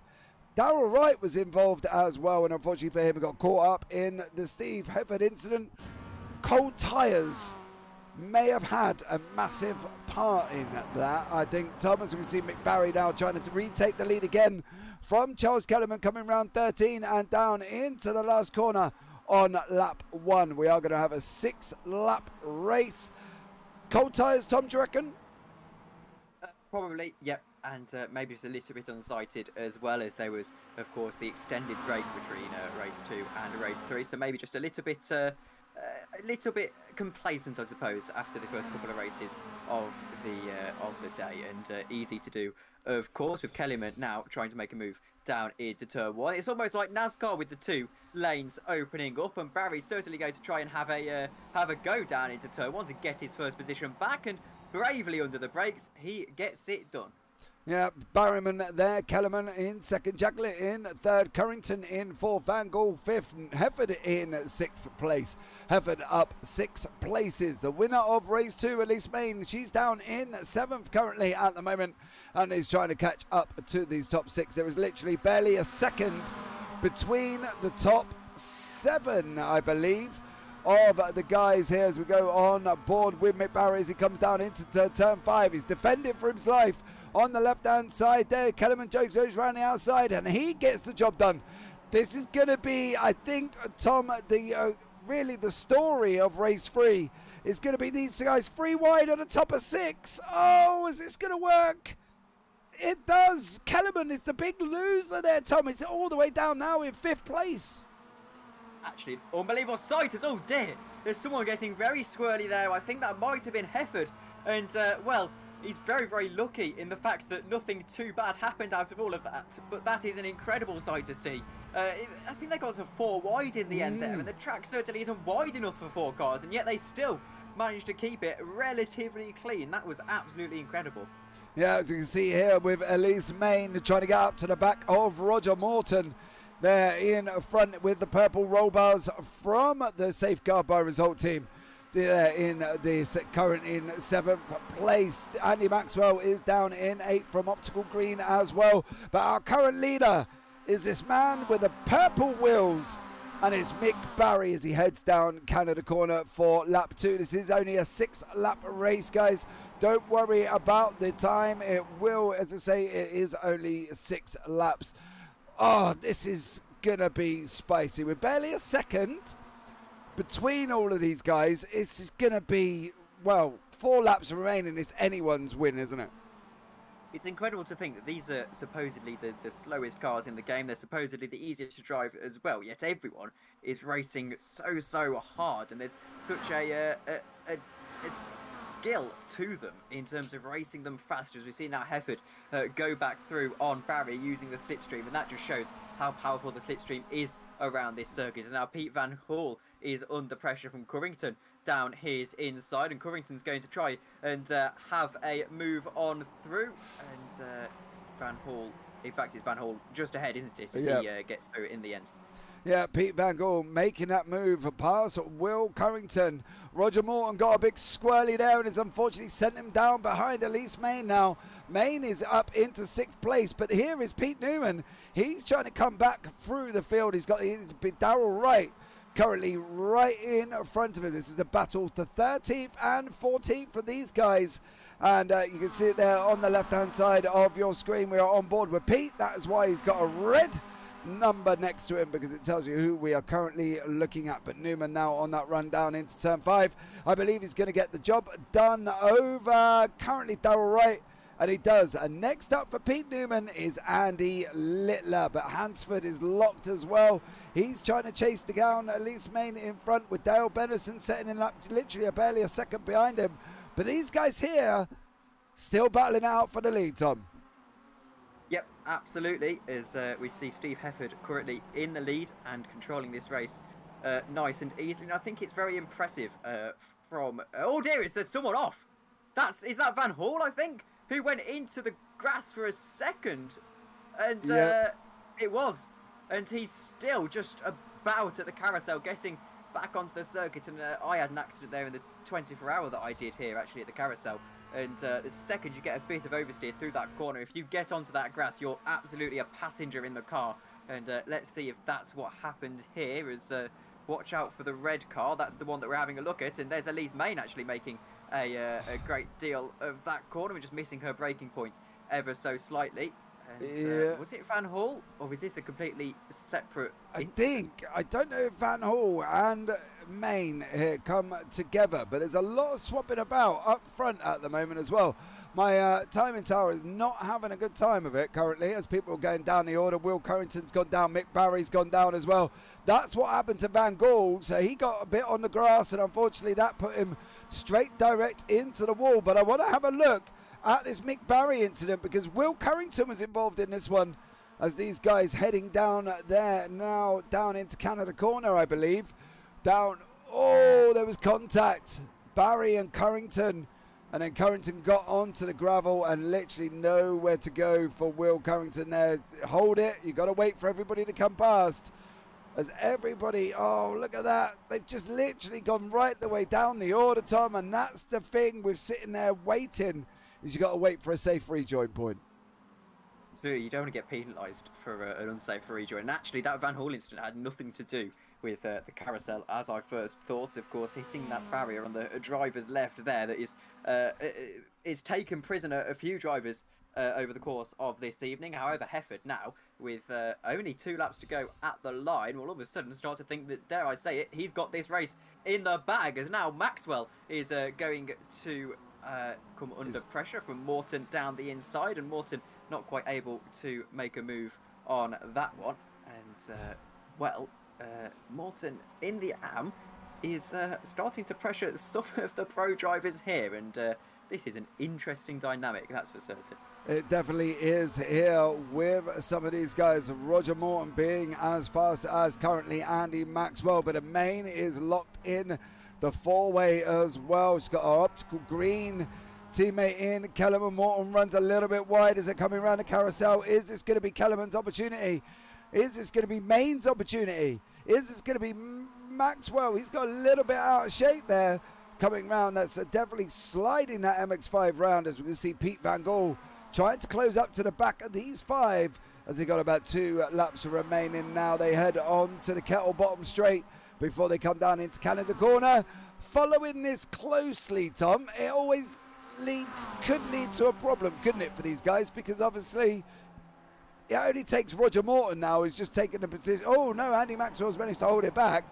Darrell Wright was involved as well. And unfortunately for him, he got caught up in the Steve Hefford incident. Cold tyres may have had a massive part in that. I think Thomas, we see Mick Barry now trying to retake the lead again from Charles Kellerman, coming round 13 and down into the last corner on lap 1. We are going to have a 6-lap race. Cold tyres, Tom, do you reckon? Probably, yep. And maybe just a little bit unsighted as well, as there was, of course, the extended break between race 2 and race 3. So maybe just a little bit complacent, I suppose, after the first couple of races of the day, and easy to do, of course, with Kellyman now trying to make a move down into turn 1. It's almost like NASCAR with the 2 lanes opening up, and Barry's certainly going to try and have a go down into turn 1 to get his first position back, and bravely under the brakes, he gets it done. Yeah, Barryman there, Kellerman in second, Jacklett in third, Currington in fourth, Van Gaal fifth, Hefford in 6th place. Hefford up 6 places. The winner of race 2, Elise Main, she's down in 7th currently at the moment and is trying to catch up to these top 6. There is literally barely a second between the top 7, I believe, of the guys here as we go on board with Mick Barry as he comes down into turn 5. He's defending for his life on the left-hand side there. Kellerman goes around the outside and he gets the job done. This is going to be, I think, Tom, really the story of race 3 is going to be these guys 3 wide on the top of 6. Oh, is this going to work? It does. Kellerman is the big loser there, Tom. It's all the way down now in 5th place. Actually, unbelievable sight as, oh dear, there's someone getting very squirrely there. I think that might have been Hefford. And, well, he's very, very lucky in the fact that nothing too bad happened out of all of that. But that is an incredible sight to see. I think they got to 4 wide in the end there. And the track certainly isn't wide enough for 4 cars. And yet they still managed to keep it relatively clean. That was absolutely incredible. Yeah, as you can see here with Elise Main trying to get up to the back of Roger Morton. There in front with the purple roll bars from the Safeguard by Result team. There in this current in 7th place. Andy Maxwell is down in 8th from Optical Green as well. But our current leader is this man with the purple wheels, and it's Mick Barry as he heads down Canada Corner for lap 2. This is only a 6-lap race, guys. Don't worry about the time. It will, as I say, it is only 6 laps. Oh, this is going to be spicy. With barely a second between all of these guys, it's going to be, well, 4 laps remaining. It's anyone's win, isn't it? It's incredible to think that these are supposedly the slowest cars in the game. They're supposedly the easiest to drive as well. Yet everyone is racing so hard, and there's such a skill to them in terms of racing them faster. As we see now Hefford go back through on Barry using the slipstream, and that just shows how powerful the slipstream is around this circuit. And now Pete Van Hall is under pressure from Currington down his inside, and Currington's going to try and have a move on through, and Van Hall, in fact it's Van Hall just ahead, isn't it? Yeah. He gets through in the end. Yeah, Pete Van Gogh making that move past Will Currington. Roger Morton got a big squirrely there and has unfortunately sent him down behind Elise Main now. Main is up into 6th place, but here is Pete Newman. He's trying to come back through the field. He's got Darrell Wright currently right in front of him. This is the battle to 13th and 14th for these guys. And you can see it there on the left-hand side of your screen. We are on board with Pete. That is why he's got a red number next to him, because it tells you who we are currently looking at. But Newman now on that run down into turn 5. I believe he's going to get the job done over currently Darrell Wright, and he does. And next up for Pete Newman is Andy Littler, but Hansford is locked as well. He's trying to chase down Elise Main in front, with Dale Benison setting in up literally barely a second behind him. But these guys here still battling out for the lead, Tom. Yep, absolutely, as we see Steve Hefford currently in the lead and controlling this race nice and easily. And I think it's very impressive from... oh dear, there's someone off. Is that Van Hall, I think, who went into the grass for a second. And it was. And he's still just about at the carousel, getting back onto the circuit. And I had an accident there in the 24-hour that I did here, actually, at the carousel. And the second you get a bit of oversteer through that corner, if you get onto that grass, you're absolutely a passenger in the car. And let's see if that's what happened here. As watch out for the red car. That's the one that we're having a look at. And there's Elise Main actually making a great deal of that corner. We're just missing her braking point ever so slightly. And, was it Van Hall, or was this a completely separate incident? I don't know if Van Hall and Main here come together, but there's a lot of swapping about up front at the moment as well. My timing tower is not having a good time of it currently, as people are going down the order. Will Currington's gone down, Mick Barry's gone down as well. That's what happened to Van Gaal, so he got a bit on the grass, and unfortunately that put him straight direct into the wall. But I want to have a look at this Mick Barry incident, because Will Currington was involved in this one, as these guys heading down there now, down into Canada Corner, I believe. Down, oh, there was contact. Barry and Currington, and then Currington got onto the gravel and literally nowhere to go for Will Currington there. Hold it, you got to wait for everybody to come past. As everybody, oh, look at that. They've just literally gone right the way down the order, Tom, and that's the thing with sitting there waiting, is you got to wait for a safe rejoin point. So you don't want to get penalised for an unsafe rejoin. And actually, that Van Hall incident had nothing to do with the carousel, as I first thought. Of course, hitting that barrier on the driver's left there that is taken prisoner a few drivers over the course of this evening. However, Hefford now, with only 2 laps to go at the line, will all of a sudden start to think that, dare I say it, he's got this race in the bag, as now Maxwell is going to come under pressure from Morton down the inside, and Morton not quite able to make a move on that one. And Morton in the AM is starting to pressure some of the pro drivers here, and this is an interesting dynamic, that's for certain. It definitely is here with some of these guys. Roger Morton being as fast as currently Andy Maxwell, but the main is locked in the 4-way as well. She's got our optical green teammate in. Kellerman. Morton runs a little bit wide as they're coming around the carousel. Is this going to be Kellerman's opportunity? Is this going to be Main's opportunity? Is this going to be Maxwell? He's got a little bit out of shape there coming round. That's definitely sliding that MX5 round, as we can see Pete Van Gaal trying to close up to the back of these 5. as they got about 2 laps remaining now. They head on to the Kettle Bottom straight before they come down into Canada Corner. Following this closely, Tom, it always could lead to a problem, couldn't it, for these guys? Because obviously it only takes Roger Morton now, who's just taken the position. Oh no, Andy Maxwell's managed to hold it back.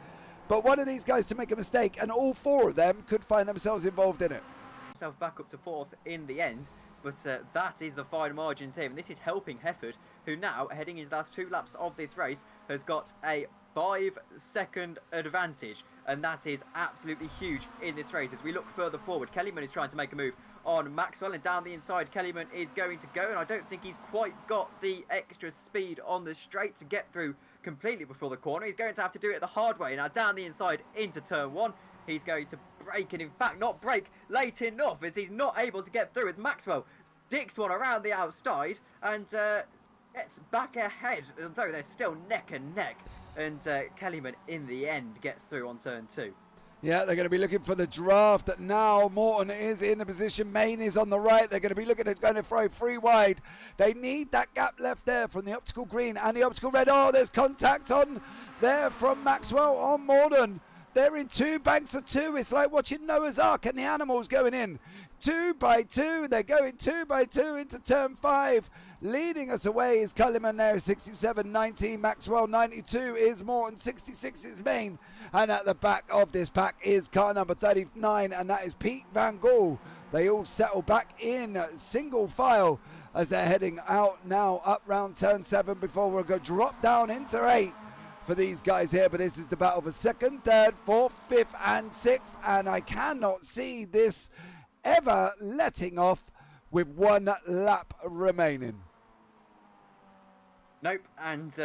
But one of these guys to make a mistake, and all 4 of them could find themselves involved in it. Himself back up to 4th in the end, but that is the fine margins here, and this is helping Hefford, who now, heading into the last 2 laps of this race, has got a 5-second advantage, and that is absolutely huge in this race. As we look further forward, Kellyman is trying to make a move on Maxwell, and down the inside Kellyman is going to go, and I don't think he's quite got the extra speed on the straight to get through completely before the corner. He's going to have to do it the hard way. Now down the inside into turn 1, he's going to brake, and in fact not brake late enough, as he's not able to get through, as Maxwell sticks one around the outside and gets back ahead, although they're still neck and neck, and Kellyman in the end gets through on turn 2. Yeah, they're going to be looking for the draft now. Morton is in the position. Main is on the right. They're going to be looking at going to throw 3 wide. They need that gap left there from the optical green and the optical red. Oh, there's contact on there from Maxwell on Morton. They're in 2 banks of 2. It's like watching Noah's Ark and the animals going in. 2 by 2. They're going 2 by 2 into turn 5. Leading us away is Culliman there, 67.19. Maxwell 92 is Morton, 66 is Main. And at the back of this pack is car number 39, and that is Pete Van Gaal. They all settle back in single file as they're heading out now up round turn 7 before we'll go drop down into 8 for these guys here. But this is the battle for 2nd, 3rd, 4th, 5th and 6th, and I cannot see this ever letting off with 1 lap remaining. Nope, and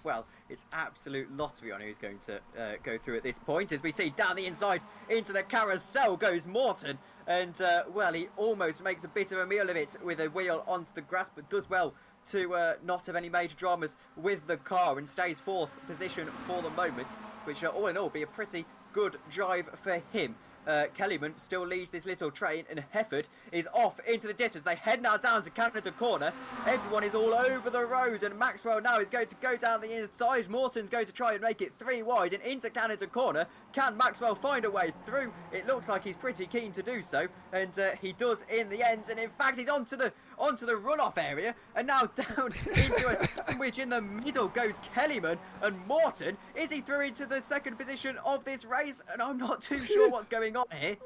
well, it's absolute lottery on who's going to go through at this point. As we see down the inside into the carousel goes Morton, and well, he almost makes a bit of a meal of it with a wheel onto the grass, but does well to not have any major dramas with the car and stays 4th position for the moment, which all in all be a pretty good drive for him. Kellyman still leads this little train, and Hefford is off into the distance. They head now down to Canada Corner. Everyone is all over the road, and Maxwell now is going to go down the inside. Morton's going to try and make it 3 wide and into Canada Corner. Can Maxwell find a way through? It looks like he's pretty keen to do so, and he does in the end. And in fact, he's onto the runoff area, and now down into a sandwich in the middle goes Kellyman, and Morton, is he through into the 2nd position of this race? And I'm not too sure what's going on here.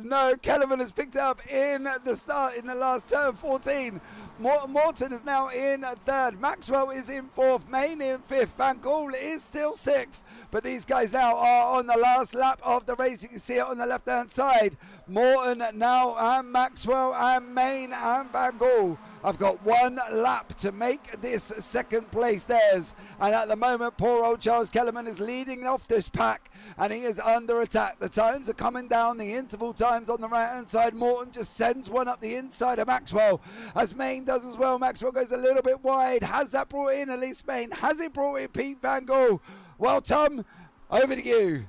No, Kellyman has picked up in the last turn 14. Morton is now in 3rd. Maxwell is in 4th. Main in 5th. Van Gaal is still 6th. But these guys now are on the last lap of the race. You can see it on the left-hand side. Morton now, and Maxwell, and Main, and Van Gaal. I've got 1 lap to make this 2nd place theirs. And at the moment, poor old Charles Kellyman is leading off this pack, and he is under attack. The times are coming down, the interval times on the right-hand side. Morton just sends one up the inside of Maxwell, as Main does as well. Maxwell goes a little bit wide. Has that brought in Elise Main? Has it brought in Pete Van Gaal? Well, Tom, over to you.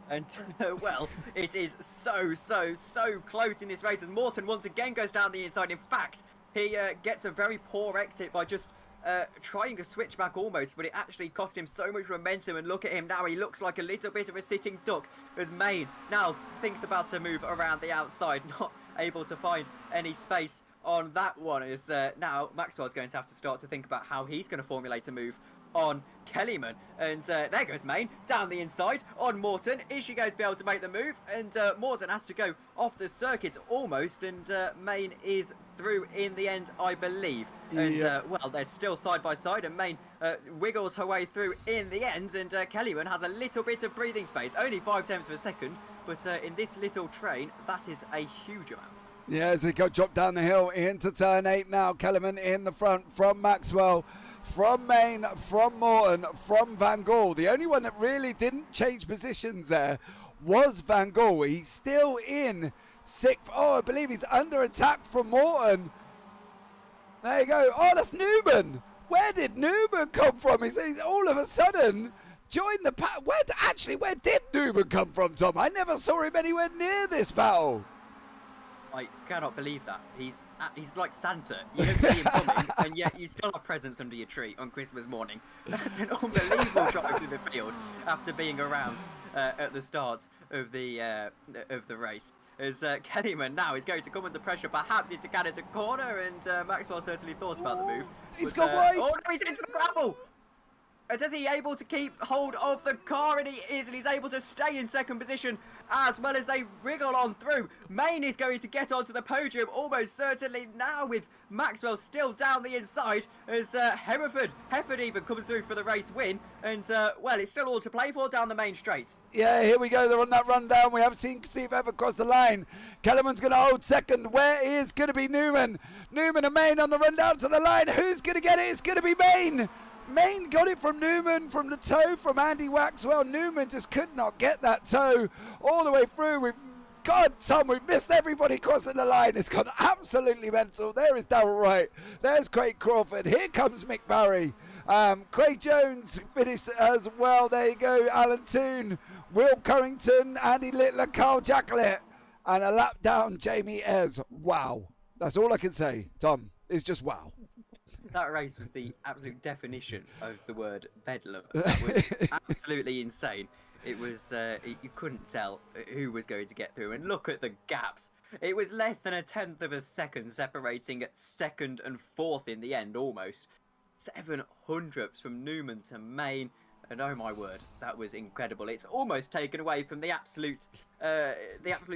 And, well, it is so close in this race, as Morton once again goes down the inside. In fact, he gets a very poor exit by just trying a switchback almost, but it actually cost him so much momentum. And look at him now, he looks like a little bit of a sitting duck, as Main now thinks about to move around the outside, not able to find any space on that one. As now Maxwell's going to have to start to think about how he's going to formulate a move on Kellyman. And there goes Main down the inside on Morton. Is she going to be able to make the move? And Morton has to go off the circuit almost, and Main is through in the end, I believe. And well, they're still side by side, and Main wiggles her way through in the end, and Kellyman has a little bit of breathing space, only 0.5 of a second, but in this little train, that is a huge amount. Yeah, as they go drop down the hill into turn 8 now. Kellyman in the front from Maxwell, from Main, from Morton, from Van Gaal. The only one that really didn't change positions there was Van Gaal. He's still in 6th. Oh, I believe he's under attack from Morton. There you go. Oh, that's Newman. Where did Newman come from? He's all of a sudden joined the pack. Where did Newman come from, Tom? I never saw him anywhere near this battle. I cannot believe that. He's like Santa. You don't see him coming, and yet you still have presents under your tree on Christmas morning. That's an unbelievable drive through the field after being around at the start of the race. As Kellyman now is going to come under pressure, perhaps into Canada corner, and Maxwell certainly thought about the move. He's got wide. Oh, no, he's into the gravel! And is he able to keep hold of the car? And he is, and he's able to stay in second position as well as they wriggle on through. Main is going to get onto the podium almost certainly now, with Maxwell still down the inside as Hefford even comes through for the race win. And, well, it's still all to play for down the main straight. Yeah, here we go. They're on that rundown. We haven't seen Steve ever cross the line. Kellerman's going to hold second. Where is going to be Newman? Newman and Main on the rundown to the line. Who's going to get it? It's going to be Main. Main got it from Newman, from the toe from Andy Waxwell. Newman just could not get that toe all the way through. God, Tom, we've missed everybody crossing the line. It's gone absolutely mental. There is Darryl Wright. There's Craig Crawford. Here comes Mick Barry. Craig Jones finished as well. There you go. Alan Toon, Will Currington, Andy Littler, Carl Jacklett, and a lap down, Jamie Ayres. Wow. That's all I can say, Tom. It's just wow. That race was the absolute definition of the word bedlam. That was absolutely insane. It was, you couldn't tell who was going to get through. And look at the gaps. It was less than 1/10 of a second separating at second and fourth in the end, almost. 7/100ths from Newman to Main. And oh my word, that was incredible. It's almost taken away from the absolute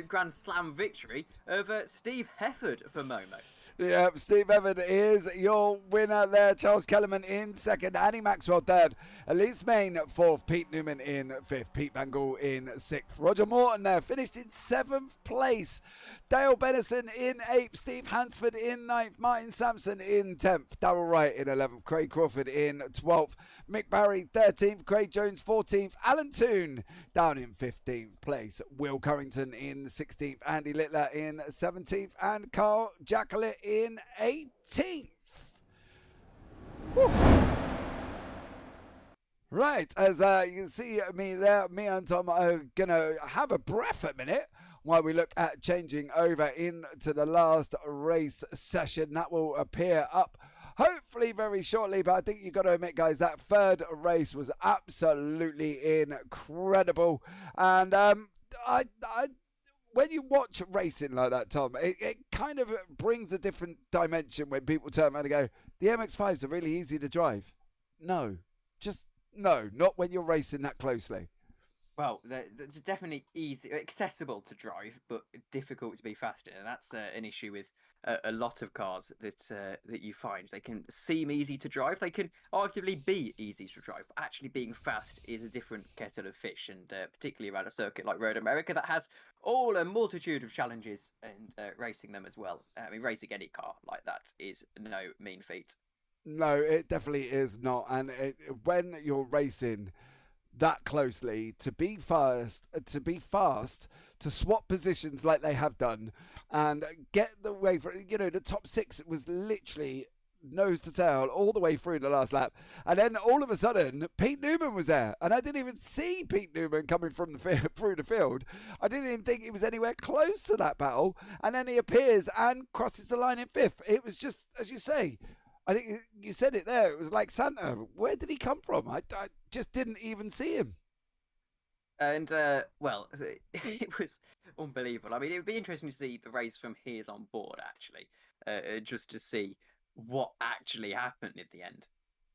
Grand Slam victory of Steve Hefford for Momo. Yeah, Steve Hefford is your winner there. Charles Kellerman in second. Annie Maxwell third. Elise Main fourth. Pete Newman in fifth. Pete Van Gaal in sixth. Roger Morton there finished in seventh place. Dale Bennison in eighth. Steve Hansford in ninth. Martin Sampson in 10th. Darryl Wright in 11th. Craig Crawford in 12th. Mick Barry 13th. Craig Jones 14th. Alan Toon down in 15th place. Will Currington in 16th. Andy Littler in 17th. And Carl Jacklett in 18th. Whew. Right, as you can see me there, me and Tom are going to have a breath a minute while we look at changing over into the last race session. That will appear up hopefully very shortly, but I think you've got to admit, guys, that third race was absolutely incredible. And when you watch racing like that, Tom, it kind of brings a different dimension when people turn around and go, the MX5s are really easy to drive. No, just no, not when you're racing that closely. Well, they're definitely easy, accessible to drive, but difficult to be fast in, and that's an issue with a lot of cars that you find. They can seem easy to drive, they can arguably be easy to drive, but actually being fast is a different kettle of fish, and particularly around a circuit like Road America that has all a multitude of challenges, and racing them as well. I mean, racing any car like that is no mean feat. No, it definitely is not. And when you're racing that closely, to be fast, to swap positions like they have done and get the way for, the top six was literally nose to tail all the way through the last lap. And then all of a sudden, Pete Newman was there. And I didn't even see Pete Newman coming from through the field. I didn't even think he was anywhere close to that battle. And then he appears and crosses the line in fifth. It was just, as you say, I think you said it there. It was like Santa. Where did he come from? I just didn't even see him. And, well, it was unbelievable. I mean, it would be interesting to see the race from his on board, actually, just to see what actually happened at the end.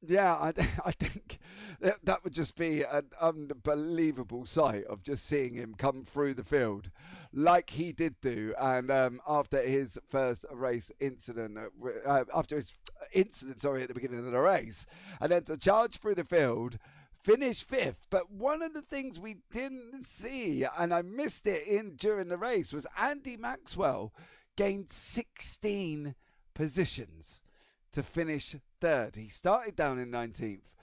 Yeah, I think that would just be an unbelievable sight of just seeing him come through the field like he did do. And after his first race incident, at the beginning of the race, and then to charge through the field, finish fifth. But one of the things we didn't see, and I missed it during the race, was Andy Maxwell gained 16 positions to finish third. He started down in 19th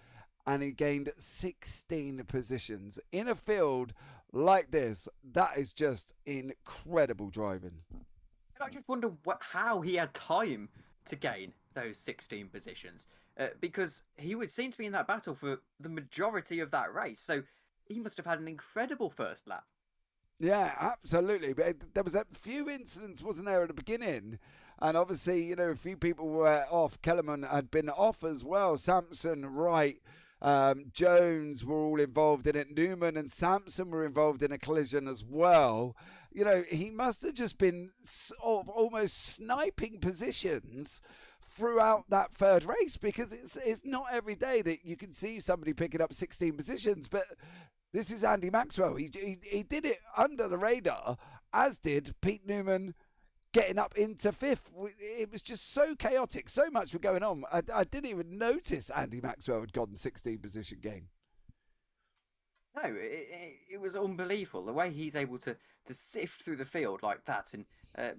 and he gained 16 positions in a field like this. That is just incredible driving. And I just wonder how he had time to gain those 16 positions, because he would seem to be in that battle for the majority of that race. So he must have had an incredible first lap. Yeah, absolutely. But there was a few incidents, wasn't there, at the beginning? And obviously, you know, a few people were off. Kellerman had been off as well. Sampson, Wright, Jones were all involved in it. Newman and Sampson were involved in a collision as well. You know, he must have just been sort of almost sniping positions throughout that third race, because it's not every day that you can see somebody picking up 16 positions. But this is Andy Maxwell. He did it under the radar, as did Pete Newman getting up into fifth. It was just so chaotic. So much was going on. I didn't even notice Andy Maxwell had gotten 16 position gain. No, it was unbelievable the way he's able to sift through the field like that, and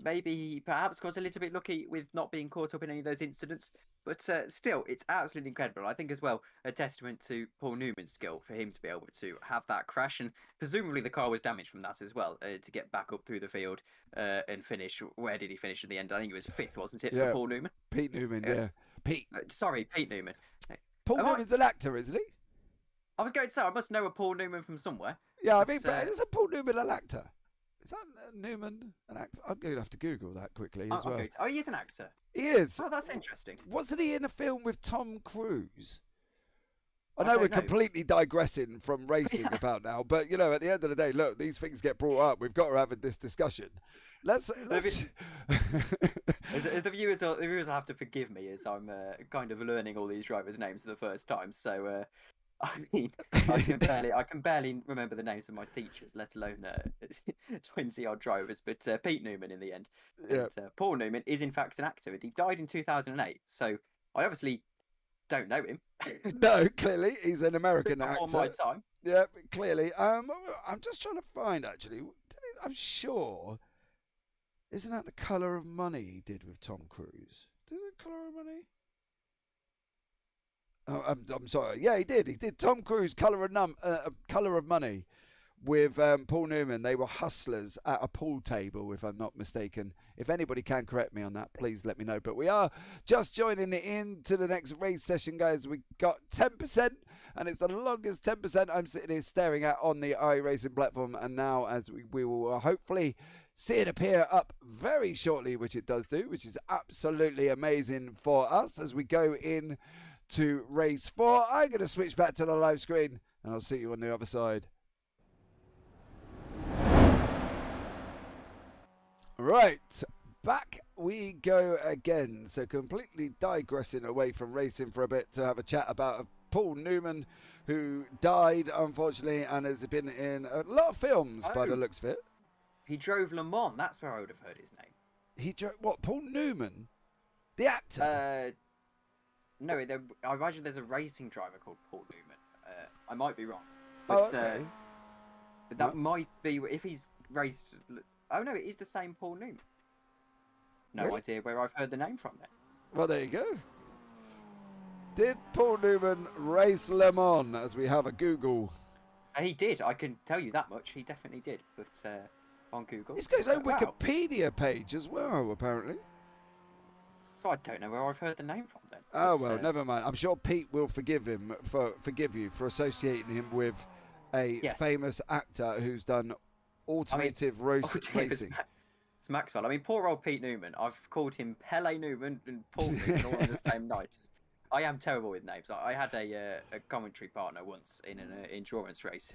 maybe he perhaps got a little bit lucky with not being caught up in any of those incidents. But still, it's absolutely incredible. I think as well a testament to Paul Newman's skill for him to be able to have that crash, and presumably the car was damaged from that as well, to get back up through the field and finish. Where did he finish in the end? I think it was fifth, wasn't it, for Paul Newman? Pete Newman, yeah. Pete. Sorry, Pete Newman. Paul Newman's an actor, isn't he? I was going to say, I must know a Paul Newman from somewhere. Yeah, I mean, but is a Paul Newman an actor? Is that Newman an actor? I'm going to have to Google that quickly as well. Oh, he is an actor. He is. Oh, that's interesting. Wasn't he in a film with Tom Cruise? I know we're completely digressing from racing about now, but, you know, at the end of the day, look, these things get brought up. We've got to have this discussion. Let's... The viewers will have to forgive me as I'm kind of learning all these drivers' names for the first time. So, I mean, I can barely remember the names of my teachers, let alone 20-odd drivers. But Pete Newman in the end. Yeah. And, Paul Newman is in fact an actor, and he died in 2008. So I obviously don't know him. No, clearly he's an American actor. On my time. Yeah, clearly. I'm just trying to find, actually. I'm sure. Isn't that The Colour of Money he did with Tom Cruise? Is it Colour of Money? Oh, I'm sorry. Yeah, he did. He did Tom Cruise, Colour of Money, with Paul Newman. They were hustlers at a pool table, if I'm not mistaken. If anybody can correct me on that, please let me know. But we are just joining it into the next race session, guys. We got 10%, and it's the longest 10% I'm sitting here staring at on the iRacing platform. And now, as we will hopefully see it appear up very shortly, which it does do, which is absolutely amazing for us as we go in to race 4. I'm going to switch back to the live screen, and I'll see you on the other side. Right, back we go again. So completely digressing away from racing for a bit to have a chat about Paul Newman, who died, unfortunately, and has been in a lot of films by the looks of it. He drove Le Mans. That's where I would have heard his name. He drove what? Paul Newman, the actor. No, I imagine there's a racing driver called Paul Newman. I might be wrong. But, okay. That might be if he's raced. Oh no, it is the same Paul Newman. No Really? idea where I've heard the name from then. Well, there you go. Did Paul Newman race Le Mans? As we have a Google. He did. I can tell you that much. He definitely did. But on Google, This goes on wow. Wikipedia page as well, apparently. So I don't know where I've heard the name from then. Oh, well, never mind. I'm sure Pete will forgive you for associating him with a famous actor who's done automotive racing. It's Maxwell. I mean, poor old Pete Newman. I've called him Pele Newman and Paul Newman all on the same night. I am terrible with names. I had a commentary partner once in an endurance race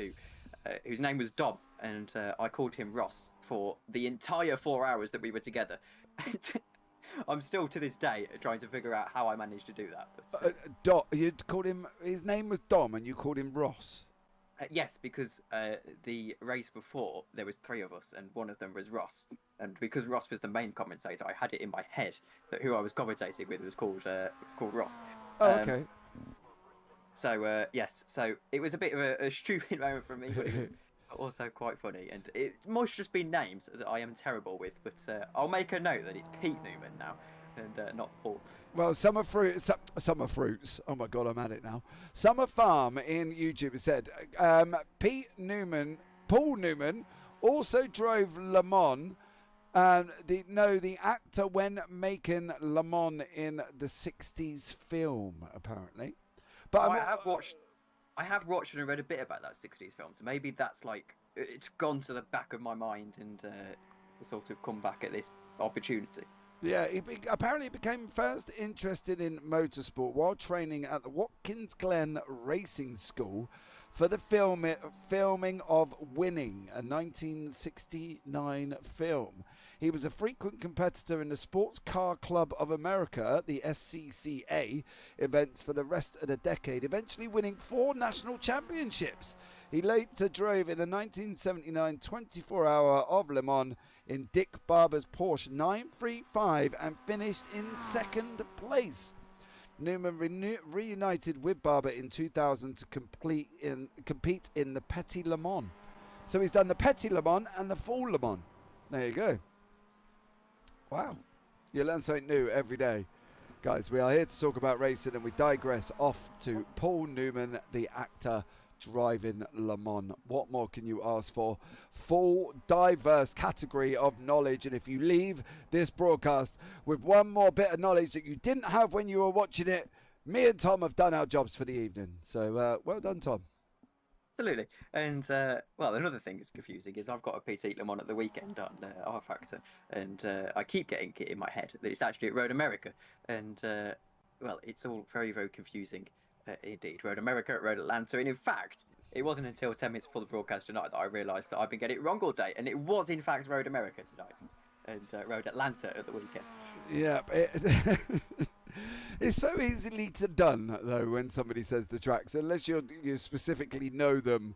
whose name was Dom, and I called him Ross for the entire 4 hours that we were together. I'm still to this day trying to figure out how I managed to do that. But, you called him. His name was Dom, and you called him Ross. Yes, because the race before there was 3 of us, and one of them was Ross. And because Ross was the main commentator, I had it in my head that who I was commentating with was called Ross. Oh, okay. So yes, so it was a bit of a stupid moment for me, but it was also quite funny, and it must just be names that I am terrible with. But I'll make a note that it's Pete Newman now, and not Paul. Well, Summer Fruits. Oh my God, I'm at it now. Summer Farm in YouTube said Paul Newman also drove Le Mans. The actor when making Le Mans in the '60s film, apparently. But I have watched and read a bit about that '60s film, so maybe that's like it's gone to the back of my mind and sort of come back at this opportunity. Yeah, he apparently became first interested in motorsport while training at the Watkins Glen Racing School for the filming of Winning, a 1969 film. He was a frequent competitor in the Sports Car Club of America, the SCCA, events for the rest of the decade, eventually winning 4 national championships. He later drove in a 1979 24-hour of Le Mans in Dick Barber's Porsche 935 and finished in second place. Newman reunited with Barber in 2000 to compete in the Petit Le Mans. So he's done the Petit Le Mans and the Full Le Mans. There you go. Wow. You learn something new every day. Guys, we are here to talk about racing, and we digress off to Paul Newman, the actor, driving Le Mans. What more can you ask for? Full diverse category of knowledge, and if you leave this broadcast with one more bit of knowledge that you didn't have when you were watching it, me and Tom have done our jobs for the evening. So well done, Tom. Absolutely. And well, another thing that's confusing is I've got a Petit Le Mans at the weekend on R Factor, and I keep getting it in my head that it's actually at Road America, and well, it's all very, very confusing. Indeed, Road America, Road Atlanta, and in fact, it wasn't until 10 minutes before the broadcast tonight that I realised that I've been getting it wrong all day, and it was in fact Road America tonight, and Road Atlanta at the weekend. Yeah, it's so easily done though when somebody says the tracks, unless you specifically know them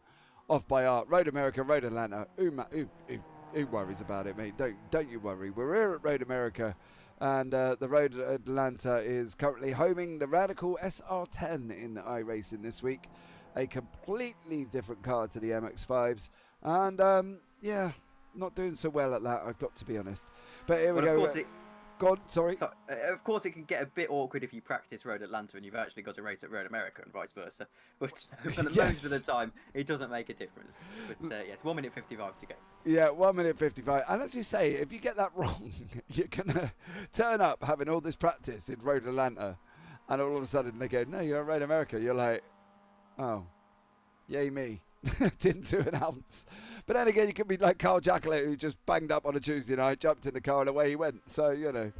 off by heart. Road America, Road Atlanta. Who worries about it, mate? Don't you worry. We're here at Road America. And the Road Atlanta is currently homing the Radical SR10 in iRacing this week. A completely different car to the MX5s. And, yeah, not doing so well at that, I've got to be honest. But here we go. God, sorry. So, of course, it can get a bit awkward if you practice Road Atlanta and you've actually got to race at Road America and vice versa. But for the most of the time, it doesn't make a difference. But yes, 1 minute 55 to go. Yeah, 1 minute 55. And as you say, if you get that wrong, you're going to turn up having all this practice in Road Atlanta, and all of a sudden they go, no, you're at Road America. You're like, oh, yay me. Didn't do an ounce. But then again, you could be like Carl Jacklett, who just banged up on a Tuesday night, jumped in the car and away he went. So, you know,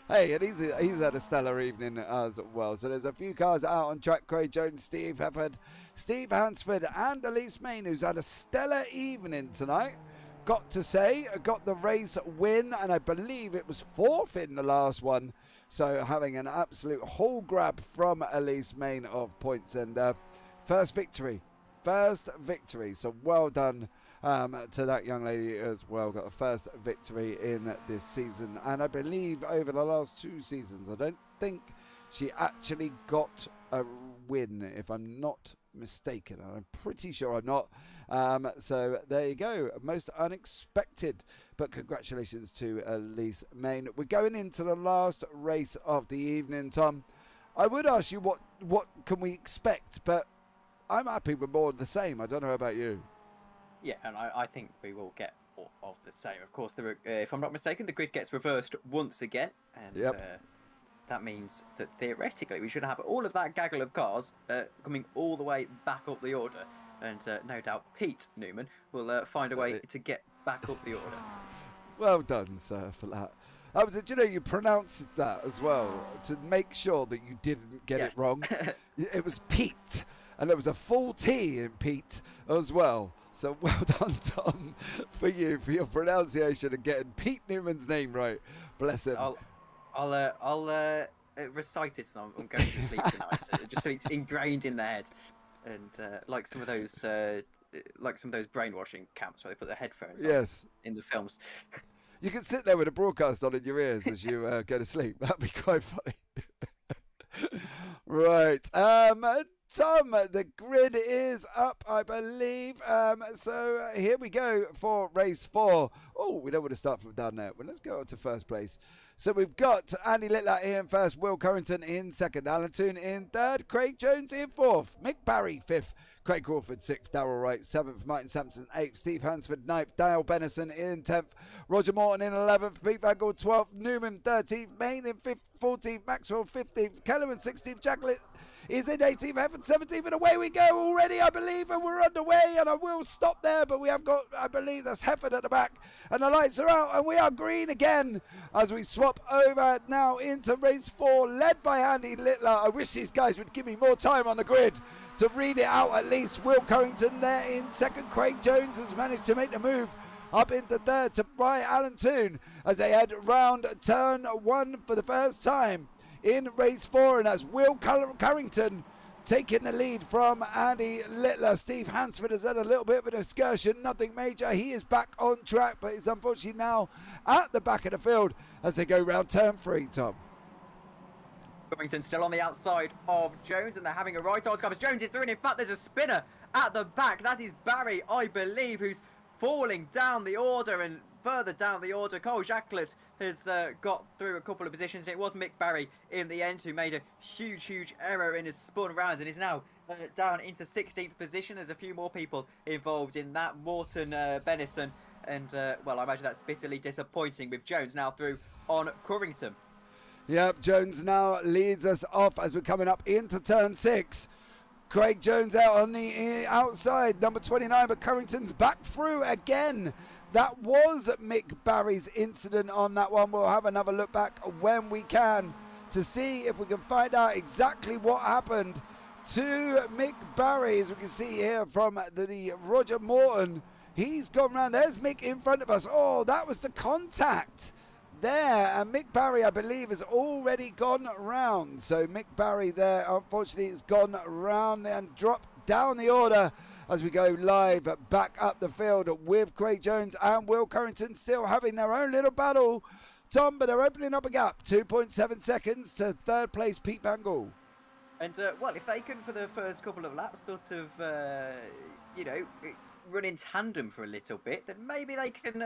hey, and he's had a stellar evening as well. So there's a few cars out on track. Craig Jones, Steve Hefford, Steve Hansford and Elise Main, who's had a stellar evening tonight. Got to say, got the race win, and I believe it was 4th in the last one. So having an absolute whole grab from Elise Main of points, and first victory. So well done to that young lady as well. Got a first victory in this season, and I believe over the last 2 seasons, I don't think she actually got a win, if I'm not mistaken. I'm pretty sure I'm not. So there you go, most unexpected, but congratulations to Elise Main. We're going into the last race of the evening, Tom. I would ask you what can we expect, but I'm happy with more of the same. I don't know about you. Yeah, and I think we will get more of the same. Of course, if I'm not mistaken, the grid gets reversed once again, and that means that theoretically we should have all of that gaggle of cars coming all the way back up the order, and no doubt Pete Newman will find a way to get back up the order. Well done, sir, for that. Did you know you pronounced that as well to make sure that you didn't get it wrong? It was Pete. And there was a full T in Pete as well. So well done, Tom, for your pronunciation and getting Pete Newman's name right. Bless him. I'll recite it. And I'm going to sleep tonight, just so it's ingrained in the head. And like some of those brainwashing camps where they put their headphones on in the films. You can sit there with a broadcast on in your ears as you go to sleep. That'd be quite funny. Right. Tom, the grid is up, I believe. So here we go for race 4. Oh, we don't want to start from down there. Well, let's go up to first place. So we've got Andy Littler in first, Will Currington in second, Alan Toon in third, Craig Jones in fourth, Mick Barry 5th, Craig Crawford 6th, Darrell Wright 7th, Martin Sampson 8th, Steve Hansford 9th, Dale Bennison in 10th, Roger Morton in 11th, Pete Van Gool 12th, Newman 13th, Main in 14th, Maxwell 15th, Kellerman 16th, Jacklett is in 18th, Hefford 17th, and away we go already, I believe, and we're underway, and I will stop there, but we have got, I believe that's Hefford at the back, and the lights are out, and we are green again as we swap over now into race 4, led by Andy Littler. I wish these guys would give me more time on the grid to read it out at least. Will Currington there in second. Craig Jones has managed to make the move up into third to by Alan Toon as they head round turn 1 for the first time in race 4, and that's Will Currington taking the lead from Andy Littler. Steve Hansford has had a little bit of an excursion, nothing major. He is back on track, but is unfortunately now at the back of the field as they go round turn 3, Tom. Currington still on the outside of Jones, and they're having a right arse cover. Jones is through, and in fact there's a spinner at the back. That is Barry, I believe, who's falling down the order, and further down the order Cole Jacquelet has got through a couple of positions, and it was Mick Barry in the end who made a huge error in his spun round and is now down into 16th position. There's a few more people involved in that, Morton Bennison, and well, I imagine that's bitterly disappointing with Jones now through on Currington. Yep, Jones now leads us off as we're coming up into turn 6. Craig Jones out on the outside, number 29, but Currington's back through again. That was Mick Barry's incident on that one. We'll have another look back when we can to see if we can find out exactly what happened to Mick Barry. As we can see here from the Roger Morton, he's gone round. There's Mick in front of us. Oh, that was the contact there, and Mick Barry, I believe, has already gone round. So Mick Barry there, unfortunately, has gone round and dropped down the order as we go live back up the field with Craig Jones and Will Currington still having their own little battle, Tom, but they're opening up a gap, 2.7 seconds to third place Pete Van Gaal. And well, if they can for the first couple of laps sort of you know, run in tandem for a little bit, then maybe they can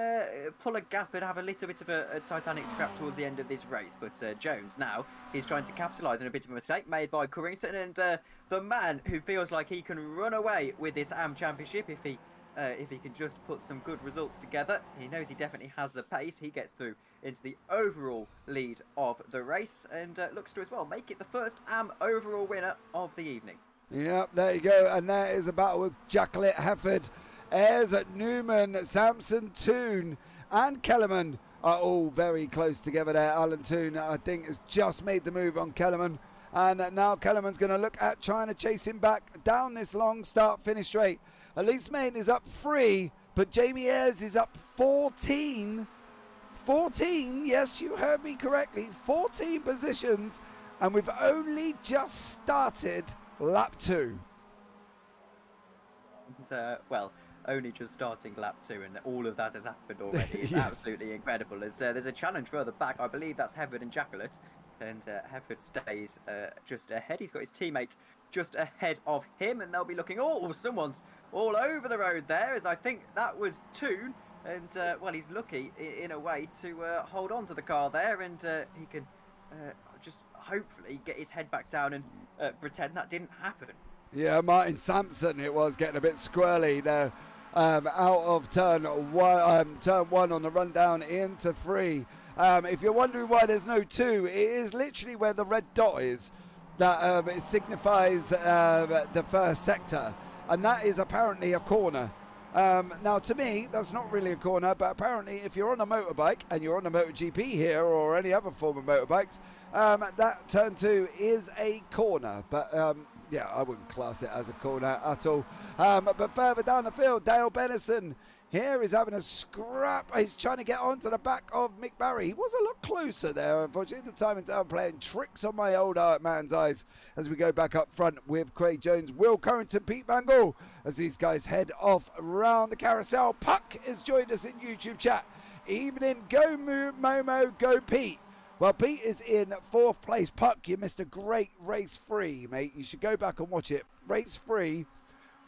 pull a gap and have a little bit of a Titanic scrap towards the end of this race. But Jones now is trying to capitalise on a bit of a mistake made by Currington, and the man who feels like he can run away with this AM Championship if he can just put some good results together. He knows he definitely has the pace. He gets through into the overall lead of the race and looks to as well make it the first AM overall winner of the evening. Yep, there you go, and there is a battle with Jacquelet, Hefford, Ayres, Newman, Sampson, Toon and Kellerman are all very close together there. Alan Toon, I think, has just made the move on Kellerman, and now Kellerman's going to look at trying to chase him back down this long start-finish straight. Elise Main is up 3, but Jamie Ayres is up 14. 14, yes, you heard me correctly, 14 positions, and we've only just started lap 2. Well, only just starting lap 2 and all of that has happened already. It's Yes. Absolutely incredible. As there's a challenge further back, I believe that's Hefford and Jacquelet, and Hefford stays just ahead. He's got his teammate just ahead of him, and they'll be looking, oh, someone's all over the road there, as I think that was Toon, and well, he's lucky in a way to hold on to the car there, and he can just hopefully get his head back down and pretend that didn't happen. Yeah, Martin Sampson, it was getting a bit squirrely there. Out of turn 1 on the run down into 3. If you're wondering why there's no 2, it is literally where the red dot is that it signifies the first sector, and that is apparently a corner. Now, to me, that's not really a corner, but apparently if you're on a motorbike and you're on a MotoGP here or any other form of motorbikes, that turn 2 is a corner, but yeah, I wouldn't class it as a corner at all. But further down the field, Dale Bennison here is having a scrap. He's trying to get onto the back of Mick Barry. He was a lot closer there, unfortunately. The time and playing tricks on my old man's eyes as we go back up front with Craig Jones, Will Currington, Pete Van Gaal, as these guys head off around the carousel. Puck has joined us in YouTube chat. Evening, go Momo, go Pete. Well, Pete is in 4th place. Puck, you missed a great race 3, mate. You should go back and watch it. Race 3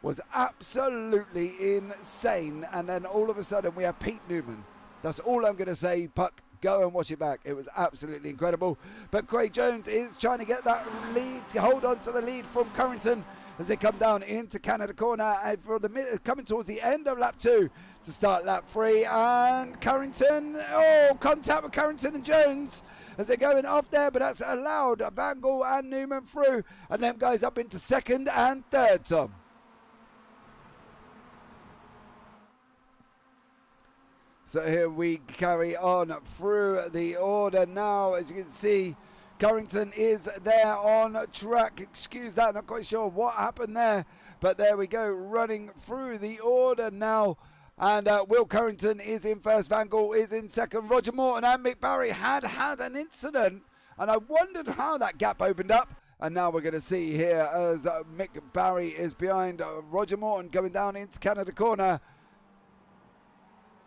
was absolutely insane. And then all of a sudden we have Pete Newman. That's all I'm going to say. Puck, go and watch it back. It was absolutely incredible. But Craig Jones is trying to get that lead, hold on to the lead from Currington. as they come down into Canada corner for coming towards the end of lap 2 to start lap 3. And Carrington, contact with Carrington and Jones as they're going off there, but that's allowed Van Gogh and Newman through, and them guys up into second and third, Tom. So here we carry on through the order now. As you can see, Carrington is there on track. Excuse that, not quite sure what happened there. But there we go, running through the order now. And Will Carrington is in first. Van Gogh is in second. Roger Morton and Mick Barry had an incident. And I wondered how that gap opened up. And now we're going to see here as Mick Barry is behind Roger Morton going down into Canada corner.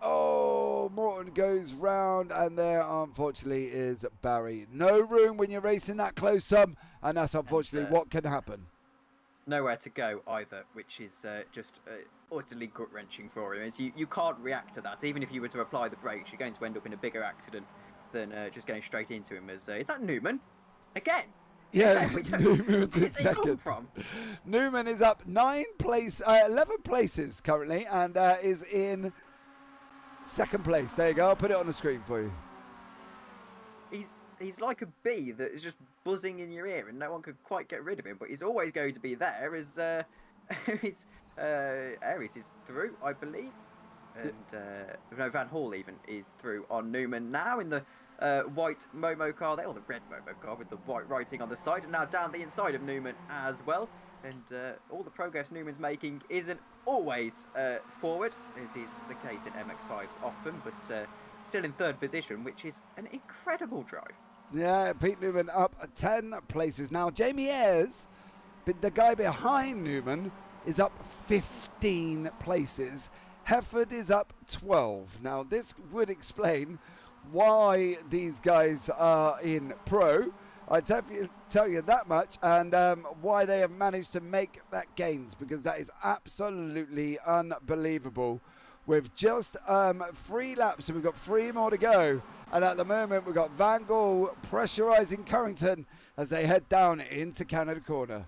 Oh, Morton goes round, and there unfortunately is Barry. No room when you're racing that close, Tom, and that's unfortunately what can happen. Nowhere to go either, which is just utterly gut-wrenching for him. As you can't react to that. Even if you were to apply the brakes, you're going to end up in a bigger accident than just going straight into him. Is that Newman? Again? Yeah, Newman's in second. Newman is up 11 places currently, and is in second place. There you go. I'll put it on the screen for you. He's like a bee that is just buzzing in your ear, and no one could quite get rid of him. But he's always going to be there. As Aries is through, I believe, and no, Van Hall even is through on Newman now in the white Momo car there, or the red Momo car with the white writing on the side, and now down the inside of Newman as well. And all the progress Newman's making isn't always forward, as is the case in MX5s often, but still in third position, which is an incredible drive. Yeah, Pete Newman up 10 places now. Jamie Ayres, the guy behind Newman, is up 15 places. Hefford is up 12. Now, this would explain why these guys are in pro. I tell you that much, and why they have managed to make that gains, because that is absolutely unbelievable. With just 3 laps, and we've got 3 more to go, and at the moment we've got Van Gogh pressurising Carrington as they head down into Canada corner.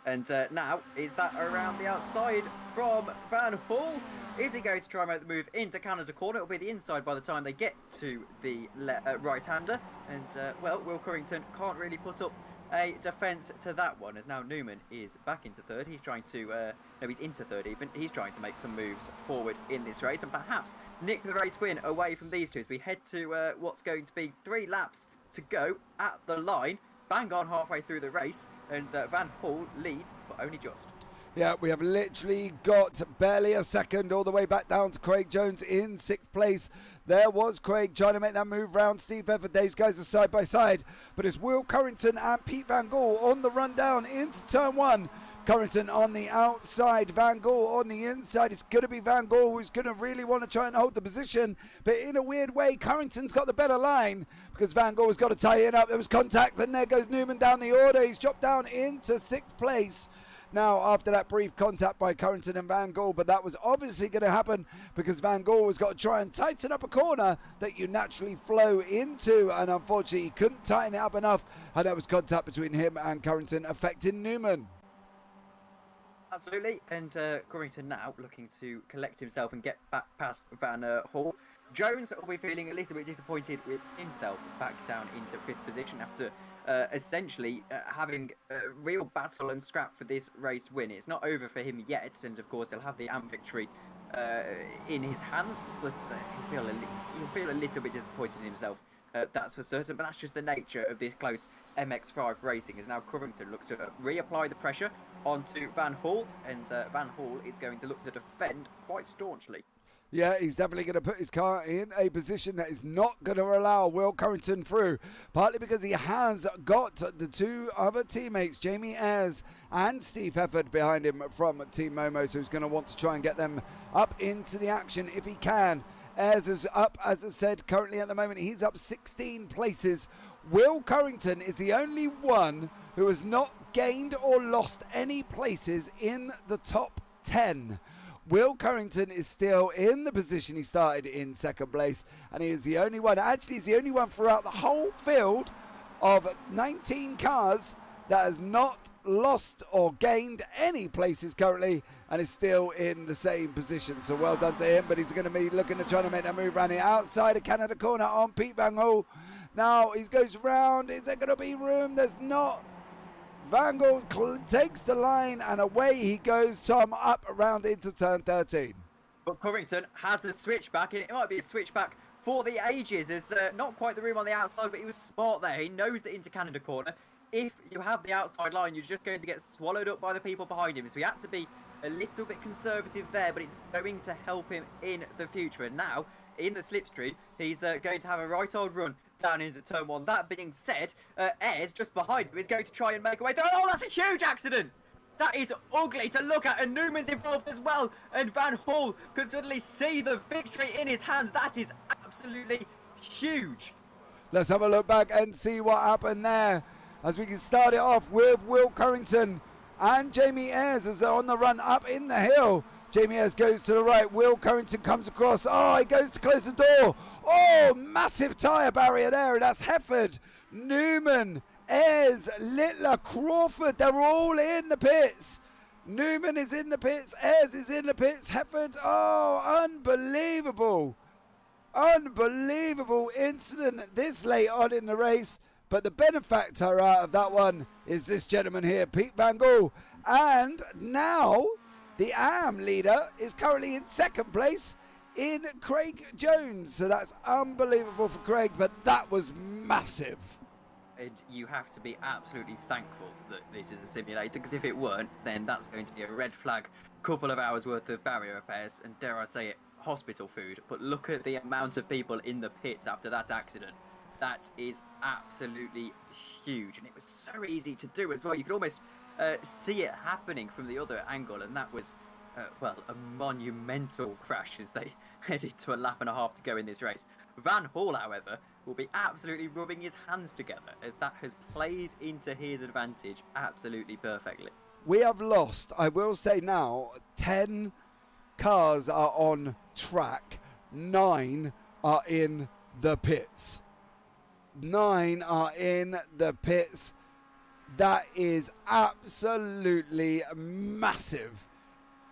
And now, is that around the outside from Van Hall? Is he going to try and make the move into Canada corner? It'll be the inside by the time they get to the right-hander. And, well, Will Carrington can't really put up a defence to that one, as now Newman is back into third. He's trying to, no, he's into third even. He's trying to make some moves forward in this race and perhaps nick the race win away from these two as we head to what's going to be 3 laps to go at the line. Bang on halfway through the race, and Van Hall leads, but only just. Yeah, we have literally got barely a second all the way back down to Craig Jones in 6th place. There was Craig trying to make that move round Steve Efford. These guys are side by side, but it's Will Carrington and Pete Van Gogh on the run down into turn 1. Carrington on the outside, Van Gogh on the inside. It's going to be Van Gogh who's going to really want to try and hold the position, but in a weird way, Carrington's got the better line because Van Gogh has got to tie it up. There was contact, and there goes Newman down the order. He's dropped down into 6th place. Now, after that brief contact by Carrington and Van Gogh, but that was obviously going to happen because Van Gogh has got to try and tighten up a corner that you naturally flow into, and unfortunately he couldn't tighten it up enough, and there was contact between him and Carrington affecting Newman. Absolutely, and Carrington now looking to collect himself and get back past Van Hall. Jones will be feeling a little bit disappointed with himself back down into 5th position after essentially having a real battle and scrap for this race win. It's not over for him yet, and of course he'll have the AM victory in his hands, but he'll feel a little bit disappointed in himself. That's for certain, but that's just the nature of this close MX5 racing, as now Carrington looks to reapply the pressure onto Van Hall, and Van Hall is going to look to defend quite staunchly. Yeah, he's definitely going to put his car in a position that is not going to allow Will Carrington through, partly because he has got the 2 other teammates, Jamie Ayres and Steve Efford, behind him from Team Momo, so he's going to want to try and get them up into the action if he can. Ayres is up, as I said, currently at the moment, he's up 16 places. Will Carrington is the only one who has not gained or lost any places in the top 10. Will Carrington is still in the position he started in 2nd place, and he is the only one, actually he's the only one throughout the whole field of 19 cars that has not lost or gained any places currently and is still in the same position. So well done to him, but he's going to be looking to try to make that move around here outside of Canada corner on Pete Van Gogh. Now he goes round. Is there going to be room? There's not. Van Gogh takes the line and away he goes, Tom, up around into turn 13. But Corrington has the switchback, and it might be a switchback for the ages. There's not quite the room on the outside, but he was smart there. He knows that into Canada corner, if you have the outside line, you're just going to get swallowed up by the people behind him. So he had to be a little bit conservative there, but it's going to help him in the future. And now, in the slipstream, he's going to have a right old run down into turn 1. That being said, Ayres just behind him is going to try and make away. Oh, that's a huge accident! That is ugly to look at, and Newman's involved as well, and Van Hall could suddenly see the victory in his hands. That is absolutely huge. Let's have a look back and see what happened there, as we can start it off with Will Corrington and Jamie Ayres as they're on the run up in the hill. Jamie Ayres goes to the right. Will Corrington comes across. Oh, he goes to close the door. Oh, massive tyre barrier there, and that's Hefford, Newman, Ayres, Littler, Crawford. They're all in the pits. Newman is in the pits. Ayres is in the pits. Hefford. Oh, unbelievable. Unbelievable incident this late on in the race. But the benefactor out of that one is this gentleman here, Pete Van Gogh. And now the AM leader is currently in second place in Craig Jones. So that's unbelievable for Craig, but that was massive. And you have to be absolutely thankful that this is a simulator, because if it weren't, then that's going to be a red flag. Couple of hours worth of barrier repairs, and dare I say it, hospital food. But look at the amount of people in the pits after that accident. That is absolutely huge, and it was so easy to do as well. You could almost see it happening from the other angle, and that was, well, a monumental crash as they headed to a lap and a half to go in this race. Van Hall, however, will be absolutely rubbing his hands together, as that has played into his advantage absolutely perfectly. We have lost, I will say now, 10 cars are on track, 9 are in the pits. 9 are in the pits. That is absolutely massive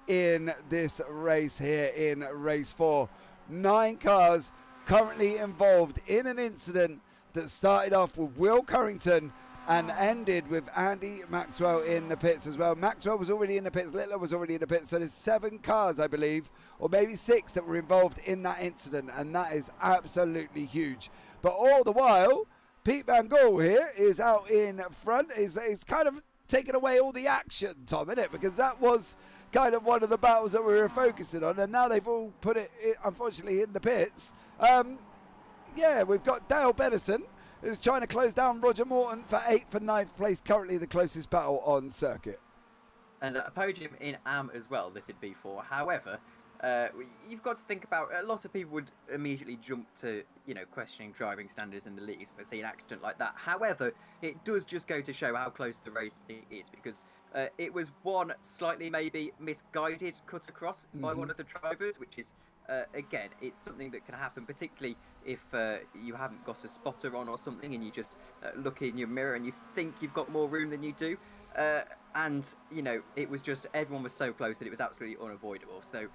in this race here in race 4. 9 cars currently involved in an incident that started off with Will Corrington and ended with Andy Maxwell in the pits as well. Maxwell was already in the pits, Littler was already in the pits, so there's 7 cars, I believe, or maybe 6 that were involved in that incident, and that is absolutely huge. But all the while, Pete Van Gogh here is out in front, is kind of taking away all the action, Tom, isn't it? Because that was kind of one of the battles that we were focusing on, and now they've all put it, unfortunately, in the pits. Yeah, we've got Dale Benison, who's trying to close down Roger Morton for 8th and 9th place, currently the closest battle on circuit. And a podium in AM as well, this would be for. However, you've got to think about, a lot of people would immediately jump to, you know, questioning driving standards in the leagues when they see an accident like that. However, it does just go to show how close the race is, because it was one slightly maybe misguided cut across by one of the drivers, which is, again, it's something that can happen, particularly if you haven't got a spotter on or something, and you just look in your mirror and you think you've got more room than you do. And, you know, it was just, everyone was so close that it was absolutely unavoidable. So,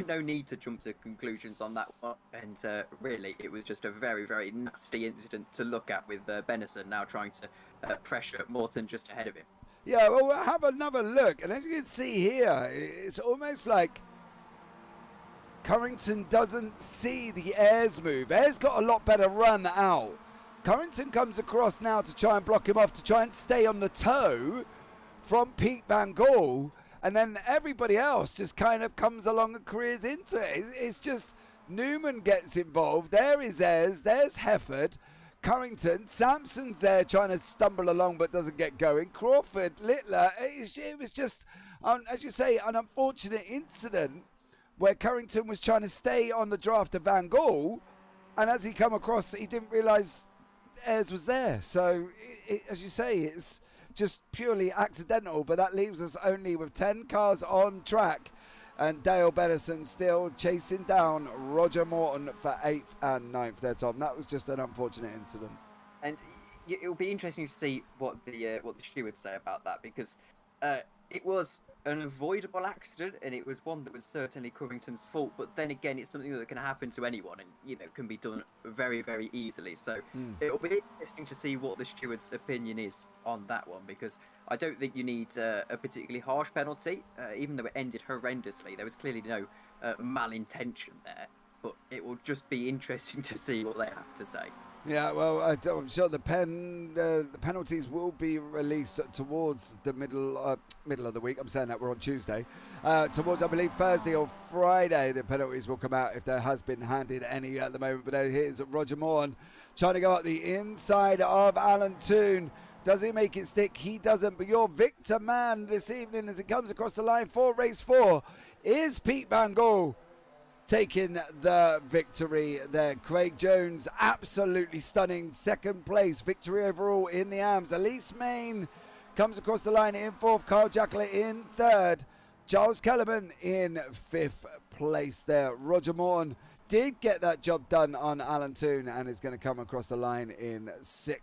no need to jump to conclusions on that one. And really, it was just a very, very nasty incident to look at, with Benison now trying to pressure Morton just ahead of him. Yeah, well, we'll have another look. And as you can see here, it's almost like Corrington doesn't see the Ayres move. Ayres got a lot better run out. Corrington comes across now to try and block him off, to try and stay on the toe from Pete Van Gogh. And then everybody else just kind of comes along and careers into it. It's just Newman gets involved. There is Ayres. There's Hefford. Corrington. Sampson's there trying to stumble along but doesn't get going. Crawford, Littler. It was just, as you say, an unfortunate incident where Corrington was trying to stay on the draft of Van Gogh. And as he come across, he didn't realise Ayres was there. So, as you say, it's just purely accidental, but that leaves us only with 10 cars on track, and Dale Benison still chasing down Roger Morton for 8th and 9th there, Tom. That was just an unfortunate incident. And it'll be interesting to see what the stewards say about that, because it was an avoidable accident, and it was one that was certainly Covington's fault. But then again, it's something that can happen to anyone, and can be done very, very easily. So it'll be interesting to see what the steward's opinion is on that one, because I don't think you need a particularly harsh penalty, even though it ended horrendously. There was clearly no malintention there, but it will just be interesting to see what they have to say. Yeah, well, I'm sure the penalties will be released towards the middle of the week. I'm saying that we're on Tuesday. Towards, I believe, Thursday or Friday, the penalties will come out if there has been handed any at the moment. But here's Roger Morn trying to go up the inside of Alan Toon. Does he make it stick? He doesn't. But your victor man this evening, as it comes across the line for race 4, is Pete Van Gogh, taking the victory there. Craig Jones, absolutely stunning second place victory overall in the AMS. Elise Main comes across the line in 4th. Kyle Jackler in 3rd. Charles Kellerman in 5th place there. Roger Morton did get that job done on Alan Toon and is going to come across the line in 6th.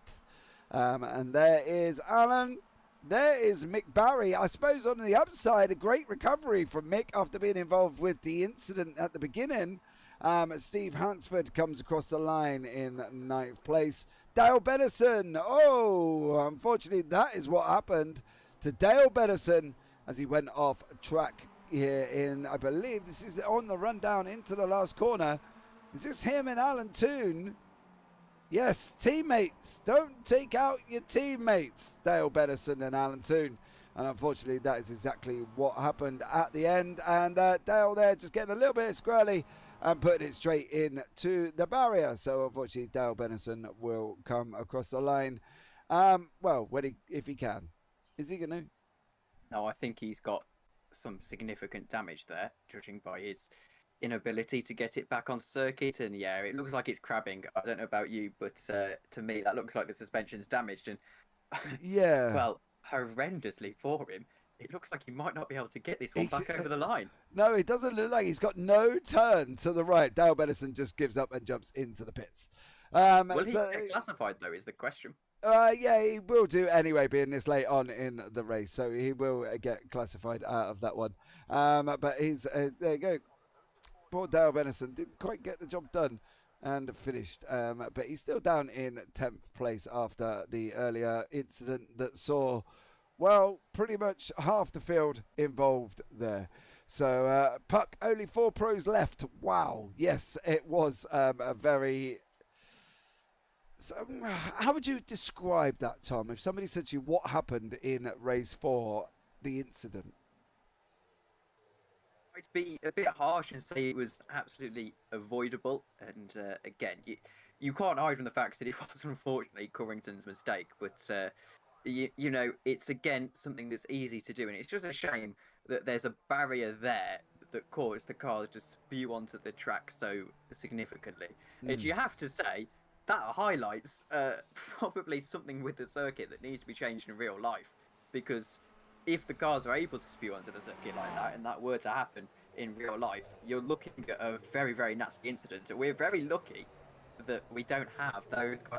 And there is Alan. There is Mick Barry. I suppose on the upside, a great recovery from Mick after being involved with the incident at the beginning. Steve Hansford comes across the line in 9th place. Dale Benison. Oh, unfortunately, that is what happened to Dale Benison as he went off track here in, I believe, this is on the rundown into the last corner. Is this him and Alan Toon? Yes, teammates. Don't take out your teammates. Dale Benison and Alan Toon. And unfortunately, that is exactly what happened at the end. And Dale there just getting a little bit squirrely and putting it straight into the barrier. So unfortunately, Dale Benison will come across the line. Well, if he can. Is he going to? No, I think he's got some significant damage there, judging by his inability to get it back on circuit. And yeah, it looks like it's crabbing. I don't know about you, but to me that looks like the suspension's damaged, and yeah, well, horrendously for him. It looks like he might not be able to get this one back over the line. No, it doesn't look like he's got no turn to the right. Dale Benison just gives up and jumps into the pits. Will he get classified though, is the question. Yeah, he will do anyway, being this late on in the race, so he will get classified out of that one. But he's there you go. Poor Dale Benison didn't quite get the job done and finished, but he's still down in 10th place after the earlier incident that saw, well, pretty much half the field involved there. So Puck, only 4 pros left. Wow, yes, it was a very... So, how would you describe that, Tom? If somebody said to you, what happened in race 4, the incident? I'd be a bit harsh and say it was absolutely avoidable. And again, you can't hide from the fact that it was unfortunately Covington's mistake. But, you know, it's again something that's easy to do. And it's just a shame that there's a barrier there that caused the cars to spew onto the track so significantly. And you have to say, that highlights probably something with the circuit that needs to be changed in real life. Because if the cars are able to spew onto the circuit like that, and that were to happen in real life, you're looking at a very, very nasty incident. So we're very lucky that we don't have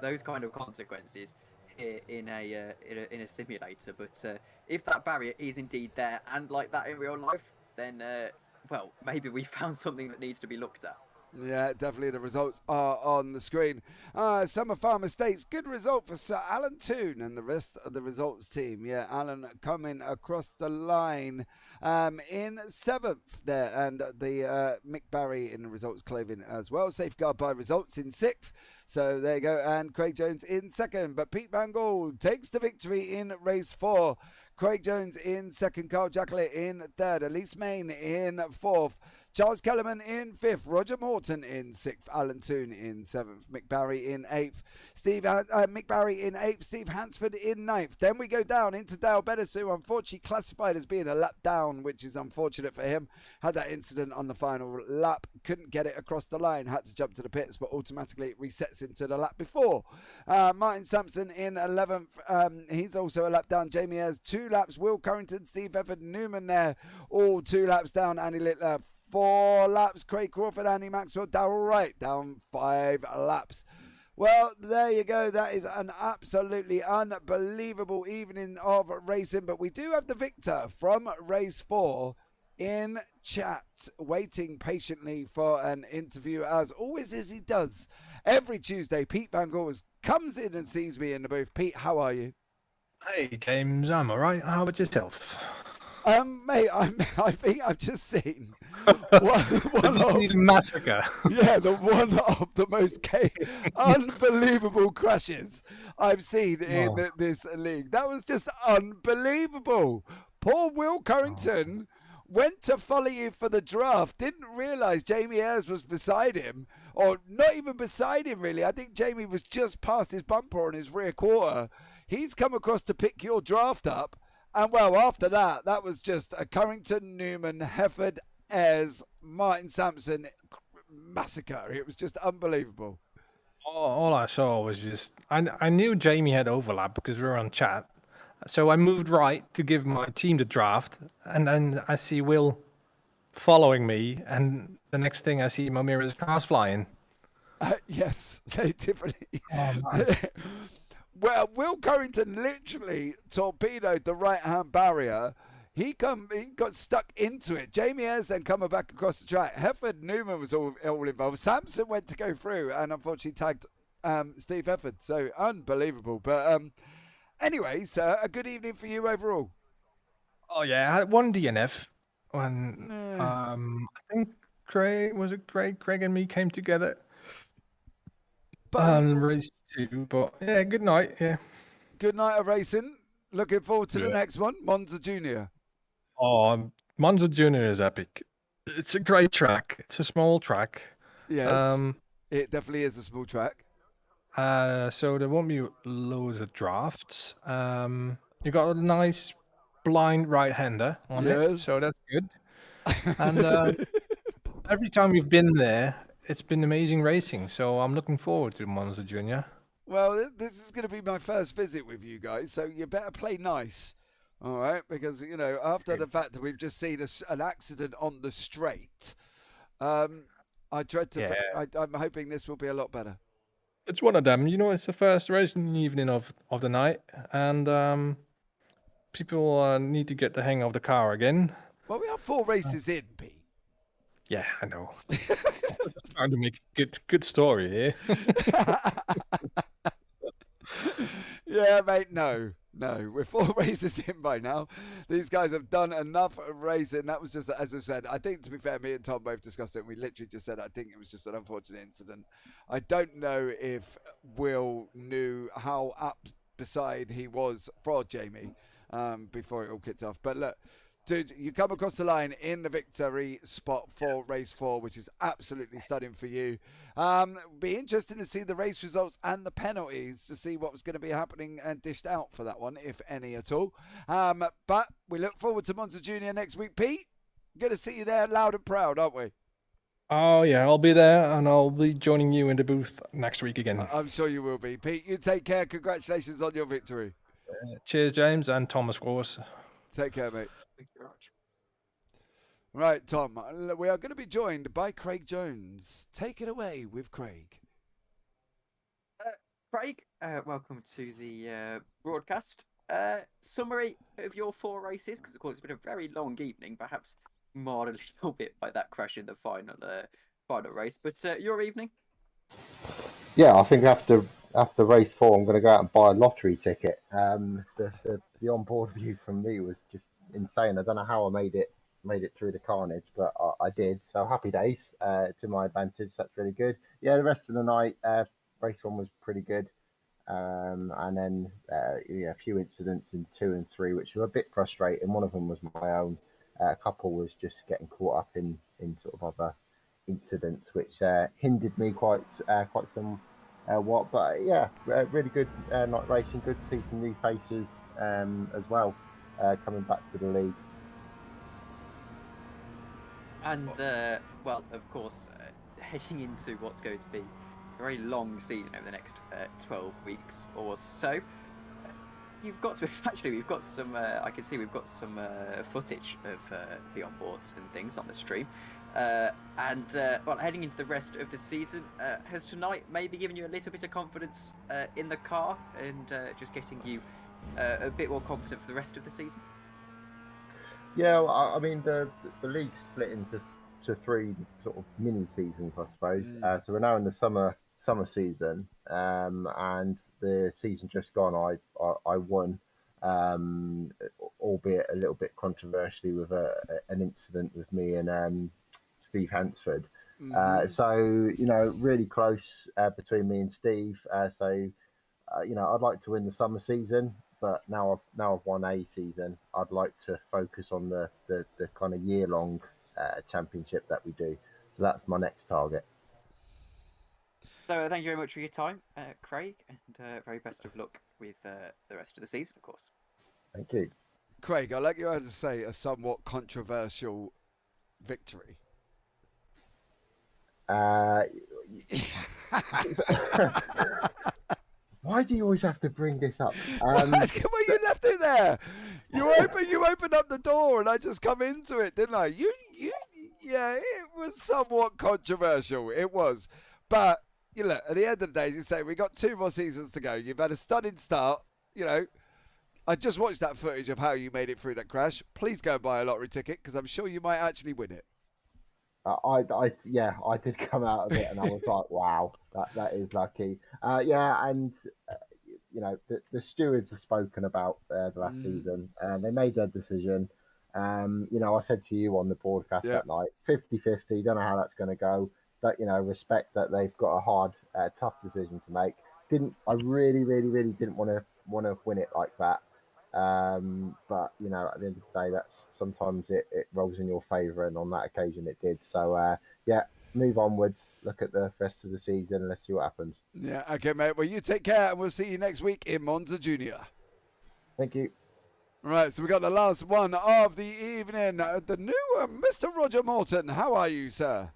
those kind of consequences here in a simulator. But if that barrier is indeed there and like that in real life, then well, maybe we found something that needs to be looked at. Yeah, definitely the results are on the screen. Summer Farm Estates, good result for Sir Alan Toon and the rest of the results team. Yeah, Alan coming across the line in 7th there, and the Mick Barry in the results clothing as well. Safeguard by results in 6th. So there you go, and Craig Jones in 2nd. But Pete Van Gogh takes the victory in race 4. Craig Jones in 2nd, Carl Jackler in 3rd, Elise Main in 4th, Charles Kellerman in 5th, Roger Morton in 6th, Alan Toon in 7th, Mick Barry in 8th, Mick Barry in 8th, Steve Hansford in 9th. Then we go down into Dale Bennis, who unfortunately classified as being a lap down, which is unfortunate for him. Had that incident on the final lap, couldn't get it across the line, had to jump to the pits, but automatically it resets him to the lap before. Martin Sampson in 11th, he's also a lap down. Jamie Ayres 2 laps, Will Currington, Steve Efford, Newman there, all 2 laps down. Andy Littler 4 laps, Craig Crawford, Andy Maxwell, Darrell Wright down 5 laps. Well, there you go. That is an absolutely unbelievable evening of racing. But we do have the victor from race 4 in chat, waiting patiently for an interview, as always as he does every Tuesday. Pete Van Gors comes in and sees me in the booth. Pete, how are you? Hey, James, I'm all right. How about yourself? Mate, I think I've just seen one massacre. Yeah, one of the most unbelievable crashes I've seen in this league. That was just unbelievable. Poor Will Currington went to follow you for the draft, didn't realise Jamie Ayres was beside him, or not even beside him really. I think Jamie was just past his bumper on his rear quarter. He's come across to pick your draft up. And well, after that, that was just a Currington, Newman, Hefford, Ayres, Martin Sampson massacre. It was just unbelievable. All I saw was just, I knew Jamie had overlap because we were on chat. So I moved right to give my team the draft. And then I see Will following me. And the next thing I see Mamira's cars flying. Yes, they definitely. Oh, man. Well, Will Currington literally torpedoed the right-hand barrier. He got stuck into it. Jamie Ayres then coming back across the track. Hefford Newman was all involved. Sampson went to go through and unfortunately tagged Steve Hefford. So unbelievable. But anyways, a good evening for you overall. Oh, yeah. I had one DNF when I think Craig and me came together. Race 2, but yeah, good night. Yeah, good night of racing. Looking forward to the next one, Monza Junior. Oh, Monza Junior is epic. It's a great track. It's a small track. Yes, it definitely is a small track. So there won't be loads of drafts. You got a nice blind right-hander on it, so that's good. And every time we've been there, it's been amazing racing, so I'm looking forward to Monza Junior. Well, this is going to be my first visit with you guys, so you better play nice, all right? Because, you know, after the fact that we've just seen an accident on the straight, I'm hoping this will be a lot better. It's one of them. You know, it's the first racing evening of the night, and people need to get the hang of the car again. Well, we are 4 races in, Pete. Yeah, I know. I'm just trying to make a good story here. Yeah, mate, no, we're 4 races in by now. These guys have done enough racing. That was just, as I said, I think, to be fair, me and Tom both discussed it, and we literally just said, I think it was just an unfortunate incident. I don't know if Will knew how up beside he was for Jamie before it all kicked off. But look, dude, you come across the line in the victory spot for race 4, which is absolutely stunning for you. Be interesting to see the race results and the penalties to see what was going to be happening and dished out for that one, if any at all. But we look forward to Monza Junior next week. Pete, good to see you there loud and proud, aren't we? Oh, yeah, I'll be there, and I'll be joining you in the booth next week again. I'm sure you will be. Pete, you take care. Congratulations on your victory. Cheers, James, and Thomas, of course. Take care, mate. Thank you very much. Right, Tom, we are going to be joined by Craig Jones. Take it away with Craig. Craig, welcome to the broadcast. Summary of your 4 races, because of course it's been a very long evening, perhaps marred a little bit by that crash in the final race. But your evening? Yeah, I think after race 4, I'm going to go out and buy a lottery ticket. The on-board view from me was just insane. I don't know how I made it through the carnage, but I did. So happy days to my advantage. That's really good. Yeah, the rest of the night, race 1 was pretty good. And then a few incidents in 2 and 3, which were a bit frustrating. One of them was my own. A couple was just getting caught up in sort of other incidents, which hindered me quite somewhat. But yeah, really good night racing. Good to see some new faces as well coming back to the league. And well, of course, heading into what's going to be a very long season over the next 12 weeks or so. you've got to actually. We've got some. I can see we've got some footage of the onboards and things on the stream. Well, heading into the rest of the season, has tonight maybe given you a little bit of confidence in the car and just getting you a bit more confident for the rest of the season? Yeah, well, I mean the league split into three sort of mini seasons, I suppose. So we're now in the summer season, and the season just gone, I won, albeit a little bit controversially with an incident with me and Steve Hansford. So really close between me and Steve. I'd like to win the summer season, but now I've won a season. I'd like to focus on the kind of year-long championship that we do. So that's my next target. So thank you very much for your time, Craig, and very best of luck with the rest of the season, of course. Thank you. Craig, I like you had to say a somewhat controversial victory. Why do you always have to bring this up? Well, you left it there. You opened up the door, and I just come into it, didn't I? Yeah, it was somewhat controversial. It was, but look, at the end of the day, as you say, we got 2 more seasons to go. You've had a stunning start. I just watched that footage of how you made it through that crash. Please go buy a lottery ticket because I'm sure you might actually win it. I did come out of it and I was like, wow, that is lucky. And the stewards have spoken about the last season. They made their decision. I said to you on the broadcast that night, 50-50, don't know how that's going to go. But, respect that they've got a hard, tough decision to make. I really, really, really didn't want to win it like that. But at the end of the day, that's sometimes it rolls in your favour, and on that occasion it did. So move onwards, look at the rest of the season, and let's see what happens. Yeah, okay, mate. Well, you take care, and we'll see you next week in Monza Junior. Thank you. Right, so we got the last one of the evening. The new Mr. Roger Morton. How are you, sir?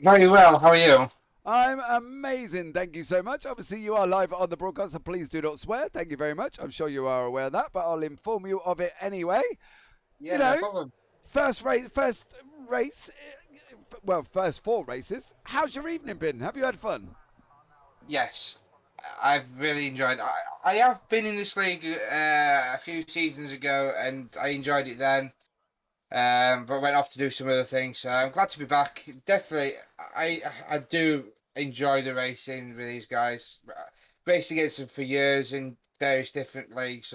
Very well. How are you? I'm amazing. Thank you so much. Obviously, you are live on the broadcast, so please do not swear. Thank you very much. I'm sure you are aware of that, but I'll inform you of it anyway. Yeah, no problem. First race, well, first 4 races. How's your evening been? Have you had fun? Yes, I've really enjoyed it. I have been in this league a few seasons ago, and I enjoyed it then. But went off to do some other things. So I'm glad to be back. Definitely, I do enjoy the racing with these guys. Raced against them for years in various different leagues.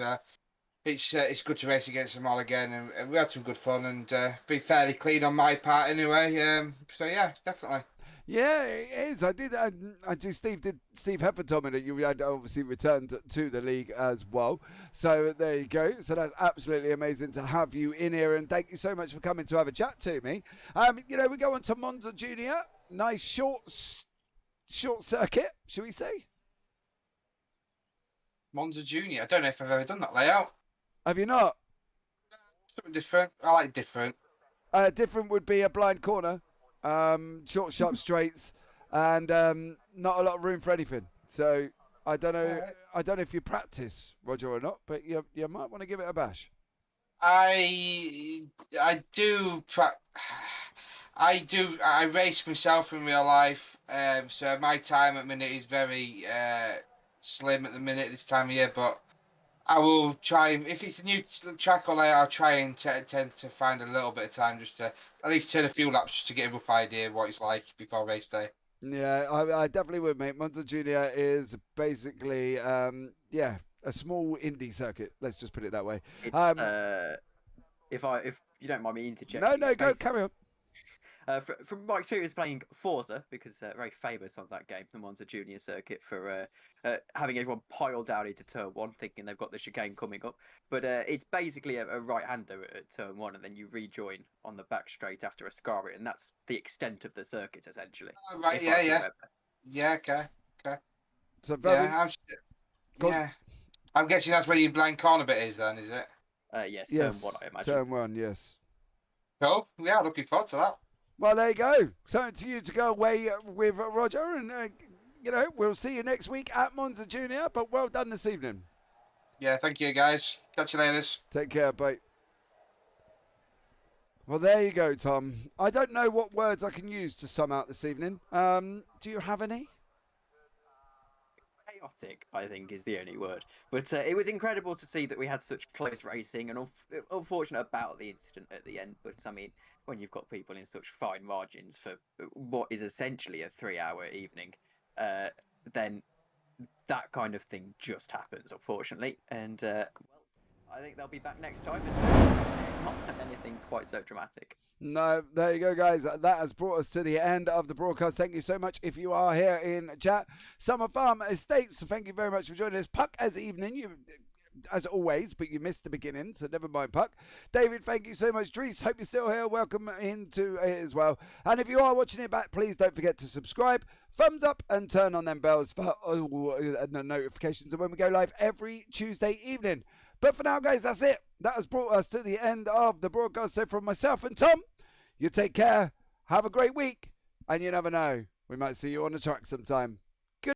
It's good to race against them all again, and we had some good fun and be fairly clean on my part anyway. So yeah, definitely. Yeah, it is. I do. Steve Hefford told me that you had obviously returned to the league as well. So there you go. So that's absolutely amazing to have you in here, and thank you so much for coming to have a chat to me. We go on to Monza Junior. Nice short circuit, should we say? Monza Junior. I don't know if I've ever done that layout. Have you not? Something different. I like different. Different would be a blind corner. Short, sharp straights, and not a lot of room for anything. So I don't know. Right. I don't know if you practice, Roger, or not, but you might want to give it a bash. I do. I race myself in real life. So my time at minute is very slim at the minute this time of year, but I will try, if it's a new track or layout, I'll try and tend to find a little bit of time just to at least turn a few laps just to get a rough idea of what it's like before race day. Yeah, I definitely would, mate. Monza Junior is basically, a small indie circuit. Let's just put it that way. It's, if you don't mind me interjecting. No, go, carry on. From my experience playing Forza, because very famous on that game, the Monza Junior circuit, for having everyone pile down into turn 1, thinking they've got the chicane coming up. But it's basically a right-hander at turn 1, and then you rejoin on the back straight after a scarring, and that's the extent of the circuit, essentially. Right, yeah, okay. So very... I'm guessing that's where your blind corner bit is then, is it? Yes, turn 1, I imagine. Turn 1, yes. Cool. Yeah, looking forward to that. Well, there you go. Something to you to go away with, Roger, and we'll see you next week at Monza Junior. But well done this evening. Yeah, thank you, guys. Catch you later. Take care, bye. Well, there you go, Tom. I don't know what words I can use to sum out this evening. Do you have any? Chaotic, I think, is the only word. But it was incredible to see that we had such close racing, and unfortunate about the incident at the end. But I mean, when you've got people in such fine margins for what is essentially a 3-hour evening, then that kind of thing just happens, unfortunately. And well, I think they'll be back next time and not have anything quite so dramatic. No, there you go, guys. That has brought us to the end of the broadcast. Thank you so much if you are here in chat. Summer Farm Estates, thank you very much for joining us. Puck as evening, you as always, but you missed the beginning, so never mind, Puck. David, thank you so much. Dries, hope you're still here. Welcome into it as well. And if you are watching it back, please don't forget to subscribe, thumbs up, and turn on them bells for notifications of when we go live every Tuesday evening. But for now, guys, that's it. That has brought us to the end of the broadcast. So from myself and Tom, you take care, have a great week, and you never know, we might see you on the track sometime.